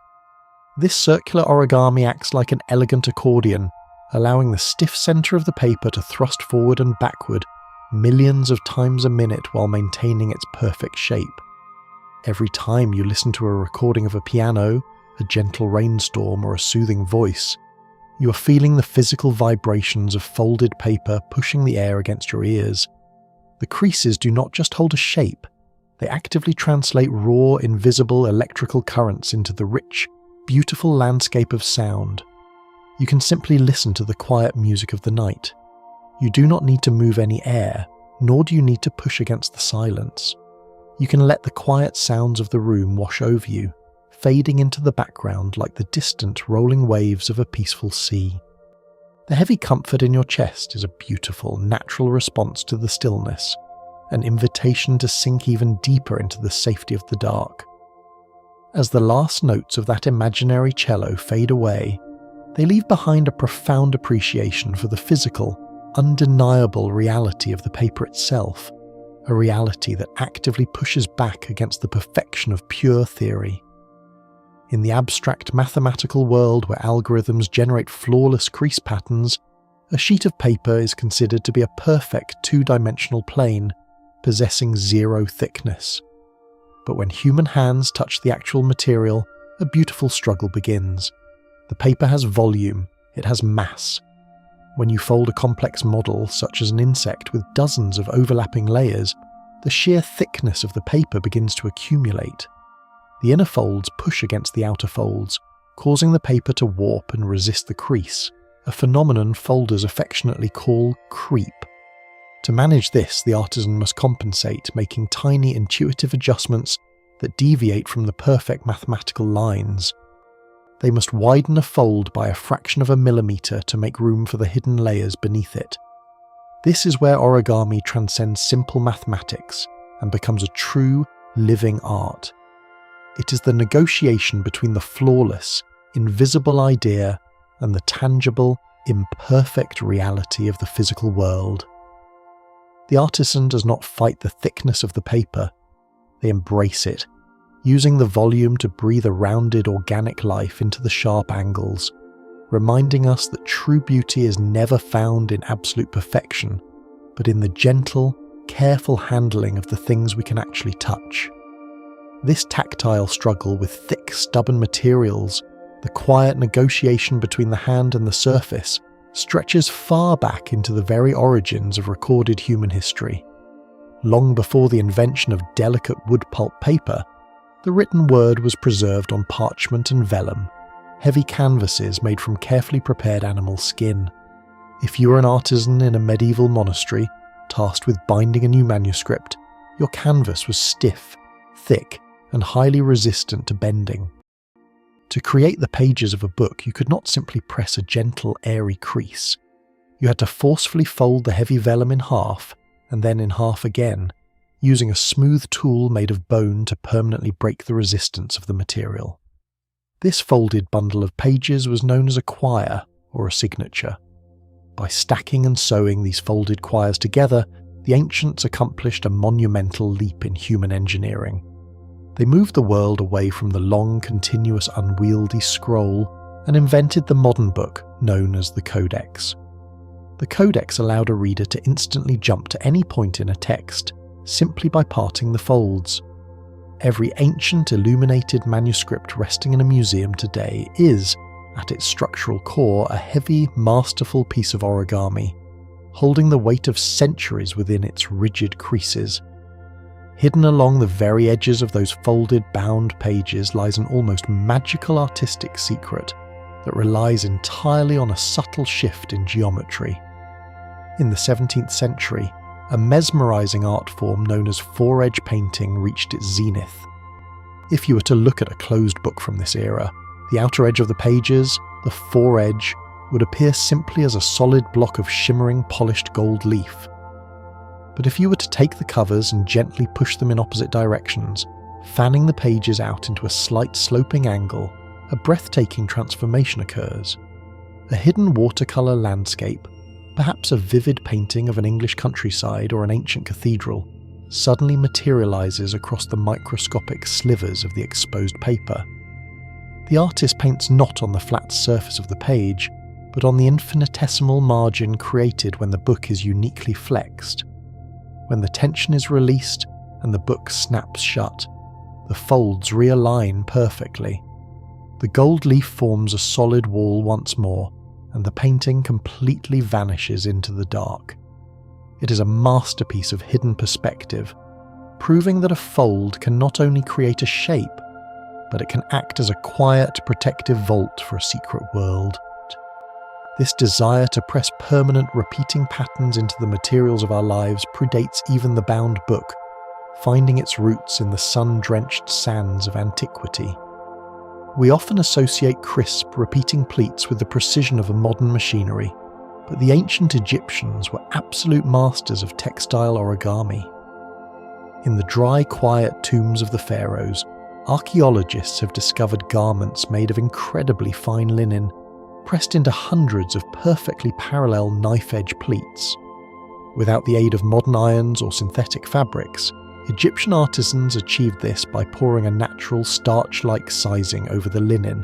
This circular origami acts like an elegant accordion, allowing the stiff center of the paper to thrust forward and backward millions of times a minute while maintaining its perfect shape. Every time you listen to a recording of a piano, a gentle rainstorm, or a soothing voice, you are feeling the physical vibrations of folded paper pushing the air against your ears. The creases do not just hold a shape, they actively translate raw, invisible electrical currents into the rich, beautiful landscape of sound. You can simply listen to the quiet music of the night. You do not need to move any air, nor do you need to push against the silence. You can let the quiet sounds of the room wash over you, fading into the background like the distant rolling waves of a peaceful sea. The heavy comfort in your chest is a beautiful, natural response to the stillness, an invitation to sink even deeper into the safety of the dark. As the last notes of that imaginary cello fade away, they leave behind a profound appreciation for the physical, undeniable reality of the paper itself, a reality that actively pushes back against the perfection of pure theory. In the abstract mathematical world where algorithms generate flawless crease patterns, a sheet of paper is considered to be a perfect two-dimensional plane, possessing zero thickness. But when human hands touch the actual material, a beautiful struggle begins. The paper has volume, it has mass. When you fold a complex model, such as an insect with dozens of overlapping layers, the sheer thickness of the paper begins to accumulate. The inner folds push against the outer folds, causing the paper to warp and resist the crease, a phenomenon folders affectionately call creep. To manage this, the artisan must compensate, making tiny intuitive adjustments that deviate from the perfect mathematical lines. They must widen a fold by a fraction of a millimeter to make room for the hidden layers beneath it. This is where origami transcends simple mathematics and becomes a true, living art. It is the negotiation between the flawless, invisible idea and the tangible, imperfect reality of the physical world. The artisan does not fight the thickness of the paper, they embrace it, using the volume to breathe a rounded organic life into the sharp angles, reminding us that true beauty is never found in absolute perfection, but in the gentle, careful handling of the things we can actually touch. This tactile struggle with thick, stubborn materials, the quiet negotiation between the hand and the surface, stretches far back into the very origins of recorded human history. Long before the invention of delicate wood pulp paper, the written word was preserved on parchment and vellum, heavy canvases made from carefully prepared animal skin. If you were an artisan in a medieval monastery, tasked with binding a new manuscript, your canvas was stiff, thick, and highly resistant to bending. To create the pages of a book, you could not simply press a gentle, airy crease. You had to forcefully fold the heavy vellum in half, and then in half again, using a smooth tool made of bone to permanently break the resistance of the material. This folded bundle of pages was known as a quire, or a signature. By stacking and sewing these folded quires together, the ancients accomplished a monumental leap in human engineering. They moved the world away from the long, continuous, unwieldy scroll and invented the modern book known as the codex. The codex allowed a reader to instantly jump to any point in a text, simply by parting the folds. Every ancient illuminated manuscript resting in a museum today is, at its structural core, a heavy, masterful piece of origami, holding the weight of centuries within its rigid creases. Hidden along the very edges of those folded, bound pages lies an almost magical artistic secret that relies entirely on a subtle shift in geometry. In the 17th century, a mesmerizing art form known as four-edge painting reached its zenith. If you were to look at a closed book from this era, the outer edge of the pages, the foredge, would appear simply as a solid block of shimmering, polished gold leaf. But if you were to take the covers and gently push them in opposite directions, fanning the pages out into a slight sloping angle, a breathtaking transformation occurs. A hidden watercolour landscape, perhaps a vivid painting of an English countryside or an ancient cathedral, suddenly materialises across the microscopic slivers of the exposed paper. The artist paints not on the flat surface of the page, but on the infinitesimal margin created when the book is uniquely flexed. When the tension is released and the book snaps shut, the folds realign perfectly. The gold leaf forms a solid wall once more, and the painting completely vanishes into the dark. It is a masterpiece of hidden perspective, proving that a fold can not only create a shape, but it can act as a quiet, protective vault for a secret world. This desire to press permanent, repeating patterns into the materials of our lives predates even the bound book, finding its roots in the sun-drenched sands of antiquity. We often associate crisp, repeating pleats with the precision of a modern machinery, but the ancient Egyptians were absolute masters of textile origami. In the dry, quiet tombs of the pharaohs, archaeologists have discovered garments made of incredibly fine linen, pressed into hundreds of perfectly parallel knife-edge pleats. Without the aid of modern irons or synthetic fabrics, Egyptian artisans achieved this by pouring a natural starch-like sizing over the linen,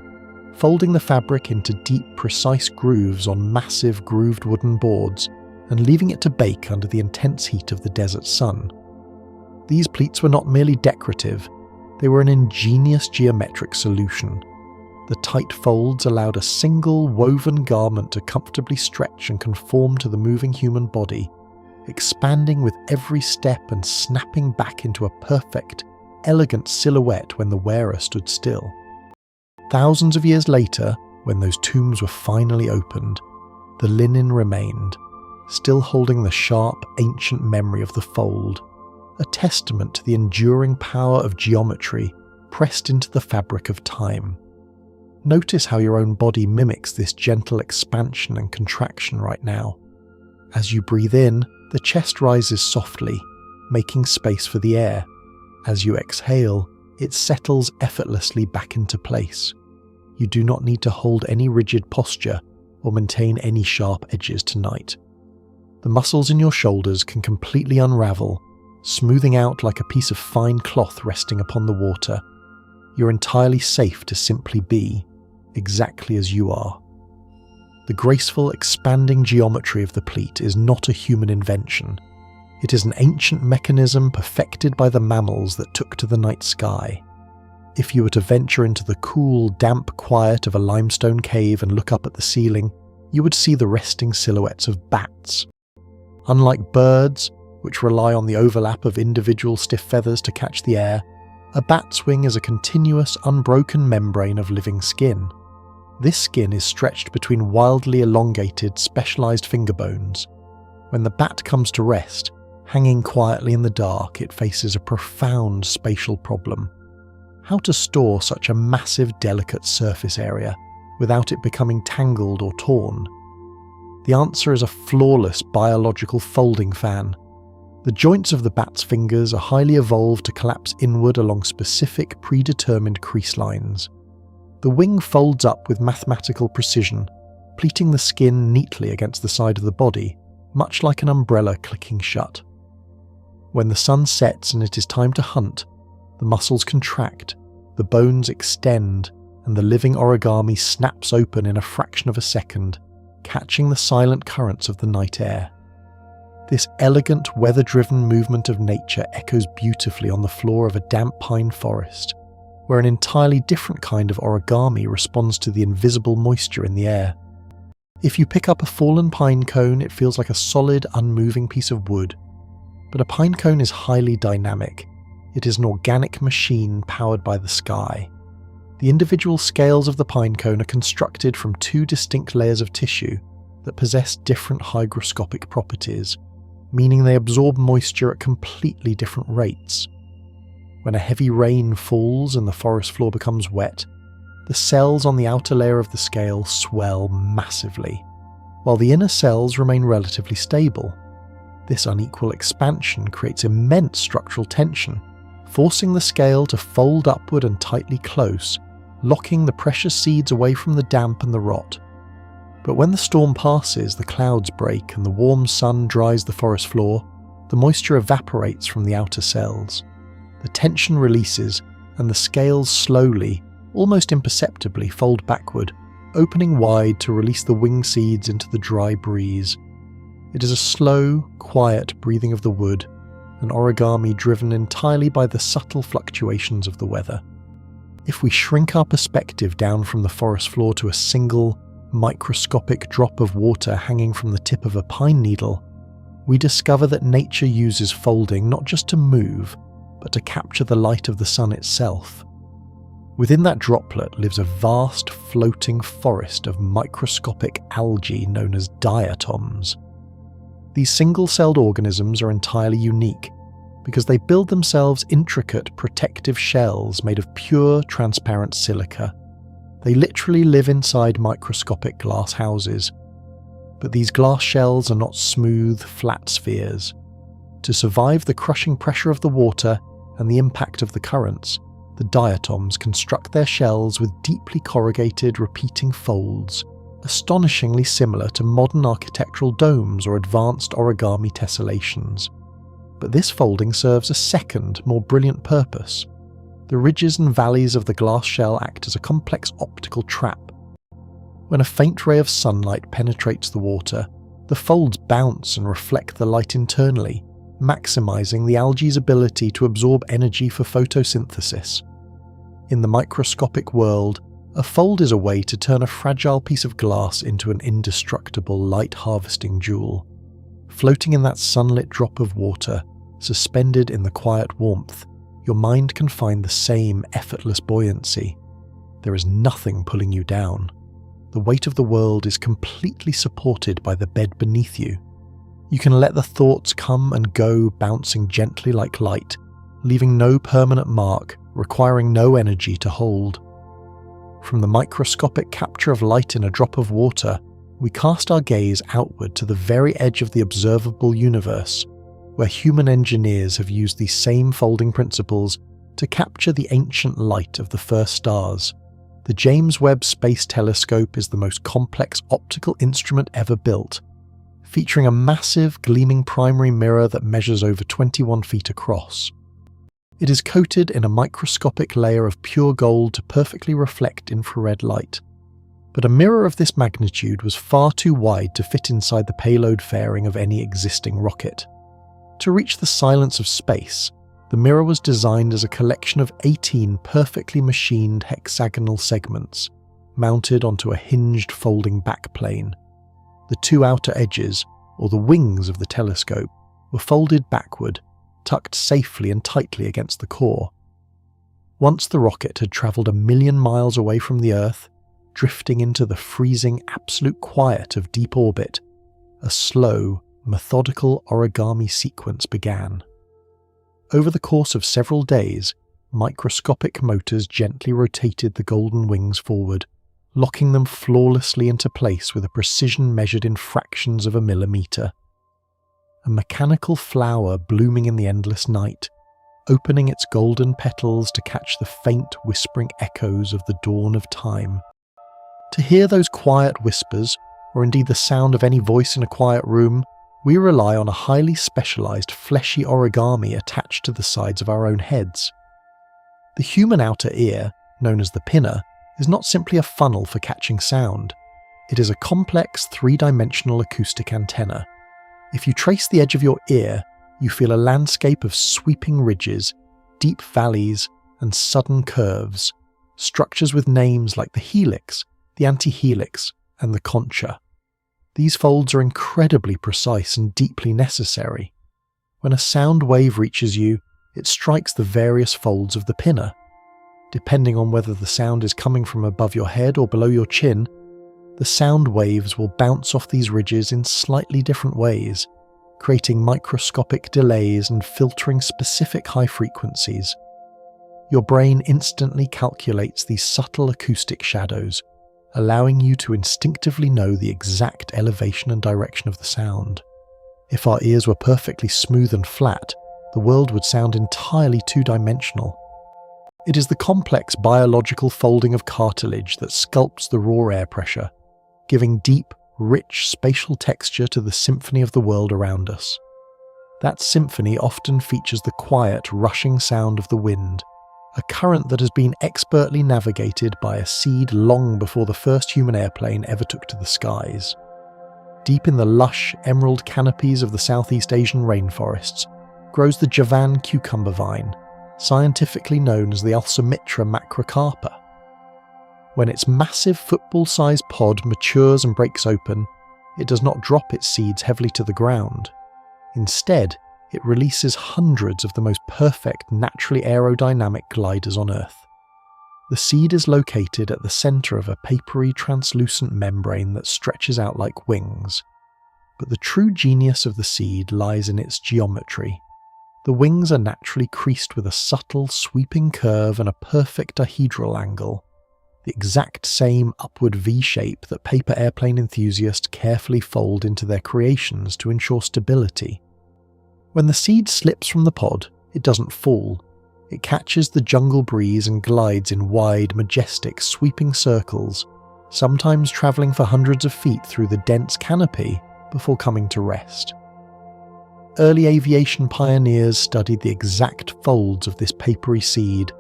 folding the fabric into deep, precise grooves on massive grooved wooden boards, and leaving it to bake under the intense heat of the desert sun. These pleats were not merely decorative, they were an ingenious geometric solution. The tight folds allowed a single woven garment to comfortably stretch and conform to the moving human body, expanding with every step and snapping back into a perfect, elegant silhouette when the wearer stood still. Thousands of years later, when those tombs were finally opened, the linen remained, still holding the sharp, ancient memory of the fold, a testament to the enduring power of geometry pressed into the fabric of time. Notice how your own body mimics this gentle expansion and contraction right now. As you breathe in, the chest rises softly, making space for the air. As you exhale, it settles effortlessly back into place. You do not need to hold any rigid posture or maintain any sharp edges tonight. The muscles in your shoulders can completely unravel, smoothing out like a piece of fine cloth resting upon the water. You're entirely safe to simply be, exactly as you are. The graceful, expanding geometry of the pleat is not a human invention. It is an ancient mechanism perfected by the mammals that took to the night sky. If you were to venture into the cool, damp quiet of a limestone cave and look up at the ceiling, you would see the resting silhouettes of bats. Unlike birds, which rely on the overlap of individual stiff feathers to catch the air, a bat's wing is a continuous, unbroken membrane of living skin. This skin is stretched between wildly elongated, specialized finger bones. When the bat comes to rest, hanging quietly in the dark, it faces a profound spatial problem. How to store such a massive, delicate surface area without it becoming tangled or torn? The answer is a flawless biological folding fan. The joints of the bat's fingers are highly evolved to collapse inward along specific, predetermined crease lines. The wing folds up with mathematical precision, pleating the skin neatly against the side of the body, much like an umbrella clicking shut. When the sun sets and it is time to hunt, the muscles contract, the bones extend, and the living origami snaps open in a fraction of a second, catching the silent currents of the night air. This elegant, weather-driven movement of nature echoes beautifully on the floor of a damp pine forest, where an entirely different kind of origami responds to the invisible moisture in the air. If you pick up a fallen pine cone, it feels like a solid, unmoving piece of wood. But a pine cone is highly dynamic. It is an organic machine powered by the sky. The individual scales of the pine cone are constructed from two distinct layers of tissue that possess different hygroscopic properties, meaning they absorb moisture at completely different rates. When a heavy rain falls and the forest floor becomes wet, the cells on the outer layer of the scale swell massively, while the inner cells remain relatively stable. This unequal expansion creates immense structural tension, forcing the scale to fold upward and tightly close, locking the precious seeds away from the damp and the rot. But when the storm passes, the clouds break and the warm sun dries the forest floor, the moisture evaporates from the outer cells. The tension releases, and the scales slowly, almost imperceptibly, fold backward, opening wide to release the wing seeds into the dry breeze. It is a slow, quiet breathing of the wood, an origami driven entirely by the subtle fluctuations of the weather. If we shrink our perspective down from the forest floor to a single, microscopic drop of water hanging from the tip of a pine needle, we discover that nature uses folding not just to move, but to capture the light of the sun itself. Within that droplet lives a vast floating forest of microscopic algae known as diatoms. These single-celled organisms are entirely unique because they build themselves intricate protective shells made of pure transparent silica. They literally live inside microscopic glass houses. But these glass shells are not smooth, flat spheres. To survive the crushing pressure of the water and the impact of the currents, the diatoms construct their shells with deeply corrugated, repeating folds, astonishingly similar to modern architectural domes or advanced origami tessellations. But this folding serves a second, more brilliant purpose. The ridges and valleys of the glass shell act as a complex optical trap. When a faint ray of sunlight penetrates the water, the folds bounce and reflect the light internally, maximizing the algae's ability to absorb energy for photosynthesis. In the microscopic world, a fold is a way to turn a fragile piece of glass into an indestructible light-harvesting jewel. Floating in that sunlit drop of water, suspended in the quiet warmth, your mind can find the same effortless buoyancy. There is nothing pulling you down. The weight of the world is completely supported by the bed beneath you. You can let the thoughts come and go, bouncing gently like light, leaving no permanent mark, requiring no energy to hold. From the microscopic capture of light in a drop of water, we cast our gaze outward to the very edge of the observable universe, where human engineers have used these same folding principles to capture the ancient light of the first stars. The James Webb Space Telescope is the most complex optical instrument ever built, featuring a massive, gleaming primary mirror that measures over 21 feet across. It is coated in a microscopic layer of pure gold to perfectly reflect infrared light. But a mirror of this magnitude was far too wide to fit inside the payload fairing of any existing rocket. To reach the silence of space, the mirror was designed as a collection of 18 perfectly machined hexagonal segments, mounted onto a hinged folding backplane. The two outer edges, or the wings of the telescope, were folded backward, tucked safely and tightly against the core. Once the rocket had travelled 1,000,000 miles away from the Earth, drifting into the freezing absolute quiet of deep orbit, a slow, methodical origami sequence began. Over the course of several days, microscopic motors gently rotated the golden wings forward, locking them flawlessly into place with a precision measured in fractions of a millimeter. A mechanical flower blooming in the endless night, opening its golden petals to catch the faint whispering echoes of the dawn of time. To hear those quiet whispers, or indeed the sound of any voice in a quiet room, we rely on a highly specialized fleshy origami attached to the sides of our own heads. The human outer ear, known as the pinna, is not simply a funnel for catching sound. It is a complex three-dimensional acoustic antenna. If you trace the edge of your ear, you feel a landscape of sweeping ridges, deep valleys, and sudden curves, structures with names like the helix, the antihelix, and the concha. These folds are incredibly precise and deeply necessary. When a sound wave reaches you, it strikes the various folds of the pinna. Depending on whether the sound is coming from above your head or below your chin, the sound waves will bounce off these ridges in slightly different ways, creating microscopic delays and filtering specific high frequencies. Your brain instantly calculates these subtle acoustic shadows, allowing you to instinctively know the exact elevation and direction of the sound. If our ears were perfectly smooth and flat, the world would sound entirely two-dimensional. It is the complex biological folding of cartilage that sculpts the raw air pressure, giving deep, rich spatial texture to the symphony of the world around us. That symphony often features the quiet, rushing sound of the wind, a current that has been expertly navigated by a seed long before the first human airplane ever took to the skies. Deep in the lush, emerald canopies of the Southeast Asian rainforests, grows the Javan cucumber vine, scientifically known as the Alcimitra macrocarpa. When its massive football-sized pod matures and breaks open, it does not drop its seeds heavily to the ground. Instead, it releases hundreds of the most perfect naturally aerodynamic gliders on Earth. The seed is located at the centre of a papery translucent membrane that stretches out like wings. But the true genius of the seed lies in its geometry. The wings are naturally creased with a subtle, sweeping curve and a perfect dihedral angle, the exact same upward V-shape that paper airplane enthusiasts carefully fold into their creations to ensure stability. When the seed slips from the pod, it doesn't fall. It catches the jungle breeze and glides in wide, majestic, sweeping circles, sometimes travelling for hundreds of feet through the dense canopy before coming to rest. Early aviation pioneers studied the exact folds of this papery seed,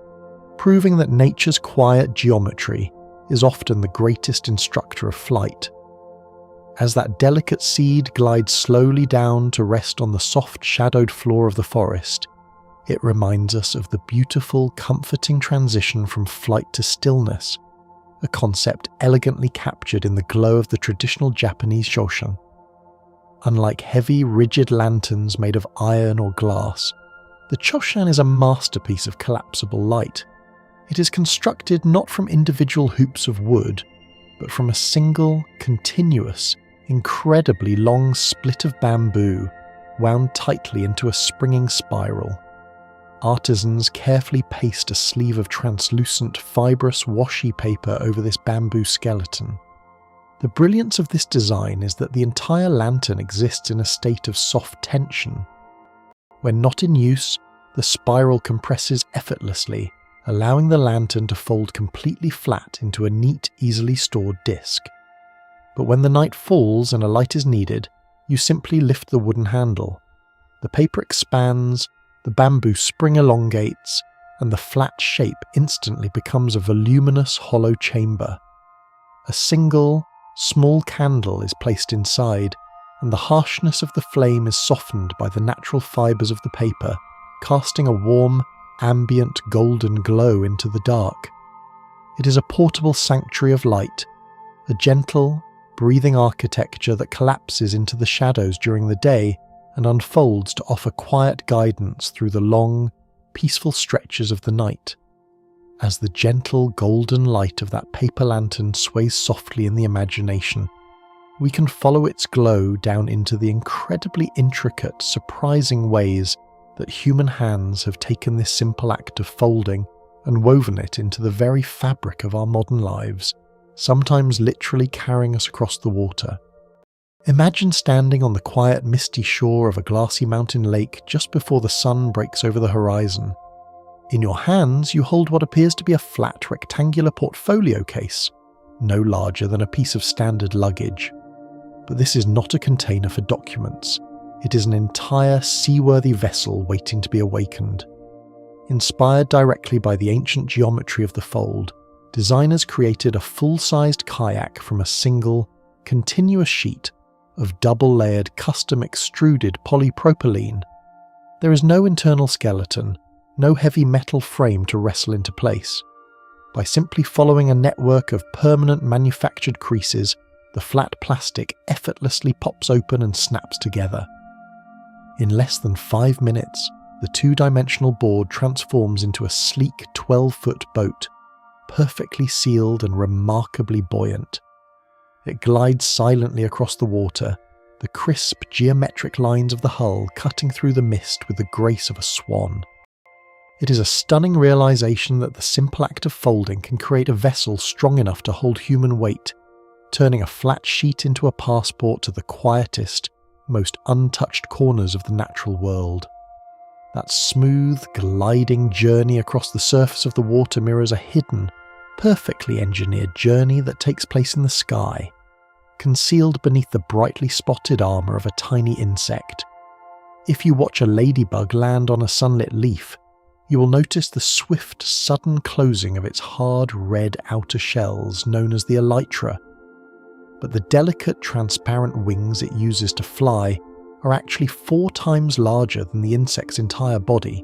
proving that nature's quiet geometry is often the greatest instructor of flight. As that delicate seed glides slowly down to rest on the soft shadowed floor of the forest, it reminds us of the beautiful, comforting transition from flight to stillness, a concept elegantly captured in the glow of the traditional Japanese shoshan. Unlike heavy, rigid lanterns made of iron or glass, the choshan is a masterpiece of collapsible light. It is constructed not from individual hoops of wood, but from a single, continuous, incredibly long split of bamboo wound tightly into a springing spiral. Artisans carefully paste a sleeve of translucent, fibrous washi paper over this bamboo skeleton. The brilliance of this design is that the entire lantern exists in a state of soft tension. When not in use, the spiral compresses effortlessly, allowing the lantern to fold completely flat into a neat, easily stored disc. But when the night falls and a light is needed, you simply lift the wooden handle. The paper expands, the bamboo spring elongates, and the flat shape instantly becomes a voluminous hollow chamber. A single, small candle is placed inside, and the harshness of the flame is softened by the natural fibres of the paper, casting a warm, ambient golden glow into the dark. It is a portable sanctuary of light, a gentle, breathing architecture that collapses into the shadows during the day and unfolds to offer quiet guidance through the long, peaceful stretches of the night. As the gentle golden light of that paper lantern sways softly in the imagination, we can follow its glow down into the incredibly intricate, surprising ways that human hands have taken this simple act of folding and woven it into the very fabric of our modern lives, sometimes literally carrying us across the water. Imagine standing on the quiet, misty shore of a glassy mountain lake just before the sun breaks over the horizon. In your hands, you hold what appears to be a flat, rectangular portfolio case, no larger than a piece of standard luggage. But this is not a container for documents. It is an entire seaworthy vessel waiting to be awakened. Inspired directly by the ancient geometry of the fold, designers created a full-sized kayak from a single, continuous sheet of double-layered custom extruded polypropylene. There is no internal skeleton, no heavy metal frame to wrestle into place. By simply following a network of permanent manufactured creases, the flat plastic effortlessly pops open and snaps together. In less than 5 minutes, the two-dimensional board transforms into a sleek 12-foot boat, perfectly sealed and remarkably buoyant. It glides silently across the water, the crisp, geometric lines of the hull cutting through the mist with the grace of a swan. It is a stunning realization that the simple act of folding can create a vessel strong enough to hold human weight, turning a flat sheet into a passport to the quietest, most untouched corners of the natural world. That smooth, gliding journey across the surface of the water mirrors a hidden, perfectly engineered journey that takes place in the sky, concealed beneath the brightly spotted armour of a tiny insect. If you watch a ladybug land on a sunlit leaf, you will notice the swift, sudden closing of its hard red outer shells known as the elytra. But the delicate, transparent wings it uses to fly are actually 4 times larger than the insect's entire body.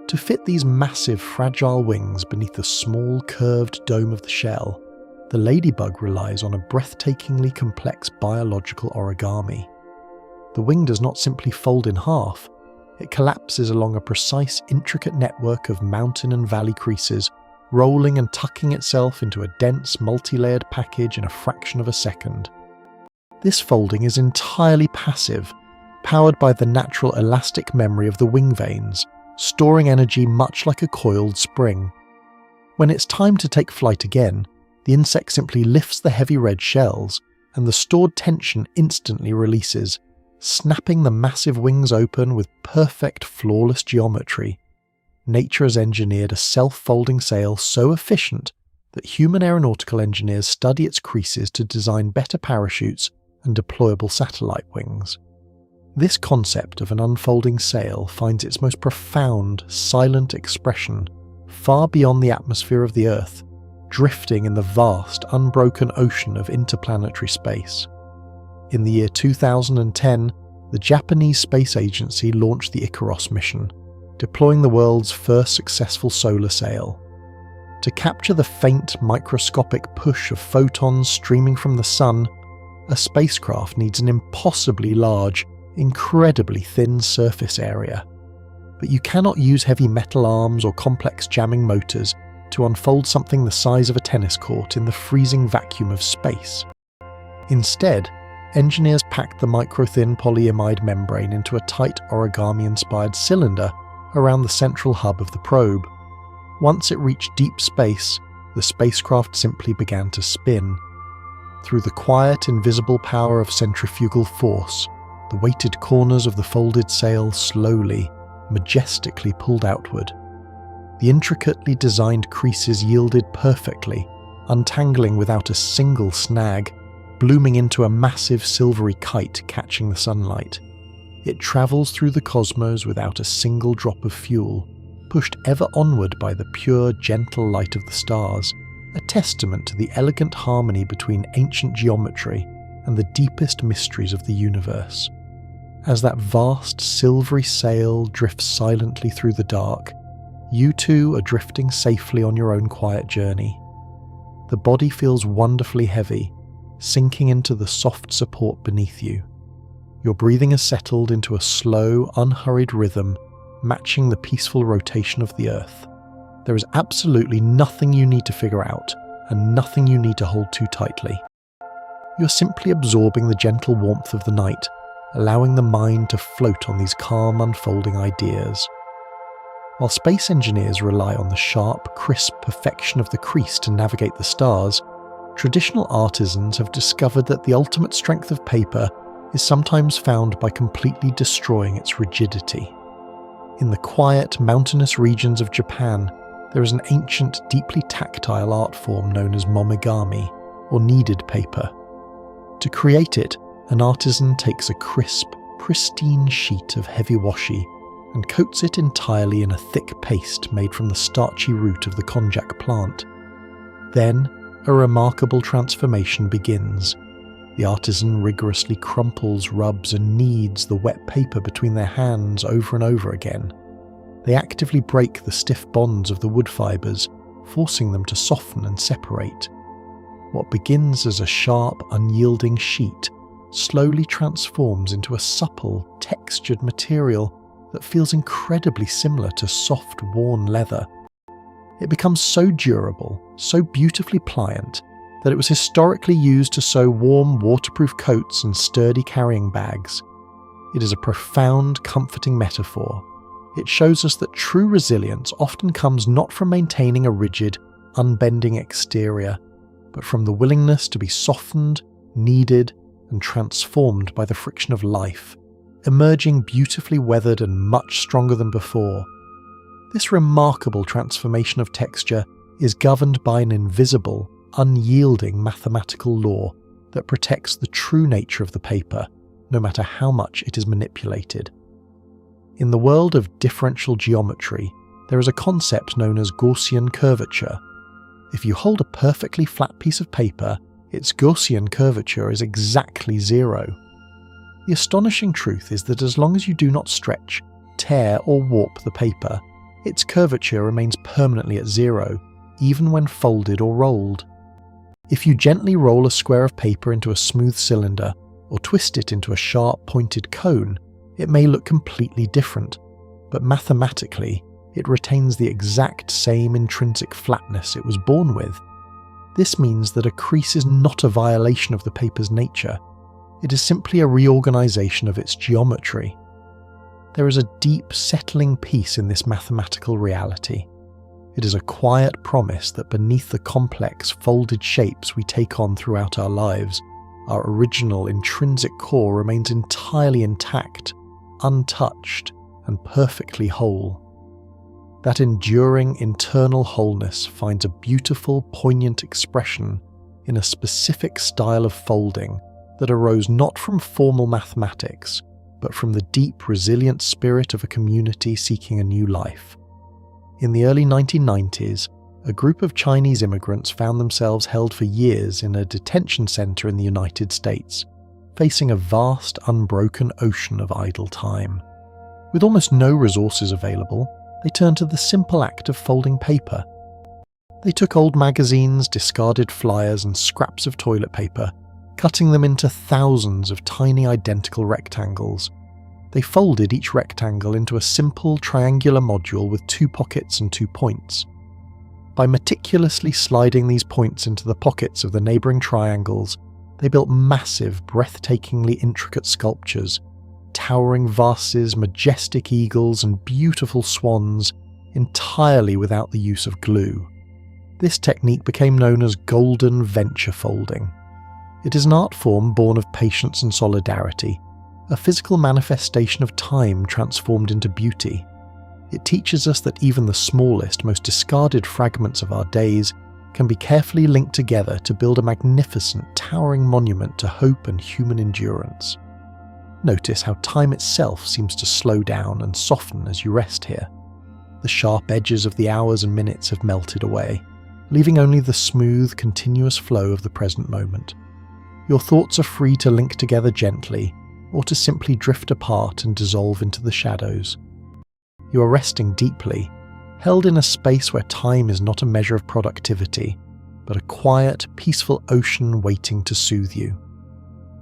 To fit these massive, fragile wings beneath the small, curved dome of the shell, the ladybug relies on a breathtakingly complex biological origami. The wing does not simply fold in half, it collapses along a precise, intricate network of mountain and valley creases, rolling and tucking itself into a dense, multi-layered package in a fraction of a second. This folding is entirely passive, powered by the natural elastic memory of the wing veins, storing energy much like a coiled spring. When it's time to take flight again, the insect simply lifts the heavy red shells, and the stored tension instantly releases, snapping the massive wings open with perfect, flawless geometry. Nature has engineered a self-folding sail so efficient that human aeronautical engineers study its creases to design better parachutes and deployable satellite wings. This concept of an unfolding sail finds its most profound, silent expression far beyond the atmosphere of the Earth, drifting in the vast, unbroken ocean of interplanetary space. In the year 2010, the Japanese Space Agency launched the Icaros mission, deploying the world's first successful solar sail. To capture the faint, microscopic push of photons streaming from the sun, a spacecraft needs an impossibly large, incredibly thin surface area. But you cannot use heavy metal arms or complex jamming motors to unfold something the size of a tennis court in the freezing vacuum of space. Instead, engineers packed the micro-thin polyimide membrane into a tight origami-inspired cylinder around the central hub of the probe. Once it reached deep space, the spacecraft simply began to spin. Through the quiet, invisible power of centrifugal force, the weighted corners of the folded sail slowly, majestically pulled outward. The intricately designed creases yielded perfectly, untangling without a single snag, blooming into a massive silvery kite catching the sunlight. It travels through the cosmos without a single drop of fuel, pushed ever onward by the pure, gentle light of the stars, a testament to the elegant harmony between ancient geometry and the deepest mysteries of the universe. As that vast, silvery sail drifts silently through the dark, you too are drifting safely on your own quiet journey. The body feels wonderfully heavy, sinking into the soft support beneath you. Your breathing has settled into a slow, unhurried rhythm, matching the peaceful rotation of the Earth. There is absolutely nothing you need to figure out, and nothing you need to hold too tightly. You're simply absorbing the gentle warmth of the night, allowing the mind to float on these calm, unfolding ideas. While space engineers rely on the sharp, crisp perfection of the crease to navigate the stars, traditional artisans have discovered that the ultimate strength of paper is sometimes found by completely destroying its rigidity. In the quiet, mountainous regions of Japan, there is an ancient, deeply tactile art form known as momigami, or kneaded paper. To create it, an artisan takes a crisp, pristine sheet of heavy washi and coats it entirely in a thick paste made from the starchy root of the konjac plant. Then, a remarkable transformation begins. The artisan rigorously crumples, rubs, and kneads the wet paper between their hands over and over again. They actively break the stiff bonds of the wood fibres, forcing them to soften and separate. What begins as a sharp, unyielding sheet slowly transforms into a supple, textured material that feels incredibly similar to soft, worn leather. It becomes so durable, so beautifully pliant, that it was historically used to sew warm, waterproof coats and sturdy carrying bags. It is a profound, comforting metaphor. It shows us that true resilience often comes not from maintaining a rigid, unbending exterior, but from the willingness to be softened, kneaded, and transformed by the friction of life, emerging beautifully weathered and much stronger than before. This remarkable transformation of texture is governed by an invisible, unyielding mathematical law that protects the true nature of the paper, no matter how much it is manipulated. In the world of differential geometry, there is a concept known as Gaussian curvature. If you hold a perfectly flat piece of paper, its Gaussian curvature is exactly 0. The astonishing truth is that as long as you do not stretch, tear or warp the paper, its curvature remains permanently at zero, even when folded or rolled. If you gently roll a square of paper into a smooth cylinder or twist it into a sharp, pointed cone, it may look completely different, but mathematically, it retains the exact same intrinsic flatness it was born with. This means that a crease is not a violation of the paper's nature. It is simply a reorganization of its geometry. There is a deep, settling peace in this mathematical reality. It is a quiet promise that beneath the complex, folded shapes we take on throughout our lives, our original, intrinsic core remains entirely intact, untouched, and perfectly whole. That enduring internal wholeness finds a beautiful, poignant expression in a specific style of folding that arose not from formal mathematics, but from the deep, resilient spirit of a community seeking a new life. In the early 1990s, a group of Chinese immigrants found themselves held for years in a detention center in the United States, facing a vast, unbroken ocean of idle time. With almost no resources available, they turned to the simple act of folding paper. They took old magazines, discarded flyers, and scraps of toilet paper, cutting them into thousands of tiny identical rectangles. They folded each rectangle into a simple triangular module with 2 pockets and 2 points. By meticulously sliding these points into the pockets of the neighbouring triangles, they built massive, breathtakingly intricate sculptures, towering vases, majestic eagles, and beautiful swans, entirely without the use of glue. This technique became known as golden venture folding. It is an art form born of patience and solidarity, a physical manifestation of time transformed into beauty. It teaches us that even the smallest, most discarded fragments of our days can be carefully linked together to build a magnificent, towering monument to hope and human endurance. Notice how time itself seems to slow down and soften as you rest here. The sharp edges of the hours and minutes have melted away, leaving only the smooth, continuous flow of the present moment. Your thoughts are free to link together gently, or to simply drift apart and dissolve into the shadows. You are resting deeply, held in a space where time is not a measure of productivity, but a quiet, peaceful ocean waiting to soothe you.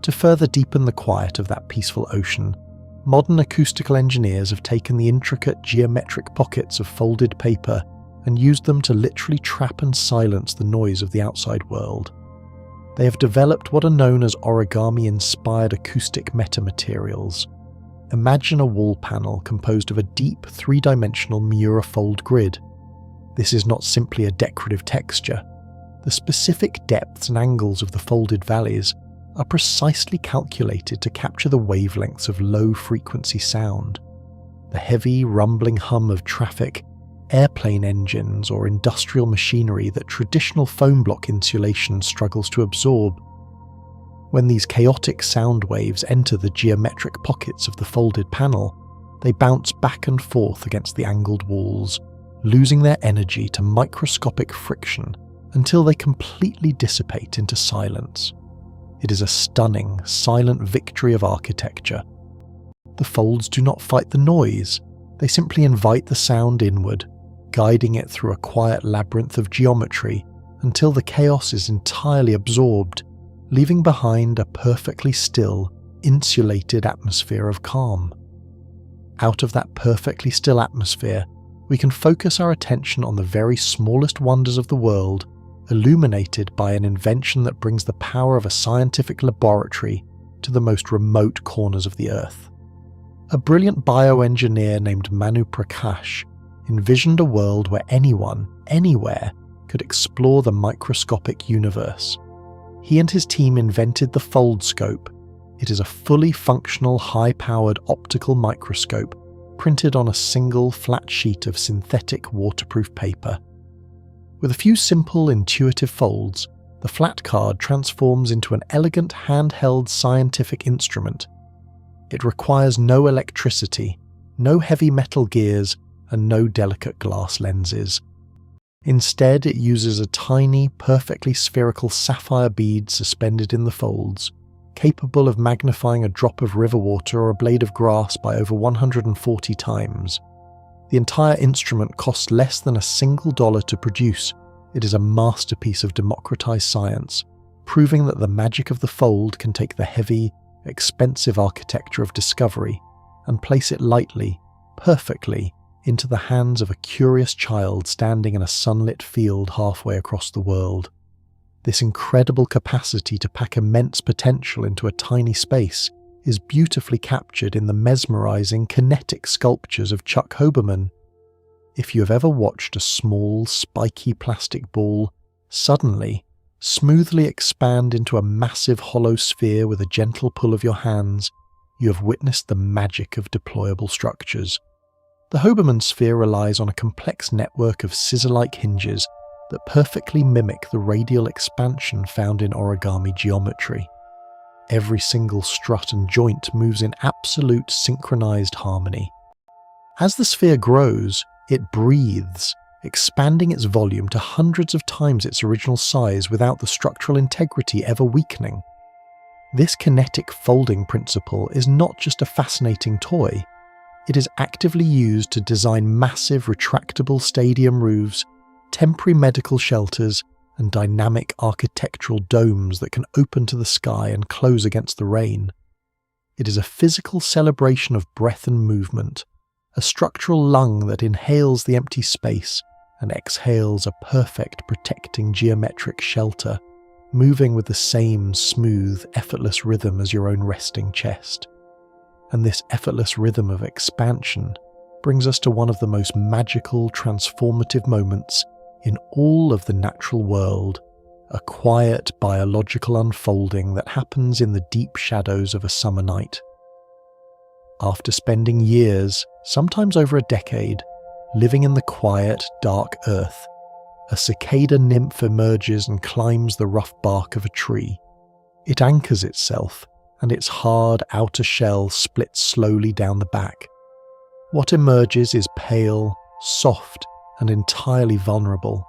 To further deepen the quiet of that peaceful ocean, modern acoustical engineers have taken the intricate geometric pockets of folded paper and used them to literally trap and silence the noise of the outside world. They have developed what are known as origami-inspired acoustic metamaterials. Imagine a wall panel composed of a deep, 3-dimensional Miura fold grid. This is not simply a decorative texture. The specific depths and angles of the folded valleys are precisely calculated to capture the wavelengths of low-frequency sound. The heavy, rumbling hum of traffic, airplane engines, or industrial machinery that traditional foam block insulation struggles to absorb. When these chaotic sound waves enter the geometric pockets of the folded panel, they bounce back and forth against the angled walls, losing their energy to microscopic friction until they completely dissipate into silence. It is a stunning, silent victory of architecture. The folds do not fight the noise, they simply invite the sound inward, guiding it through a quiet labyrinth of geometry until the chaos is entirely absorbed, leaving behind a perfectly still, insulated atmosphere of calm. Out of that perfectly still atmosphere, we can focus our attention on the very smallest wonders of the world, illuminated by an invention that brings the power of a scientific laboratory to the most remote corners of the earth. A brilliant bioengineer named Manu Prakash envisioned a world where anyone, anywhere, could explore the microscopic universe. He and his team invented the foldscope. It is a fully functional, high-powered optical microscope printed on a single flat sheet of synthetic waterproof paper. With a few simple, intuitive folds, the flat card transforms into an elegant handheld scientific instrument. It requires no electricity, no heavy metal gears, and no delicate glass lenses. Instead, it uses a tiny, perfectly spherical sapphire bead suspended in the folds, capable of magnifying a drop of river water or a blade of grass by over 140 times. The entire instrument costs less than $1 to produce. It is a masterpiece of democratized science, proving that the magic of the fold can take the heavy, expensive architecture of discovery and place it lightly, perfectly, into the hands of a curious child standing in a sunlit field halfway across the world. This incredible capacity to pack immense potential into a tiny space is beautifully captured in the mesmerizing kinetic sculptures of Chuck Hoberman. If you have ever watched a small, spiky plastic ball suddenly, smoothly expand into a massive hollow sphere with a gentle pull of your hands, you have witnessed the magic of deployable structures. The Hoberman sphere relies on a complex network of scissor-like hinges that perfectly mimic the radial expansion found in origami geometry. Every single strut and joint moves in absolute synchronized harmony. As the sphere grows, it breathes, expanding its volume to hundreds of times its original size without the structural integrity ever weakening. This kinetic folding principle is not just a fascinating toy, it is actively used to design massive retractable stadium roofs, temporary medical shelters, and dynamic architectural domes that can open to the sky and close against the rain. It is a physical celebration of breath and movement, a structural lung that inhales the empty space and exhales a perfect protecting geometric shelter, moving with the same smooth, effortless rhythm as your own resting chest. And this effortless rhythm of expansion brings us to one of the most magical, transformative moments in all of the natural world, a quiet biological unfolding that happens in the deep shadows of a summer night. After spending years, sometimes over a decade, living in the quiet, dark earth, a cicada nymph emerges and climbs the rough bark of a tree. It anchors itself, and its hard outer shell splits slowly down the back. What emerges is pale, soft, and entirely vulnerable.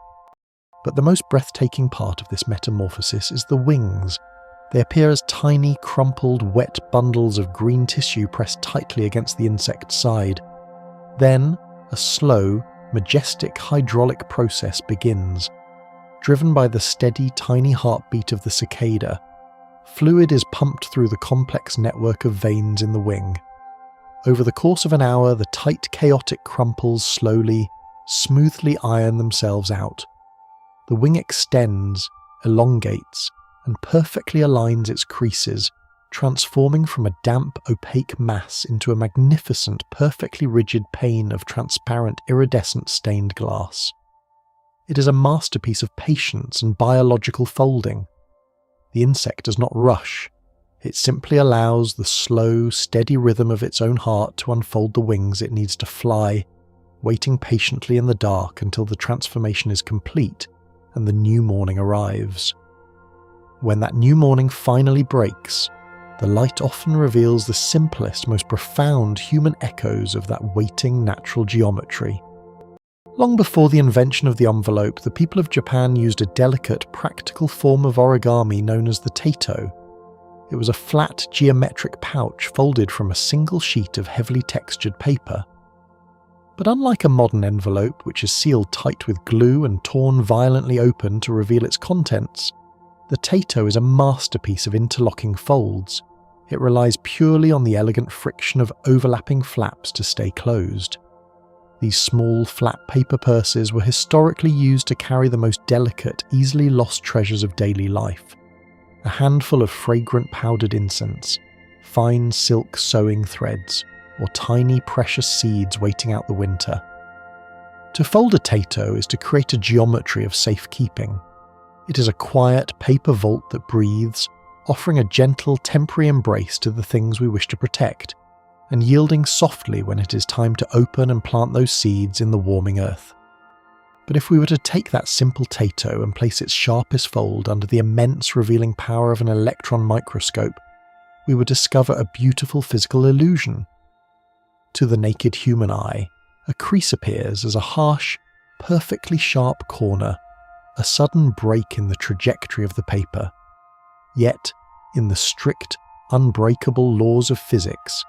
But the most breathtaking part of this metamorphosis is the wings. They appear as tiny, crumpled, wet bundles of green tissue pressed tightly against the insect's side. Then, a slow, majestic hydraulic process begins. Driven by the steady, tiny heartbeat of the cicada, fluid is pumped through the complex network of veins in the wing. Over the course of an hour, the tight, chaotic crumples slowly, smoothly iron themselves out. The wing extends, elongates, and perfectly aligns its creases, transforming from a damp, opaque mass into a magnificent, perfectly rigid pane of transparent, iridescent stained glass. It is a masterpiece of patience and biological folding. The insect does not rush. It simply allows the slow, steady rhythm of its own heart to unfold the wings it needs to fly, waiting patiently in the dark until the transformation is complete and the new morning arrives. When that new morning finally breaks, the light often reveals the simplest, most profound human echoes of that waiting natural geometry. Long before the invention of the envelope, the people of Japan used a delicate, practical form of origami known as the tato. It was a flat, geometric pouch folded from a single sheet of heavily textured paper. But unlike a modern envelope, which is sealed tight with glue and torn violently open to reveal its contents, the tato is a masterpiece of interlocking folds. It relies purely on the elegant friction of overlapping flaps to stay closed. These small, flat paper purses were historically used to carry the most delicate, easily lost treasures of daily life. A handful of fragrant powdered incense, fine silk sewing threads, or tiny precious seeds waiting out the winter. To fold a tato is to create a geometry of safekeeping. It is a quiet paper vault that breathes, offering a gentle, temporary embrace to the things we wish to protect, and yielding softly when it is time to open and plant those seeds in the warming earth. But if we were to take that simple tato and place its sharpest fold under the immense revealing power of an electron microscope, we would discover a beautiful physical illusion. To the naked human eye, a crease appears as a harsh, perfectly sharp corner, a sudden break in the trajectory of the paper. Yet, in the strict, unbreakable laws of physics,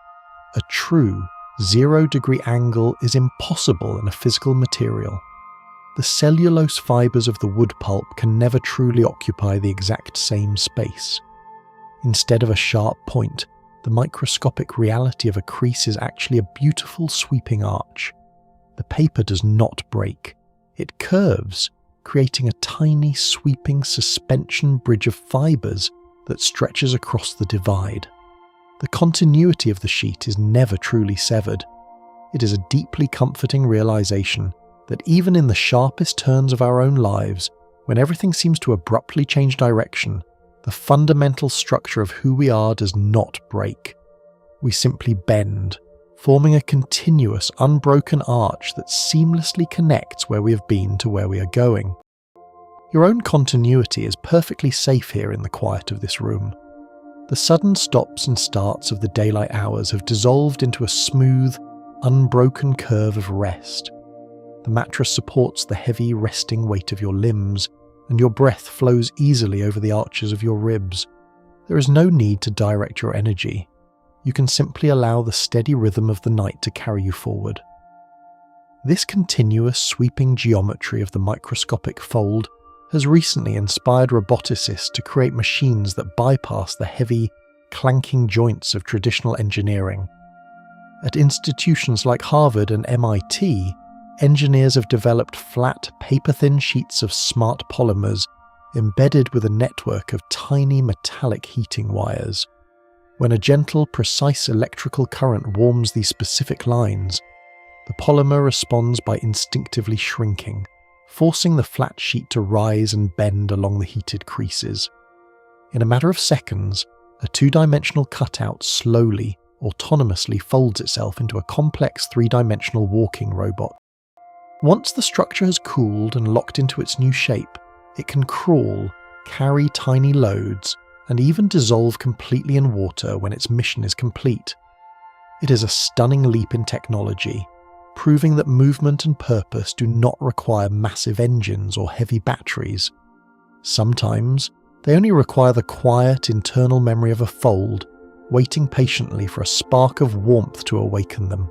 a true 0-degree angle is impossible in a physical material. The cellulose fibres of the wood pulp can never truly occupy the exact same space. Instead of a sharp point, the microscopic reality of a crease is actually a beautiful sweeping arch. The paper does not break. It curves, creating a tiny sweeping suspension bridge of fibres that stretches across the divide. The continuity of the sheet is never truly severed. It is a deeply comforting realization that even in the sharpest turns of our own lives, when everything seems to abruptly change direction, the fundamental structure of who we are does not break. We simply bend, forming a continuous, unbroken arch that seamlessly connects where we have been to where we are going. Your own continuity is perfectly safe here in the quiet of this room. The sudden stops and starts of the daylight hours have dissolved into a smooth, unbroken curve of rest. The mattress supports the heavy, resting weight of your limbs, and your breath flows easily over the arches of your ribs. There is no need to direct your energy. You can simply allow the steady rhythm of the night to carry you forward. This continuous, sweeping geometry of the microscopic fold has recently inspired roboticists to create machines that bypass the heavy, clanking joints of traditional engineering. At institutions like Harvard and MIT, engineers have developed flat, paper-thin sheets of smart polymers embedded with a network of tiny metallic heating wires. When a gentle, precise electrical current warms these specific lines, the polymer responds by instinctively shrinking, forcing the flat sheet to rise and bend along the heated creases. In a matter of seconds, a two-dimensional cutout slowly, autonomously folds itself into a complex three-dimensional walking robot. Once the structure has cooled and locked into its new shape, it can crawl, carry tiny loads, and even dissolve completely in water when its mission is complete. It is a stunning leap in technology, proving that movement and purpose do not require massive engines or heavy batteries. Sometimes, they only require the quiet internal memory of a fold, waiting patiently for a spark of warmth to awaken them.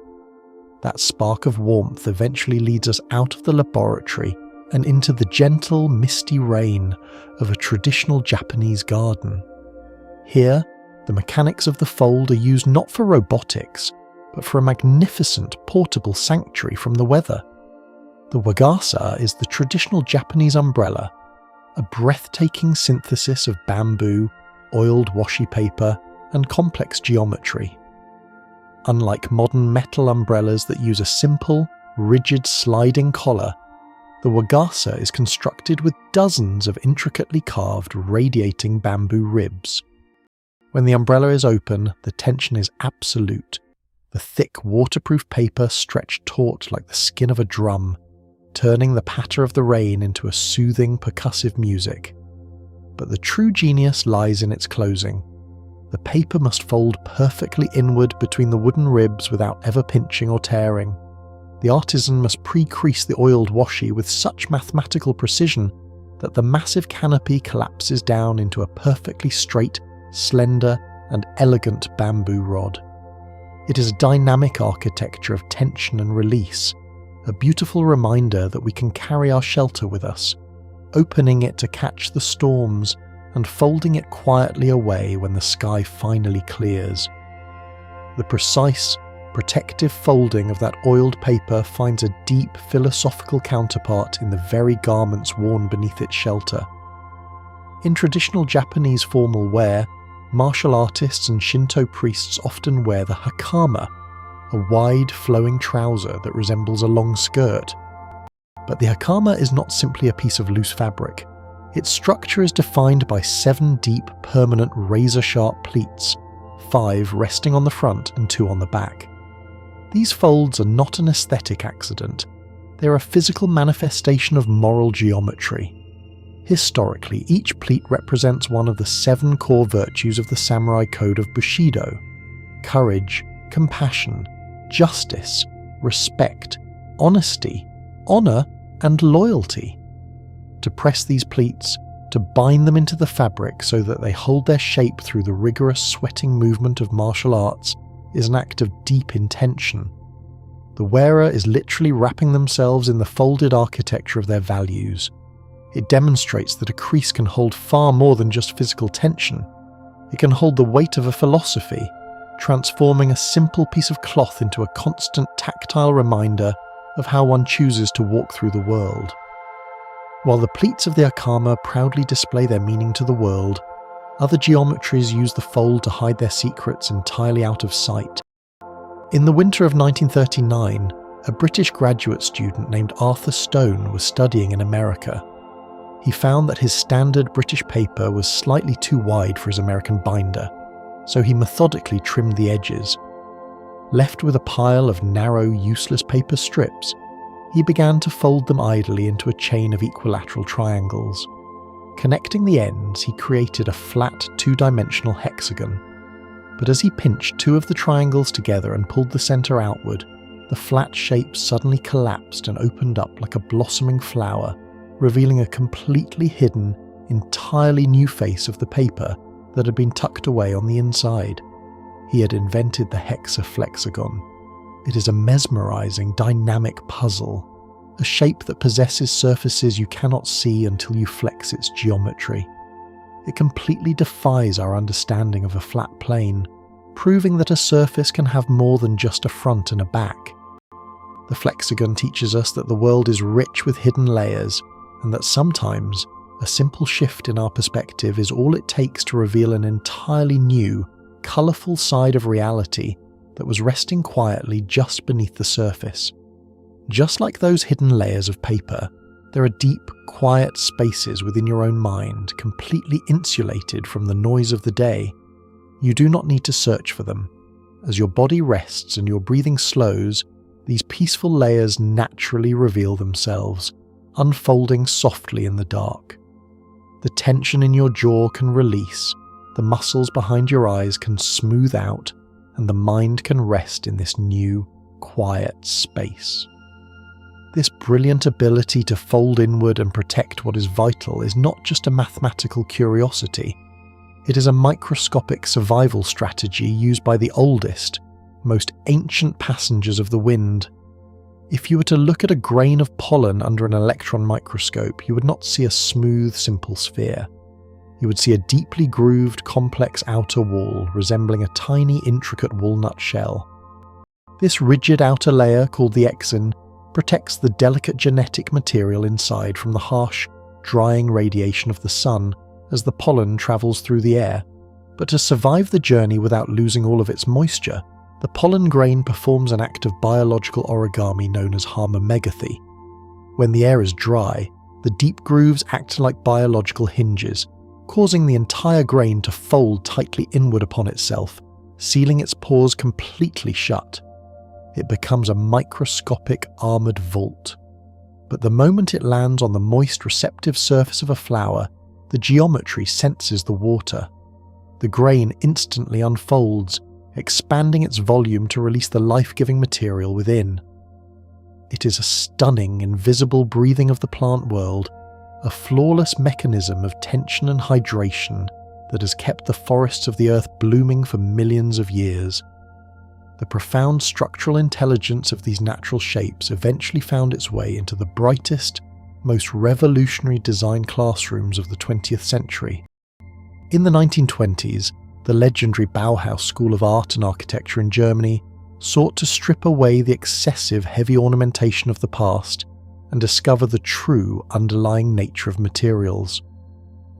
That spark of warmth eventually leads us out of the laboratory and into the gentle, misty rain of a traditional Japanese garden. Here, the mechanics of the fold are used not for robotics, but for a magnificent portable sanctuary from the weather. The wagasa is the traditional Japanese umbrella, a breathtaking synthesis of bamboo, oiled washi paper, and complex geometry. Unlike modern metal umbrellas that use a simple, rigid sliding collar, the wagasa is constructed with dozens of intricately carved, radiating bamboo ribs. When the umbrella is open, the tension is absolute. The thick, waterproof paper stretched taut like the skin of a drum, turning the patter of the rain into a soothing, percussive music. But the true genius lies in its closing. The paper must fold perfectly inward between the wooden ribs without ever pinching or tearing. The artisan must pre-crease the oiled washi with such mathematical precision that the massive canopy collapses down into a perfectly straight, slender, and elegant bamboo rod. It is a dynamic architecture of tension and release, a beautiful reminder that we can carry our shelter with us, opening it to catch the storms and folding it quietly away when the sky finally clears. The precise, protective folding of that oiled paper finds a deep philosophical counterpart in the very garments worn beneath its shelter. In traditional Japanese formal wear, martial artists and Shinto priests often wear the hakama, a wide, flowing trouser that resembles a long skirt. But the hakama is not simply a piece of loose fabric. Its structure is defined by 7 deep, permanent, razor-sharp pleats, 5 resting on the front and 2 on the back. These folds are not an aesthetic accident. They are a physical manifestation of moral geometry. Historically, each pleat represents one of the 7 core virtues of the samurai code of Bushido: courage, compassion, justice, respect, honesty, honor, and loyalty. To press these pleats, To bind them into the fabric so that they hold their shape through the rigorous sweating movement of martial arts is an act of deep intention. The wearer is literally wrapping themselves in the folded architecture of their values. It demonstrates that a crease can hold far more than just physical tension. It can hold the weight of a philosophy, transforming a simple piece of cloth into a constant tactile reminder of how one chooses to walk through the world. While the pleats of the akama proudly display their meaning to the world, other geometries use the fold to hide their secrets entirely out of sight. In the winter of 1939, a British graduate student named Arthur Stone was studying in America. He found that his standard British paper was slightly too wide for his American binder, so he methodically trimmed the edges. Left with a pile of narrow, useless paper strips, he began to fold them idly into a chain of equilateral triangles. Connecting the ends, he created a flat, two-dimensional hexagon. But as he pinched two of the triangles together and pulled the center outward, the flat shape suddenly collapsed and opened up like a blossoming flower, revealing a completely hidden, entirely new face of the paper that had been tucked away on the inside. He had invented the hexaflexagon. It is a mesmerizing, dynamic puzzle, a shape that possesses surfaces you cannot see until you flex its geometry. It completely defies our understanding of a flat plane, proving that a surface can have more than just a front and a back. The flexagon teaches us that the world is rich with hidden layers, and that sometimes a simple shift in our perspective is all it takes to reveal an entirely new, colourful side of reality that was resting quietly just beneath the surface. Just like those hidden layers of paper, there are deep, quiet spaces within your own mind, completely insulated from the noise of the day. You do not need to search for them. As your body rests and your breathing slows, these peaceful layers naturally reveal themselves, unfolding softly in the dark. The tension in your jaw can release, the muscles behind your eyes can smooth out, and the mind can rest in this new, quiet space. This brilliant ability to fold inward and protect what is vital is not just a mathematical curiosity. It is a microscopic survival strategy used by the oldest, most ancient passengers of the wind. If you were to look at a grain of pollen under an electron microscope, you would not see a smooth, simple sphere. You would see a deeply grooved, complex outer wall resembling a tiny, intricate walnut shell. This rigid outer layer, called the exon, protects the delicate genetic material inside from the harsh, drying radiation of the sun as the pollen travels through the air. But to survive the journey without losing all of its moisture, the pollen grain performs an act of biological origami known as harmomegathy. When the air is dry, the deep grooves act like biological hinges, causing the entire grain to fold tightly inward upon itself, sealing its pores completely shut. It becomes a microscopic armoured vault. But the moment it lands on the moist, receptive surface of a flower, the geometry senses the water. The grain instantly unfolds, expanding its volume to release the life-giving material within. It is a stunning, invisible breathing of the plant world, a flawless mechanism of tension and hydration that has kept the forests of the earth blooming for millions of years. The profound structural intelligence of these natural shapes eventually found its way into the brightest, most revolutionary design classrooms of the 20th century. In the 1920s, the legendary Bauhaus School of Art and Architecture in Germany sought to strip away the excessive heavy ornamentation of the past and discover the true underlying nature of materials.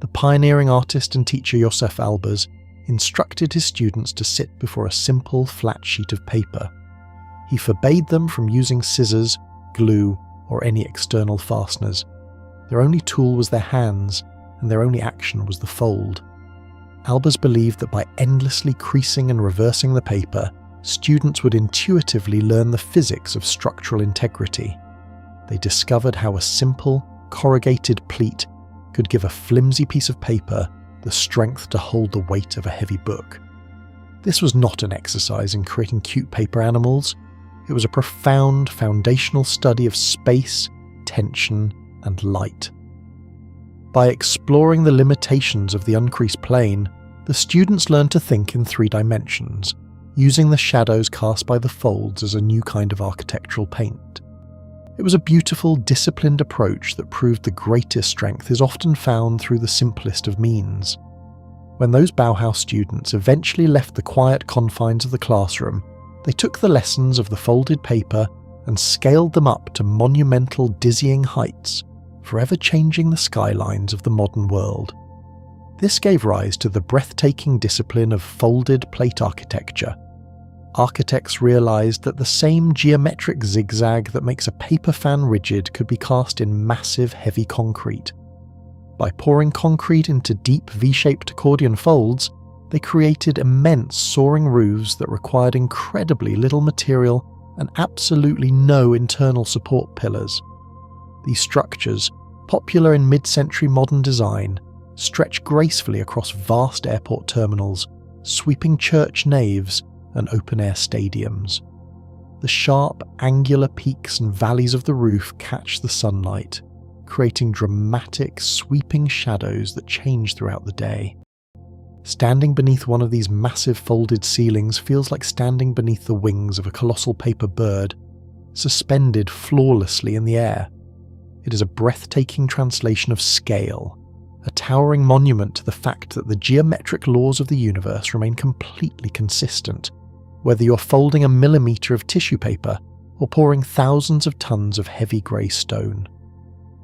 The pioneering artist and teacher Josef Albers instructed his students to sit before a simple, flat sheet of paper. He forbade them from using scissors, glue, or any external fasteners. Their only tool was their hands, and their only action was the fold. Albers believed that by endlessly creasing and reversing the paper, students would intuitively learn the physics of structural integrity. They discovered how a simple, corrugated pleat could give a flimsy piece of paper the strength to hold the weight of a heavy book. This was not an exercise in creating cute paper animals. It was a profound, foundational study of space, tension, and light. By exploring the limitations of the uncreased plane, the students learned to think in 3 dimensions, using the shadows cast by the folds as a new kind of architectural paint. It was a beautiful, disciplined approach that proved the greatest strength is often found through the simplest of means. When those Bauhaus students eventually left the quiet confines of the classroom, they took the lessons of the folded paper and scaled them up to monumental, dizzying heights, forever changing the skylines of the modern world. This gave rise to the breathtaking discipline of folded plate architecture. Architects realized that the same geometric zigzag that makes a paper fan rigid could be cast in massive, heavy concrete. By pouring concrete into deep V-shaped accordion folds, they created immense soaring roofs that required incredibly little material and absolutely no internal support pillars. These structures, popular in mid-century modern design, stretch gracefully across vast airport terminals, sweeping church naves and open-air stadiums. The sharp, angular peaks and valleys of the roof catch the sunlight, creating dramatic, sweeping shadows that change throughout the day. Standing beneath one of these massive folded ceilings feels like standing beneath the wings of a colossal paper bird, suspended flawlessly in the air. It is a breathtaking translation of scale, a towering monument to the fact that the geometric laws of the universe remain completely consistent, whether you're folding a millimetre of tissue paper or pouring thousands of tons of heavy grey stone.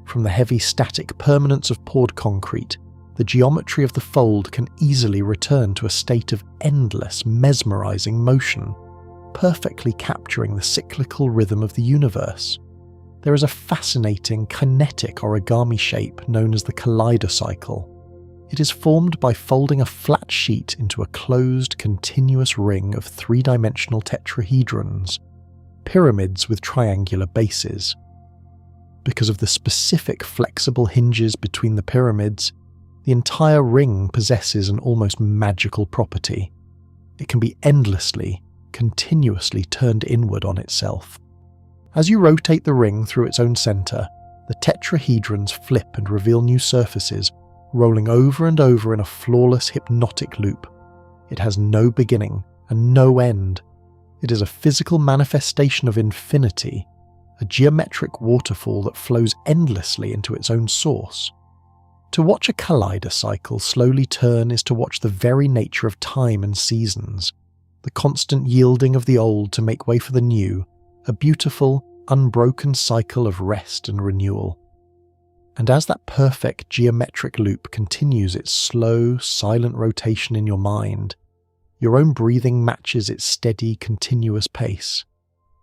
From the heavy static permanence of poured concrete, the geometry of the fold can easily return to a state of endless, mesmerising motion, perfectly capturing the cyclical rhythm of the universe. There is a fascinating, kinetic origami shape known as the kaleidocycle. It is formed by folding a flat sheet into a closed, continuous ring of 3-dimensional tetrahedrons, pyramids with triangular bases. Because of the specific flexible hinges between the pyramids, the entire ring possesses an almost magical property. It can be endlessly, continuously turned inward on itself. As you rotate the ring through its own centre, the tetrahedrons flip and reveal new surfaces, rolling over and over in a flawless hypnotic loop. It has no beginning and no end. It is a physical manifestation of infinity, a geometric waterfall that flows endlessly into its own source. To watch a kaleidocycle slowly turn is to watch the very nature of time and seasons, the constant yielding of the old to make way for the new, a beautiful, unbroken cycle of rest and renewal. And as that perfect geometric loop continues its slow, silent rotation in your mind, your own breathing matches its steady, continuous pace.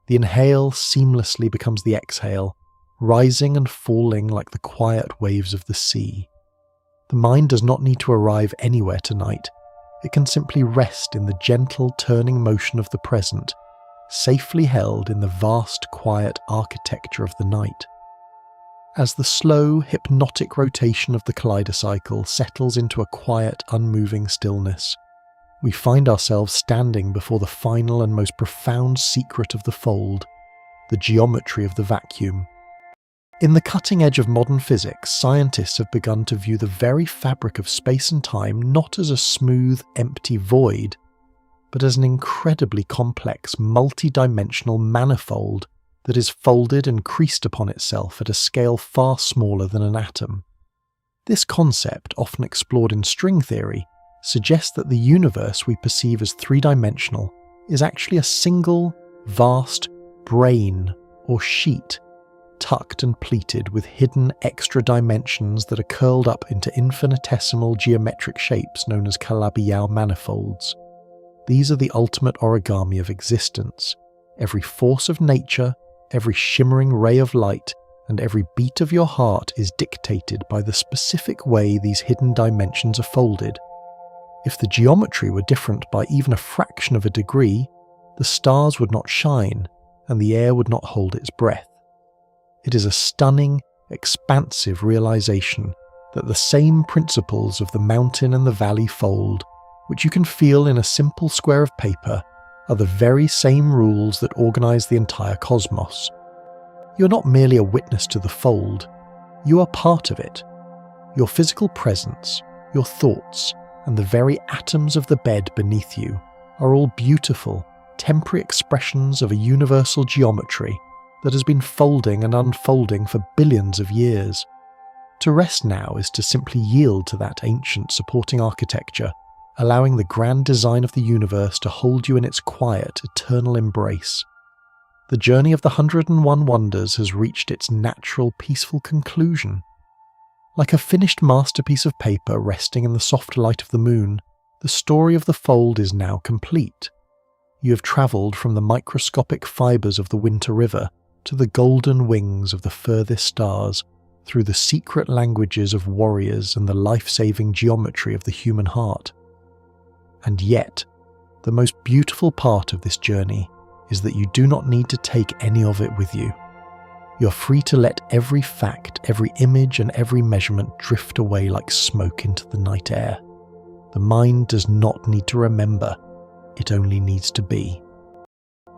The inhale seamlessly becomes the exhale, rising and falling like the quiet waves of the sea. The mind does not need to arrive anywhere tonight. It can simply rest in the gentle turning motion of the present, safely held in the vast, quiet architecture of the night. As the slow, hypnotic rotation of the kaleidocycle settles into a quiet, unmoving stillness, we find ourselves standing before the final and most profound secret of the fold, the geometry of the vacuum. In the cutting edge of modern physics, scientists have begun to view the very fabric of space and time not as a smooth, empty void, but as an incredibly complex, multi-dimensional manifold that is folded and creased upon itself at a scale far smaller than an atom. This concept, often explored in string theory, suggests that the universe we perceive as 3-dimensional is actually a single, vast brain or sheet, tucked and pleated with hidden extra dimensions that are curled up into infinitesimal geometric shapes known as Calabi-Yau manifolds. These are the ultimate origami of existence. Every force of nature, every shimmering ray of light, and every beat of your heart is dictated by the specific way these hidden dimensions are folded. If the geometry were different by even a fraction of a degree, the stars would not shine, and the air would not hold its breath. It is a stunning, expansive realization that the same principles of the mountain and the valley fold, which you can feel in a simple square of paper, are the very same rules that organize the entire cosmos. You're not merely a witness to the fold, you are part of it. Your physical presence, your thoughts, and the very atoms of the bed beneath you are all beautiful, temporary expressions of a universal geometry that has been folding and unfolding for billions of years. To rest now is to simply yield to that ancient supporting architecture, allowing the grand design of the universe to hold you in its quiet, eternal embrace. The journey of the 101 Wonders has reached its natural, peaceful conclusion. Like a finished masterpiece of paper resting in the soft light of the moon, the story of the fold is now complete. You have travelled from the microscopic fibres of the winter river to the golden wings of the furthest stars, through the secret languages of warriors and the life-saving geometry of the human heart. And yet, the most beautiful part of this journey is that you do not need to take any of it with you. You're free to let every fact, every image, and every measurement drift away like smoke into the night air. The mind does not need to remember, it only needs to be.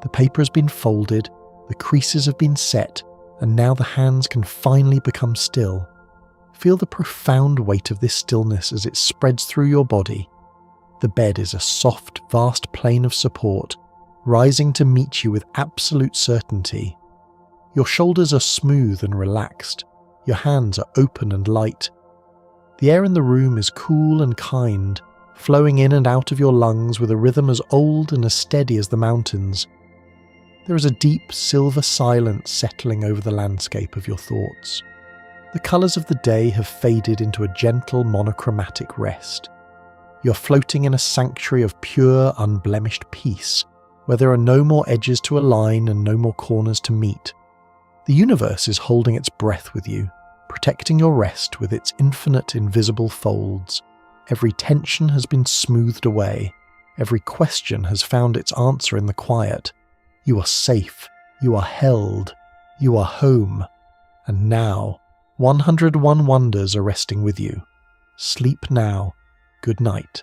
The paper has been folded, the creases have been set, and now the hands can finally become still. Feel the profound weight of this stillness as it spreads through your body. The bed is a soft, vast plane of support, rising to meet you with absolute certainty. Your shoulders are smooth and relaxed. Your hands are open and light. The air in the room is cool and kind, flowing in and out of your lungs with a rhythm as old and as steady as the mountains. There is a deep silver silence settling over the landscape of your thoughts. The colours of the day have faded into a gentle monochromatic rest. You're floating in a sanctuary of pure, unblemished peace, where there are no more edges to align and no more corners to meet. The universe is holding its breath with you, protecting your rest with its infinite invisible folds. Every tension has been smoothed away. Every question has found its answer in the quiet. You are safe, you are held, you are home, and now 101 wonders are resting with you. Sleep now. Good night.